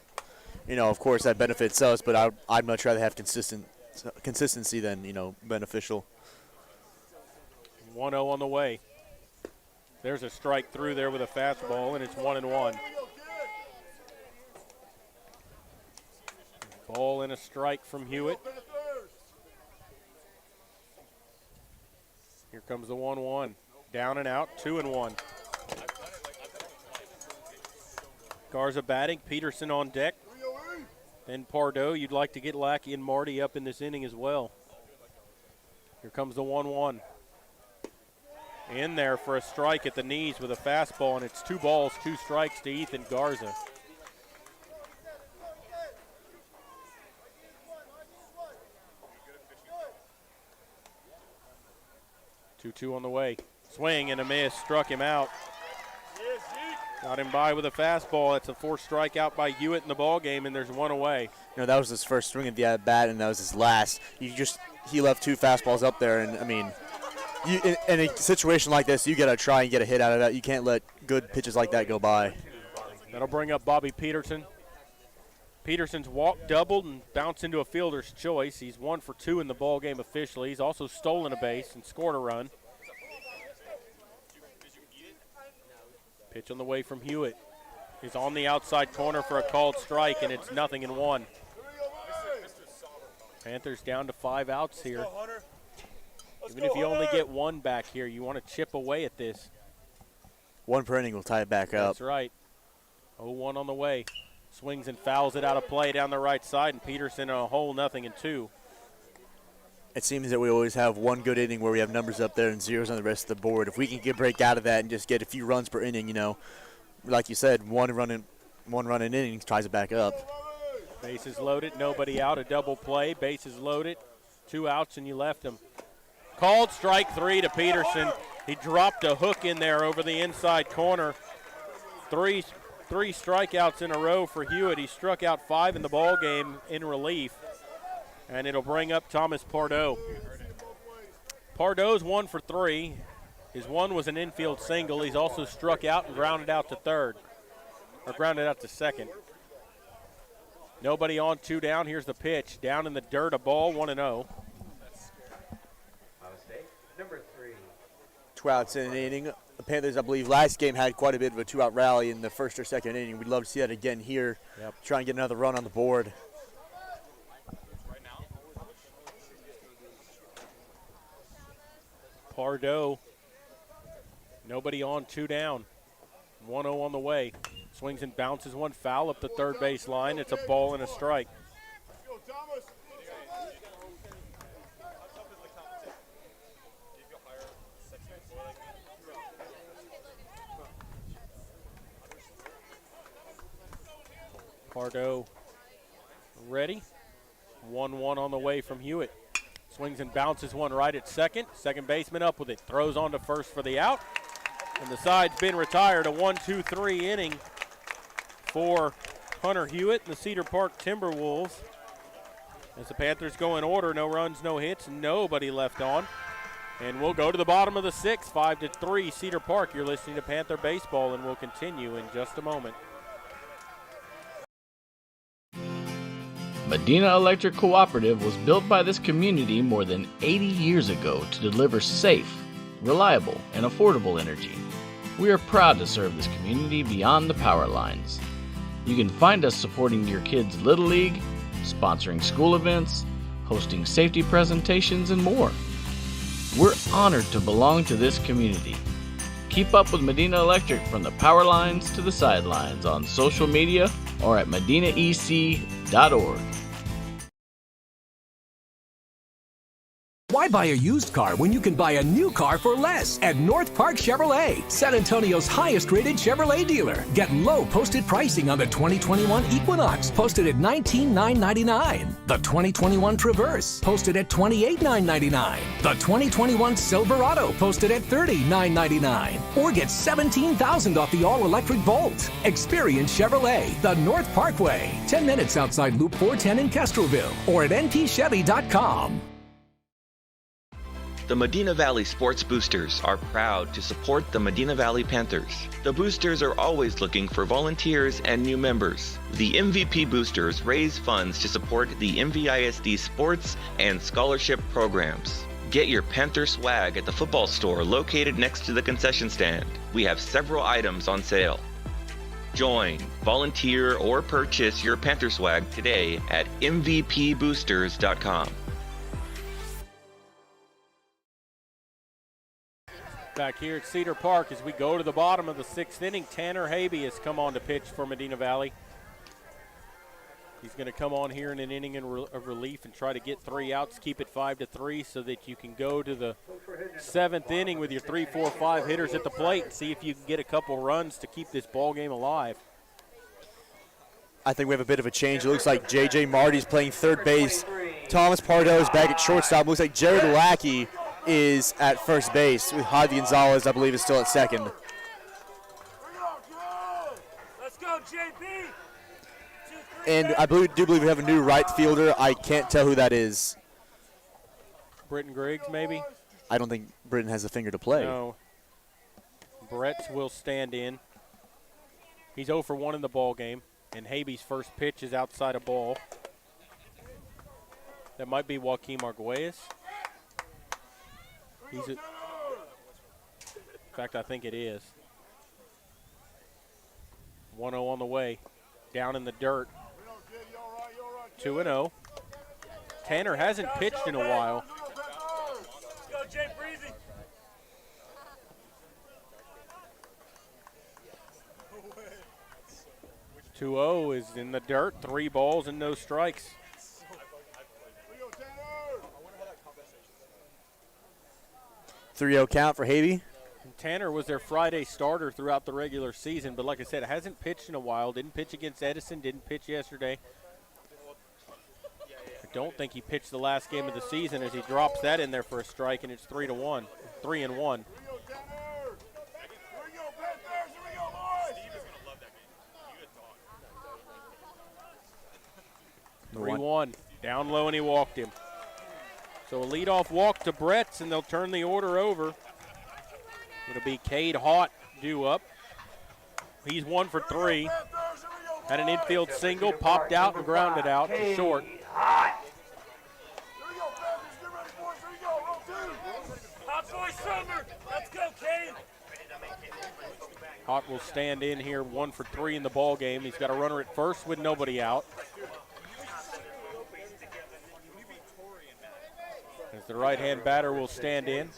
You know, of course, that benefits us, but I'd much rather have consistency than, you know, beneficial. 1-0 on the way. There's a strike through there with a fastball, and it's 1-1. Ball and a strike from Hewitt. Here comes the 1-1. Down and out, 2-1. Garza batting, Peterson on deck. Then Pardo, you'd like to get Lackey and Marty up in this inning as well. Here comes the 1-1. In there for a strike at the knees with a fastball, and it's 2 balls, 2 strikes to Ethan Garza. Two on the way. Swing and a miss, struck him out. Got him by with a fastball. That's a 4th strikeout by Hewitt in the ball game, and there's 1 away. You know, that was his first swing at the at-bat, and that was his last. He left 2 fastballs up there, and, I mean, in a situation like this, you got to try and get a hit out of that. You can't let good pitches like that go by. That'll bring up Bobby Peterson. Peterson's walk doubled and bounced into a fielder's choice. He's 1 for 2 in the ball game officially. He's also stolen a base and scored a run. Pitch on the way from Hewitt. He's on the outside corner for a called strike, and it's 0-1. Panthers down to 5 outs here. Even if you only get 1 back here, you want to chip away at this. 1 per inning will tie it back up. That's right. 0-1 on the way. Swings and fouls it out of play down the right side, and Peterson a whole 0-2. It seems that we always have 1 good inning where we have numbers up there and zeros on the rest of the board. If we can break out of that and just get a few runs per inning, you know, like you said, one run in innings ties it back up. Bases loaded, nobody out, a double play. Bases loaded, 2 outs, and you left them. Called strike 3 to Peterson. He dropped a hook in there over the inside corner. Three strikeouts in a row for Hewitt. He struck out 5 in the ball game in relief. And it'll bring up Thomas Pardo. Pardo's 1 for 3. His 1 was an infield single. He's also struck out and grounded out to third, or grounded out to second. Nobody on, 2 down. Here's the pitch. Down in the dirt, a ball, 1-0. Number 3. 2 outs in an inning. The Panthers, I believe, last game had quite a bit of a 2-out rally in the first or second inning. We'd love to see that again here. Yep. Try and get another run on the board. Pardo, nobody on, 2 down. 1-0 on the way. Swings and bounces 1 foul up the third base line. It's a ball and a strike. Pardo ready. 1-1 on the way from Hewitt. Swings and bounces 1 right at second. Second baseman up with it. Throws on to first for the out. And the side's been retired. A 1-2-3 inning for Hunter Hewitt and the Cedar Park Timberwolves. As the Panthers go in order, no runs, no hits, nobody left on. And we'll go to the bottom of the 6th, 5-3 Cedar Park. You're listening to Panther Baseball, and we'll continue in just a moment. Medina Electric Cooperative was built by this community more than 80 years ago to deliver safe, reliable, and affordable energy. We are proud to serve this community beyond the power lines. You can find us supporting your kids' Little League, sponsoring school events, hosting safety presentations, and more. We're honored to belong to this community. Keep up with Medina Electric from the power lines to the sidelines on social media or at medinaec.org. Why buy a used car when you can buy a new car for less at North Park Chevrolet, San Antonio's highest-rated Chevrolet dealer? Get low posted pricing on the 2021 Equinox, posted at $19,999. The 2021 Traverse, posted at $28,999. The 2021 Silverado, posted at $30,999. Or get $17,000 off the all-electric Volt. Experience Chevrolet, the North Parkway, 10 minutes outside Loop 410 in Castroville, or at npchevy.com. The Medina Valley Sports Boosters are proud to support the Medina Valley Panthers. The Boosters are always looking for volunteers and new members. The MVP Boosters raise funds to support the MVISD sports and scholarship programs. Get your Panther swag at the football store located next to the concession stand. We have several items on sale. Join, volunteer, or purchase your Panther swag today at mvpboosters.com. Back here at Cedar Park as we go to the bottom of the 6th inning, Tanner Habe has come on to pitch for Medina Valley. He's going to come on here in an inning of relief and try to get 3 outs, keep it 5-3 so that you can go to the 7th inning with your 3, 4, 5 hitters at the plate and see if you can get a couple runs to keep this ball game alive. I think we have a bit of a change. It looks like J.J. Marty's playing third base. Thomas Pardo is back at shortstop. Looks like Jared Lackey is at first base with Javi Gonzalez, I believe, is still at second. Let's go, JP! And I do believe we have a new right fielder. I can't tell who that is. Britton Griggs, maybe? I don't think Britton has a finger to play. No. Brett will stand in. He's 0 for 1 in the ball game, and Habe's first pitch is outside a ball. That might be Joaquin Arguelles. In fact, I think it is. 1-0 on the way. Down in the dirt. 2-0. Tanner hasn't pitched in a while. Let's go, Jay Breezy! 2-0 is in the dirt. 3 balls and no strikes. Three 3-0 count for Habe. Tanner was their Friday starter throughout the regular season, but like I said, hasn't pitched in a while. Didn't pitch against Edison, didn't pitch yesterday. I don't think he pitched the last game of the season as he drops that in there for a strike, and it's 3-1. 3-1. 3-1. Down low, and he walked him. So a leadoff walk to Brett's, and they'll turn the order over. It'll be Cade Haught due up. He's 1 for 3. Had an infield single, popped out and grounded out to short. Hot boy summer! Let's go, Cade! Haught will stand in here, 1 for 3 in the ball game. He's got a runner at first with nobody out. As the right-hand batter will stand in.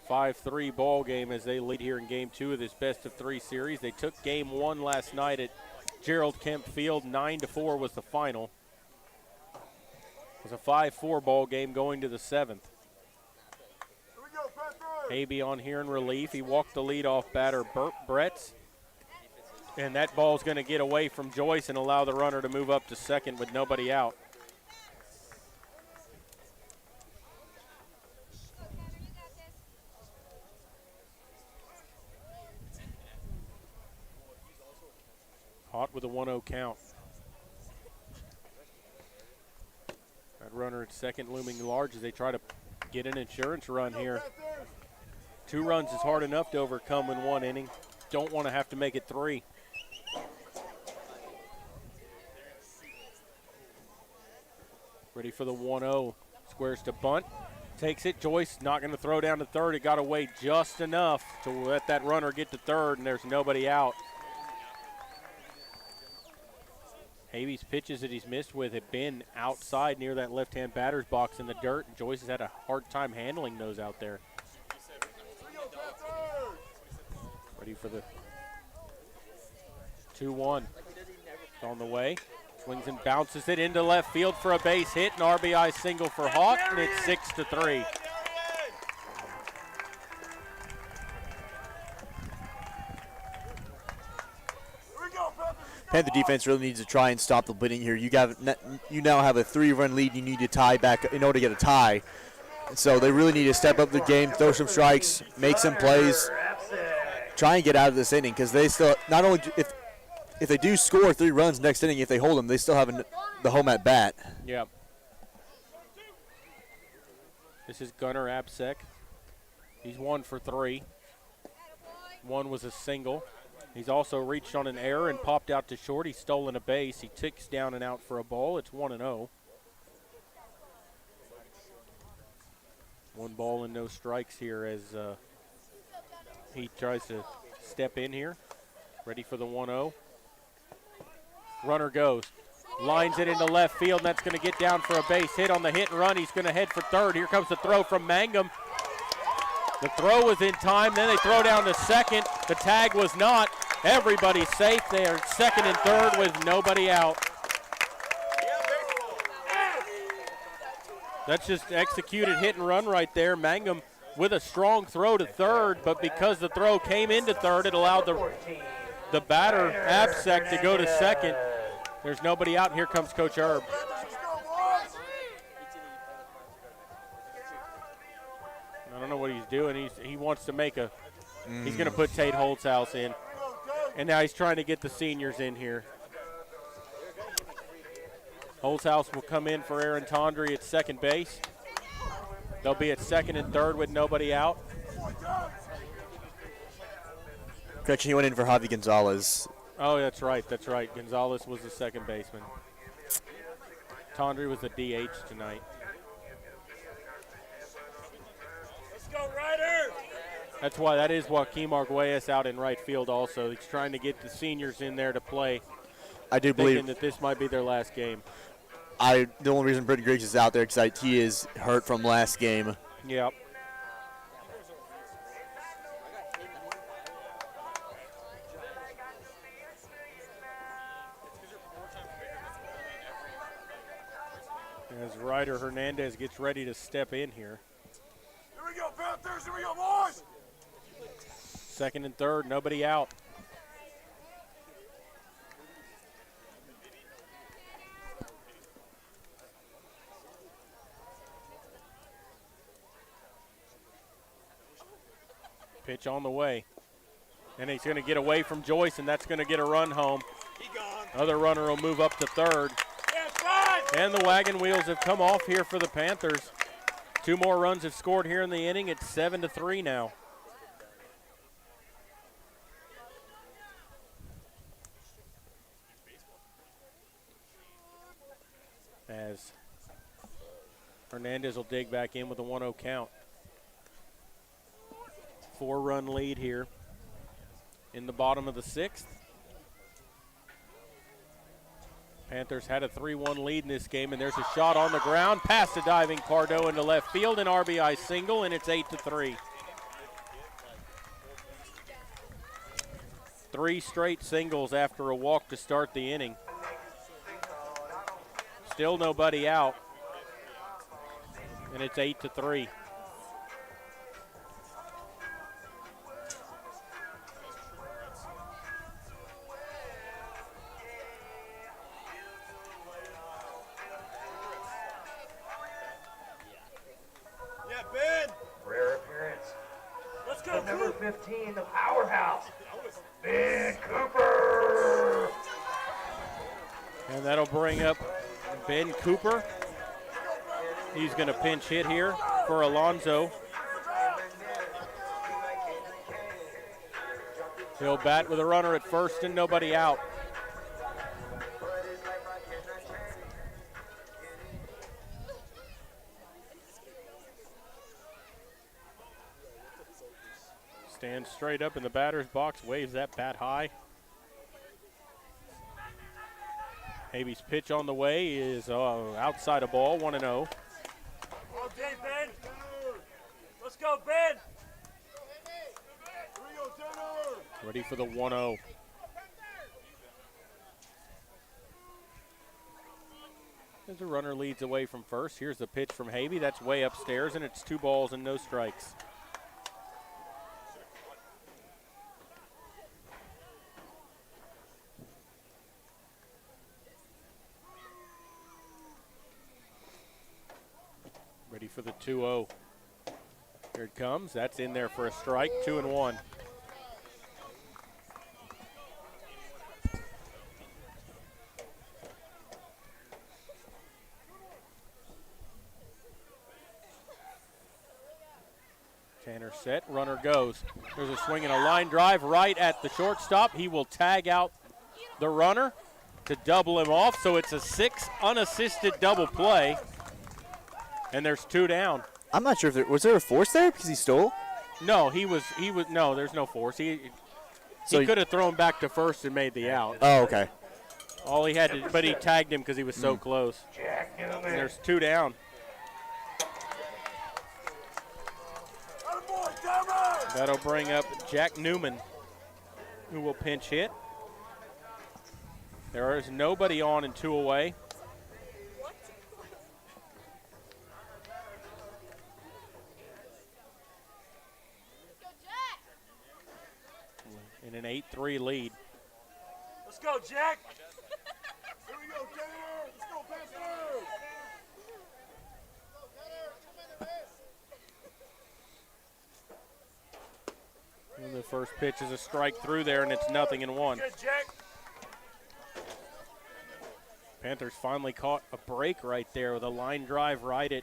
5-3 ball game as they lead here in game 2 of this best-of-3 series. They took game 1 last night at Gerald Kemp Field. 9-4 was the final. It was a 5-4 ball game going to the 7th. Habe on here in relief. He walked the leadoff batter, Brett. And that ball's going to get away from Joyce and allow the runner to move up to second with nobody out. Haught with a 1-0 count. That runner at second looming large as they try to get an insurance run here. 2 runs is hard enough to overcome in 1 inning. Don't want to have to make it 3. Ready for the 1-0. Squares to bunt. Takes it. Joyce not going to throw down to third. It got away just enough to let that runner get to third, and there's nobody out. Habe's pitches that he's missed with have been outside near that left-hand batter's box in the dirt, and Joyce has had a hard time handling those out there. Ready for the 2-1. It's on the way. Swings and bounces it into left field for a base hit, an RBI single for Haught, and it's 6-3. Panther defense really needs to try and stop the bleeding here. You now have a 3-run lead. You need to tie back in order to get a tie. So they really need to step up the game, throw some strikes, make some plays, try and get out of this inning because they still not only if they do score 3 runs next inning, if they hold them, they still have the home at bat. Yep. This is Gunnar Absek. He's 1 for 3. 1 was a single. He's also reached on an error and popped out to short. He's stolen a base. He ticks down and out for a ball. It's 1-0. 1 ball and no strikes here as he tries to step in here. Ready for the 1-0. Runner goes. Lines it into left field, and that's going to get down for a base hit on the hit and run. He's going to head for third. Here comes the throw from Mangum. The throw was in time. Then they throw down to second. The tag was not. Everybody's safe. They are second and third with nobody out. That's just executed hit and run right there. Mangum with a strong throw to third, but because the throw came into third, it allowed the batter, Absek, to go to second. There's nobody out, and here comes Coach Erb. I don't know what he's doing. He wants to make a he's going to put Tate Holtzhaus in. And now he's trying to get the seniors in here. Holtzhaus will come in for Aaron Tondry at second base. They'll be at second and third with nobody out. Correction, he went in for Javi Gonzalez. Oh, that's right. That's right. Gonzalez was the second baseman. Tondry was the DH tonight. Let's go, Ryder! That is Joaquim Arguelles out in right field also. He's trying to get the seniors in there to play. I do believe thinking that this might be their last game. The only reason Britton Griggs is out there because he is hurt from last game. Yep. As Ryder Hernandez gets ready to step in here. Here we go, Panthers! Here we go, boys! Second and third, nobody out. Pitch on the way. And he's going to get away from Joyce, and that's going to get a run home. Other runner will move up to third. And the wagon wheels have come off here for the Panthers. 2 more runs have scored here in the inning. It's 7-3 now. As Hernandez will dig back in with a 1-0 count. 4-run lead here in the bottom of the 6th. Panthers had a 3-1 lead in this game, and there's a shot on the ground past a diving Pardo into left field, an RBI single, and it's 8-3. 3 straight singles after a walk to start the inning. Still nobody out, and it's 8-3. Rare appearance. Let's go, number 15, the powerhouse, Ben Cooper. And that'll bring up Ben Cooper. He's going to pinch hit here for Alonzo. He'll bat with a runner at first and nobody out. Stands straight up in the batter's box, waves that bat high. Habe's pitch on the way is outside a ball, 1-0. Okay, Ben. Let's go, Ben. Ready for the 1-0. As the runner leads away from first, here's the pitch from Habe. That's way upstairs, and it's 2 balls and no strikes. Ready for the 2-0. Here it comes. That's in there for a strike, 2-1. Tanner set, runner goes. There's a swing and a line drive right at the shortstop. He will tag out the runner to double him off, so it's a 6 unassisted double play. And there's 2 down. I'm not sure if was there a force there because he stole? No, he was no, there's no force. He could have thrown back to first and made the out. Oh, okay. All he had to, but he tagged him because he was so close. And there's 2 down. That'll bring up Jack Newman, who will pinch hit. There is nobody on and 2 away. In an 8-3 lead. Let's go, Jack. Here we go, Cedar. Let's go, Panthers. And the first pitch is a strike through there, and it's 0-1. Good, Jack. Panthers finally caught a break right there with a line drive right at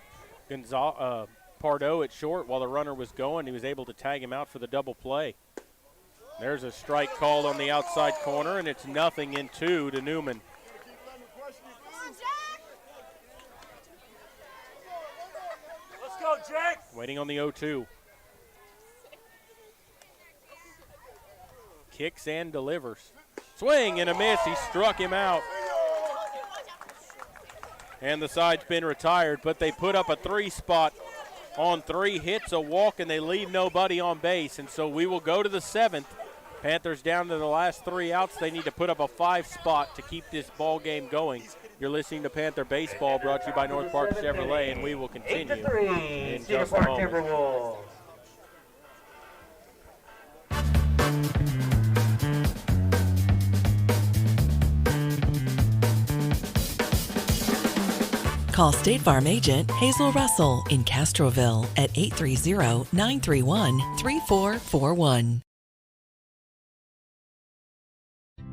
Pardo at short while the runner was going. He was able to tag him out for the double play. There's a strike called on the outside corner, and it's 0-2 to Newman. Let's go, Jack. Waiting on the 0-2. Kicks and delivers. Swing and a miss. He struck him out. And the side's been retired, but they put up a 3-spot on 3 hits, a walk, and they leave nobody on base. And so we will go to the 7th. Panthers down to the last 3 outs. They need to put up a 5-spot to keep this ball game going. You're listening to Panther Baseball, brought to you by North Park Chevrolet, and we will continue 8-3, in Cedar just a Park moment. Timberwolves. Call State Farm agent Hazel Russell in Castroville at 830-931-3441.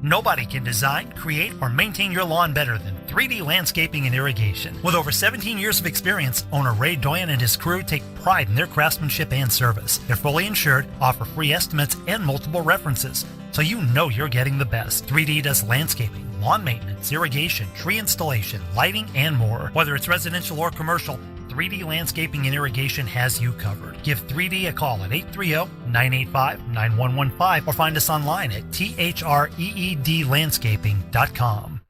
Nobody can design, create, or maintain your lawn better than 3D Landscaping and Irrigation. With over 17 years of experience, owner Ray Doyen and his crew take pride in their craftsmanship and service. They're fully insured, offer free estimates, and multiple references, so you know you're getting the best. 3D does landscaping, lawn maintenance, irrigation, tree installation, lighting, and more. Whether it's residential or commercial, 3D Landscaping and Irrigation has you covered. Give 3D a call at 830-985-9115 or find us online at threedlandscaping.com.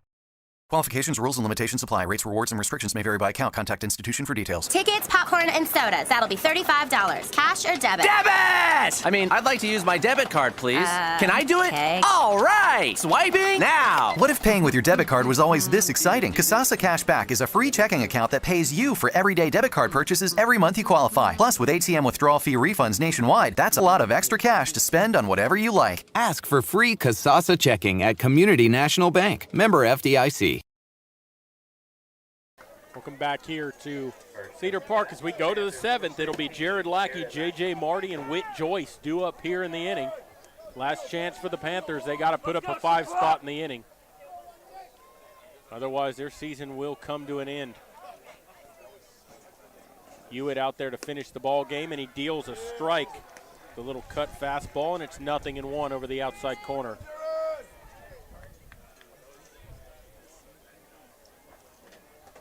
Qualifications, rules, and limitations apply. Rates, rewards, and restrictions may vary by account. Contact institution for details. Tickets, popcorn, and sodas. That'll be $35. Cash or debit? Debit! I mean, I'd like to use my debit card, please. Can I do it? Okay. All right! Swiping now! What if paying with your debit card was always this exciting? Kasasa Cashback is a free checking account that pays you for everyday debit card purchases every month you qualify. Plus, with ATM withdrawal fee refunds nationwide, that's a lot of extra cash to spend on whatever you like. Ask for free Kasasa checking at Community National Bank. Member FDIC. Welcome back here to Cedar Park as we go to the 7th. It'll be Jared Lackey, J.J. Marty, and Whit Joyce due up here in the inning. Last chance for the Panthers. They got to put up a 5-spot in the inning. Otherwise, their season will come to an end. Hewitt out there to finish the ball game, and he deals a strike. The little cut fastball, and it's 0-1 over the outside corner.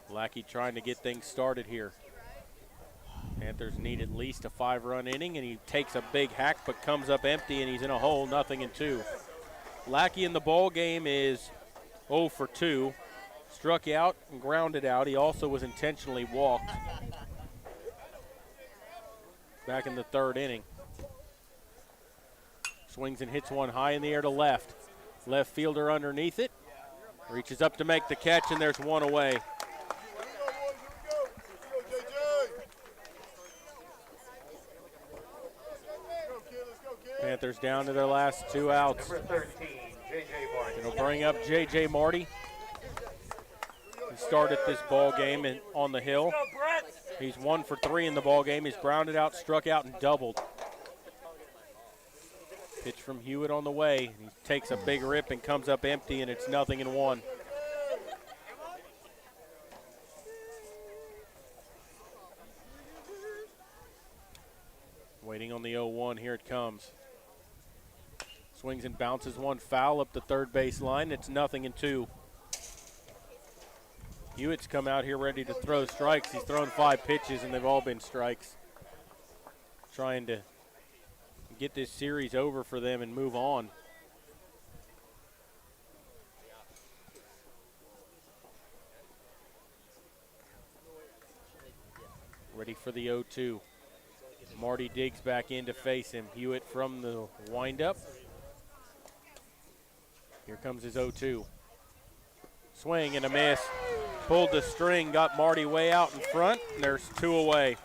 Lackey trying to get things started here. Panthers need at least a 5-run inning, and he takes a big hack but comes up empty, and he's in a hole, 0-2. Lackey in the ball game is 0 for 2. Struck out and grounded out. He also was intentionally walked back in the 3rd inning. Swings and hits one high in the air to left. Left fielder underneath it. Reaches up to make the catch, and there's one away. Panthers down to their last 2 outs. Number 13, J.J. Marty. It'll bring up J.J. Marty. He started this ball game on the hill. He's 1 for 3 in the ball game. He's grounded out, struck out, and doubled. Pitch from Hewitt on the way. He takes a big rip and comes up empty, and it's 0-1. Waiting on the 0-1. Here it comes. Swings and bounces one foul up the third base line. It's 0-2. Hewitt's come out here ready to throw strikes. He's thrown 5 pitches, and they've all been strikes. Trying to get this series over for them and move on. Ready for the 0-2. Marty digs back in to face him. Hewitt from the windup. Here comes his 0-2. Swing and a miss. Pulled the string, got Marty way out in front, and there's 2 away.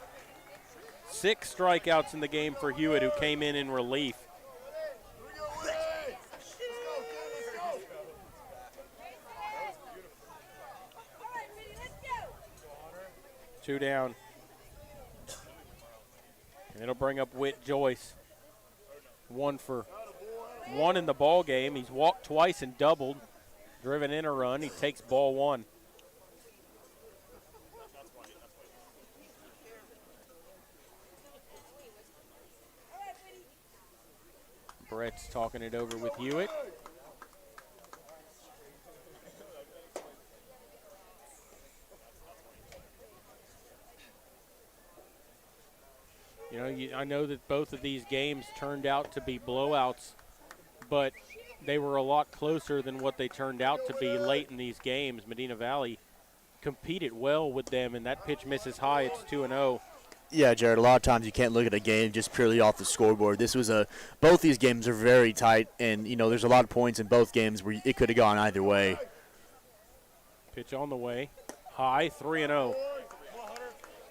6 strikeouts in the game for Hewitt, who came in relief. Two down. And it'll bring up Whit Joyce. 1 for 1 in the ball game. He's walked twice and doubled. Driven in a run. He takes ball 1. Brett's talking it over with Hewitt. You know, I know that both of these games turned out to be blowouts, but they were a lot closer than what they turned out to be late in these games. Medina Valley competed well with them, and that pitch misses high. It's 2-0. Yeah, Jared, a lot of times you can't look at a game just purely off the scoreboard. Both these games are very tight, and, you know, there's a lot of points in both games where it could have gone either way. Pitch on the way. High, 3-0.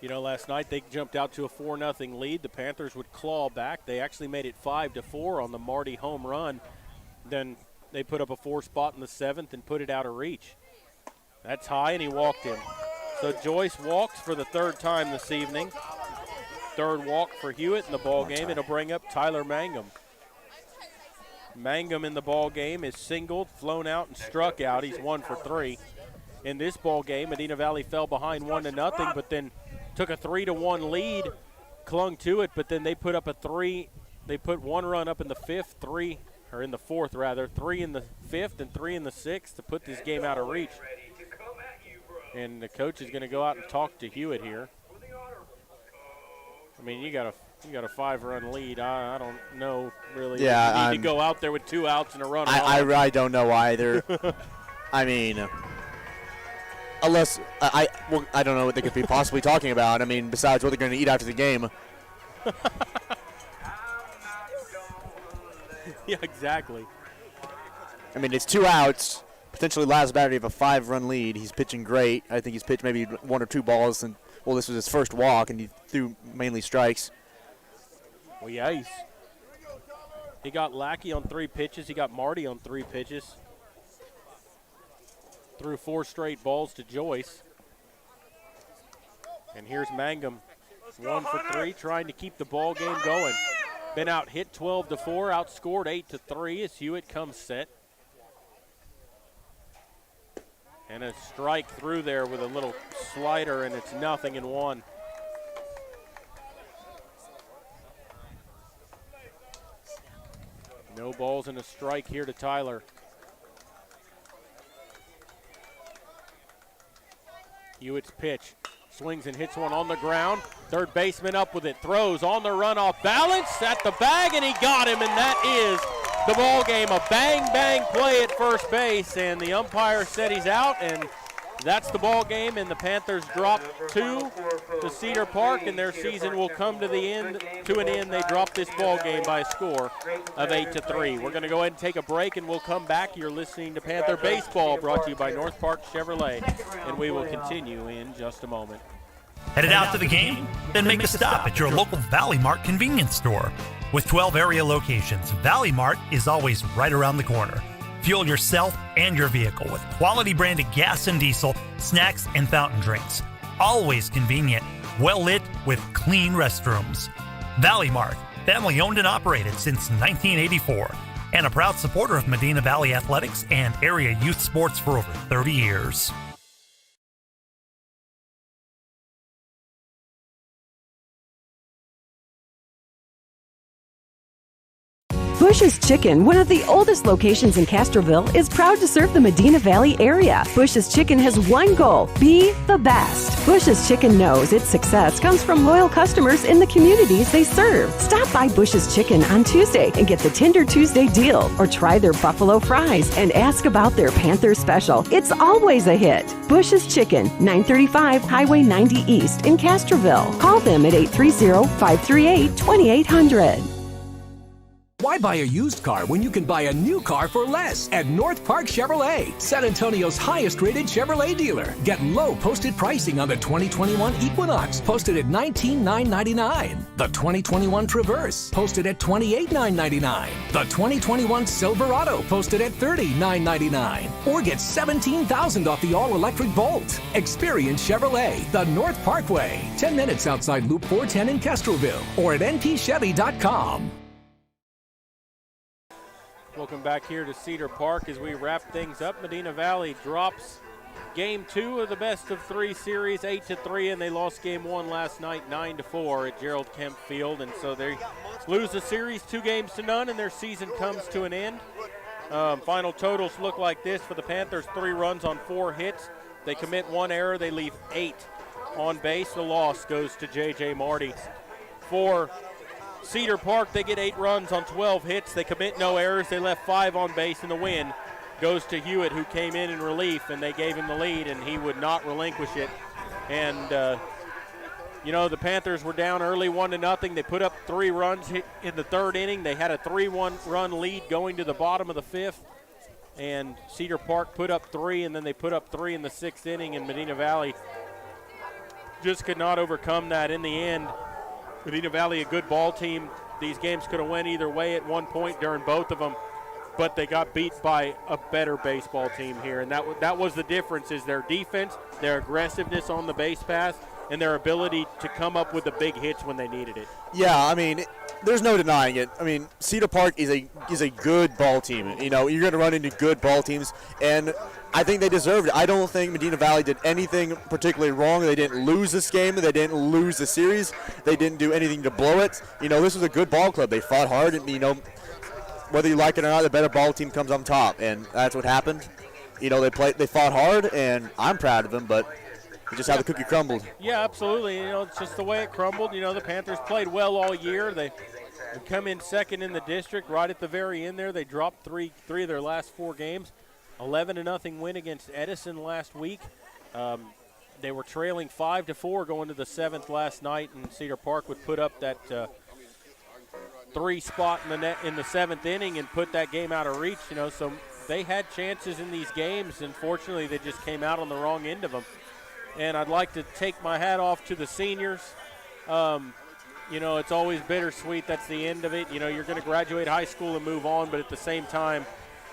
You know, last night they jumped out to a 4-0 lead. The Panthers would claw back. They actually made it 5-4 on the Marty home run. Then they put up a 4 spot in the 7th and put it out of reach. That's high, and he walked him. So Joyce walks for the 3rd time this evening. 3rd walk for Hewitt in the ball game. It'll bring up Tyler Mangum. Mangum in the ball game is singled, flown out, and struck out. He's 1 for 3. In this ball game, Medina Valley fell behind 1-0, but then took a 3-1 lead, clung to it, but then they put up a 3. They put 1 run up in the 5th, 3, or in the 4th rather, 3 in the 5th and 3 in the 6th to put this game out of reach. And the coach is going to go out and talk to Hewitt here. I mean, you got a 5-run lead. I don't know really. Yeah, you need to go out there with 2 outs and a run. I don't know either. I mean, unless I don't know what they could be possibly talking about. I mean, besides what they're going to eat after the game. Yeah, exactly. I mean, it's 2 outs. Potentially last batter of a 5-run lead. He's pitching great. I think he's pitched maybe 1 or 2 balls, and well, this was his first walk, and he threw mainly strikes. Well, yeah, he got Lackey on 3 pitches. He got Marty on 3 pitches. Threw 4 straight balls to Joyce. And here's Mangum, 1 for 3, trying to keep the ball game going. Been out hit 12-4, outscored 8-3 as Hewitt comes set. And a strike through there with a little slider, and it's 0-1. No balls and a strike here to Tyler. Hewitt's pitch. Swings and hits one on the ground. 3rd baseman up with it. Throws on the run off balance at the bag, and he got him, and that is the ball game. A bang play at first base, and the umpire said he's out, and that's the ball game. And the Panthers drop 2 to Cedar Park, and their season will come to the end. To an end, they drop this ball game by a score of 8-3. We're going to go ahead and take a break, and we'll come back. You're listening to Panther Baseball, brought to you by North Park Chevrolet, and we will continue in just a moment. Headed out to the game? Then make a stop at your local Valley Mart convenience store. With 12 area locations, Valley Mart is always right around the corner. Fuel yourself and your vehicle with quality branded gas and diesel, snacks, and fountain drinks. Always convenient, well lit with clean restrooms. Valley Mart, family owned and operated since 1984, and a proud supporter of Medina Valley athletics and area youth sports for over 30 years. Bush's Chicken, one of the oldest locations in Castroville, is proud to serve the Medina Valley area. Bush's Chicken has one goal: be the best. Bush's Chicken knows its success comes from loyal customers in the communities they serve. Stop by Bush's Chicken on Tuesday and get the Tender Tuesday deal, or try their buffalo fries and ask about their Panther special. It's always a hit. Bush's Chicken, 935 Highway 90 East in Castroville. Call them at 830-538-2800. Why buy a used car when you can buy a new car for less at North Park Chevrolet, San Antonio's highest rated Chevrolet dealer? Get low posted pricing on the 2021 Equinox, posted at $19,999. The 2021 Traverse, posted at $28,999. The 2021 Silverado, posted at $30,999. Or get $17,000 off the all-electric Bolt. Experience Chevrolet, the North Parkway, 10 minutes outside Loop 410 in Castroville, or at npchevy.com. Welcome back here to Cedar Park as we wrap things up. Medina Valley drops game 2 of the best of 3 series 8-3, and they lost game 1 last night 9-4 at Gerald Kemp Field, and so they lose the series 2-0, and their season comes to an end. Final totals look like this for the Panthers: 3 runs on 4 hits. They commit 1 error. They leave 8 on base. The loss goes to J.J. Marty. For Cedar Park, they get 8 runs on 12 hits. They commit no errors. They left 5 on base, and the win goes to Hewitt, who came in relief, and they gave him the lead, and he would not relinquish it. And, the Panthers were down early 1-0. They put up 3 runs in the 3rd inning. They had a 3-1-run lead going to the bottom of the 5th, and Cedar Park put up 3, and then they put up 3 in the 6th inning, and Medina Valley just could not overcome that in the end. Medina Valley, a good ball team. These games could have went either way at one point during both of them, but they got beat by a better baseball team here, and that was the difference, is their defense, their aggressiveness on the base pass, and their ability to come up with the big hits when they needed it. Yeah, I mean, there's no denying it. I mean, Cedar Park is a good ball team. You're going to run into good ball teams, and I think they deserved it. I don't think Medina Valley did anything particularly wrong. They didn't lose this game. They didn't lose the series. They didn't do anything to blow it. This was a good ball club. They fought hard, and, whether you like it or not, the better ball team comes on top, and that's what happened. They fought hard, and I'm proud of them, but just how the cookie crumbled. Yeah, absolutely. It's just the way it crumbled. The Panthers played well all year. They come in second in the district right at the very end there. They dropped three of their last 4 games. 11-0 win against Edison last week. They were trailing 5-4 going to the 7th last night, and Cedar Park would put up that 3 spot in the 7th inning and put that game out of reach. So they had chances in these games, and fortunately they just came out on the wrong end of them. And I'd like to take my hat off to the seniors. It's always bittersweet. That's the end of it. You're going to graduate high school and move on, but at the same time,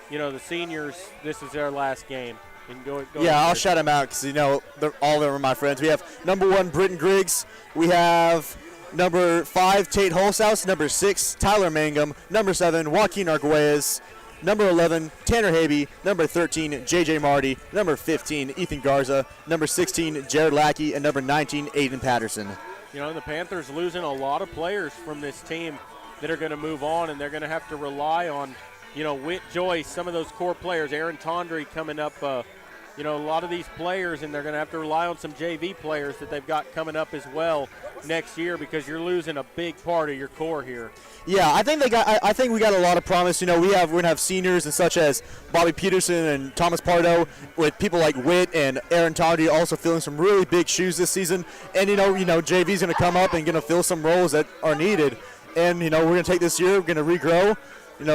the seniors, this is their last game. Go I'll shout them out because, all of them are my friends. We have number 1, Britton Griggs. We have number 5, Tate Holzhaus. Number 6, Tyler Mangum. Number 7, Joaquin Arguelles. Number 11, Tanner Habe. Number 13, J.J. Marty. Number 15, Ethan Garza. Number 16, Jared Lackey. And number 19, Aiden Patterson. The Panthers losing a lot of players from this team that are going to move on, and they're going to have to rely on, Whit Joyce, some of those core players, Aaron Tondry coming up, a lot of these players, and they're going to have to rely on some JV players that they've got coming up as well next year, because you're losing a big part of your core here. Yeah, I think we got a lot of promise. We're going to have seniors and such as Bobby Peterson and Thomas Pardo, with people like Witt and Aaron Tondry also filling some really big shoes this season. And JV's going to come up and going to fill some roles that are needed. And we're going to take this year, we're going to regrow,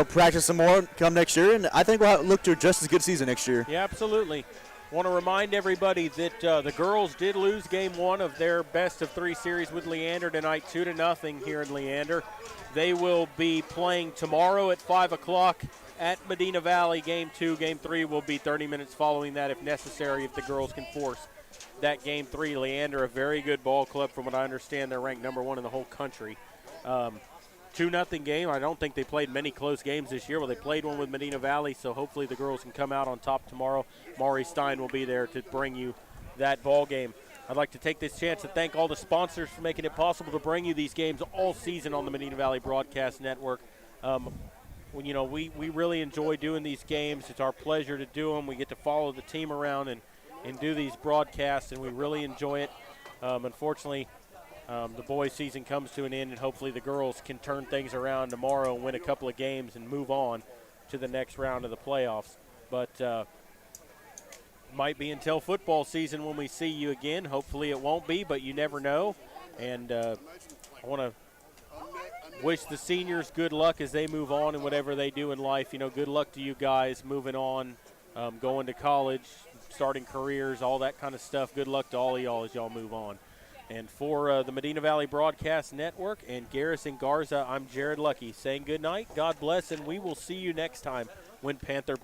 practice some more, come next year, and I think we'll look to just as good season next year. Yeah, absolutely. Want to remind everybody that the girls did lose game 1 of their best of 3 series with Leander tonight, 2-0 here in Leander. They will be playing tomorrow at 5 o'clock at Medina Valley. Game 2, game 3 will be 30 minutes following that if necessary, if the girls can force that game 3. Leander, a very good ball club from what I understand. They're ranked number 1 in the whole country. 2-0 game. I don't think they played many close games this year. Well, they played one with Medina Valley, so hopefully the girls can come out on top tomorrow. Maury Stein will be there to bring you that ball game. I'd like to take this chance to thank all the sponsors for making it possible to bring you these games all season on the Medina Valley Broadcast Network. you know, we really enjoy doing these games. It's our pleasure to do them. We get to follow the team around and do these broadcasts, and we really enjoy it. Unfortunately, the boys' season comes to an end, and hopefully the girls can turn things around tomorrow and win a couple of games and move on to the next round of the playoffs. But might be until football season when we see you again. Hopefully it won't be, but you never know. And I want to wish the seniors good luck as they move on in whatever they do in life. You know, good luck to you guys moving on, going to college, starting careers, all that kind of stuff. Good luck to all of y'all as y'all move on. And for the Medina Valley Broadcast Network and Garrison Garza, I'm Jared Lucky saying good night, God bless, and we will see you next time when Panther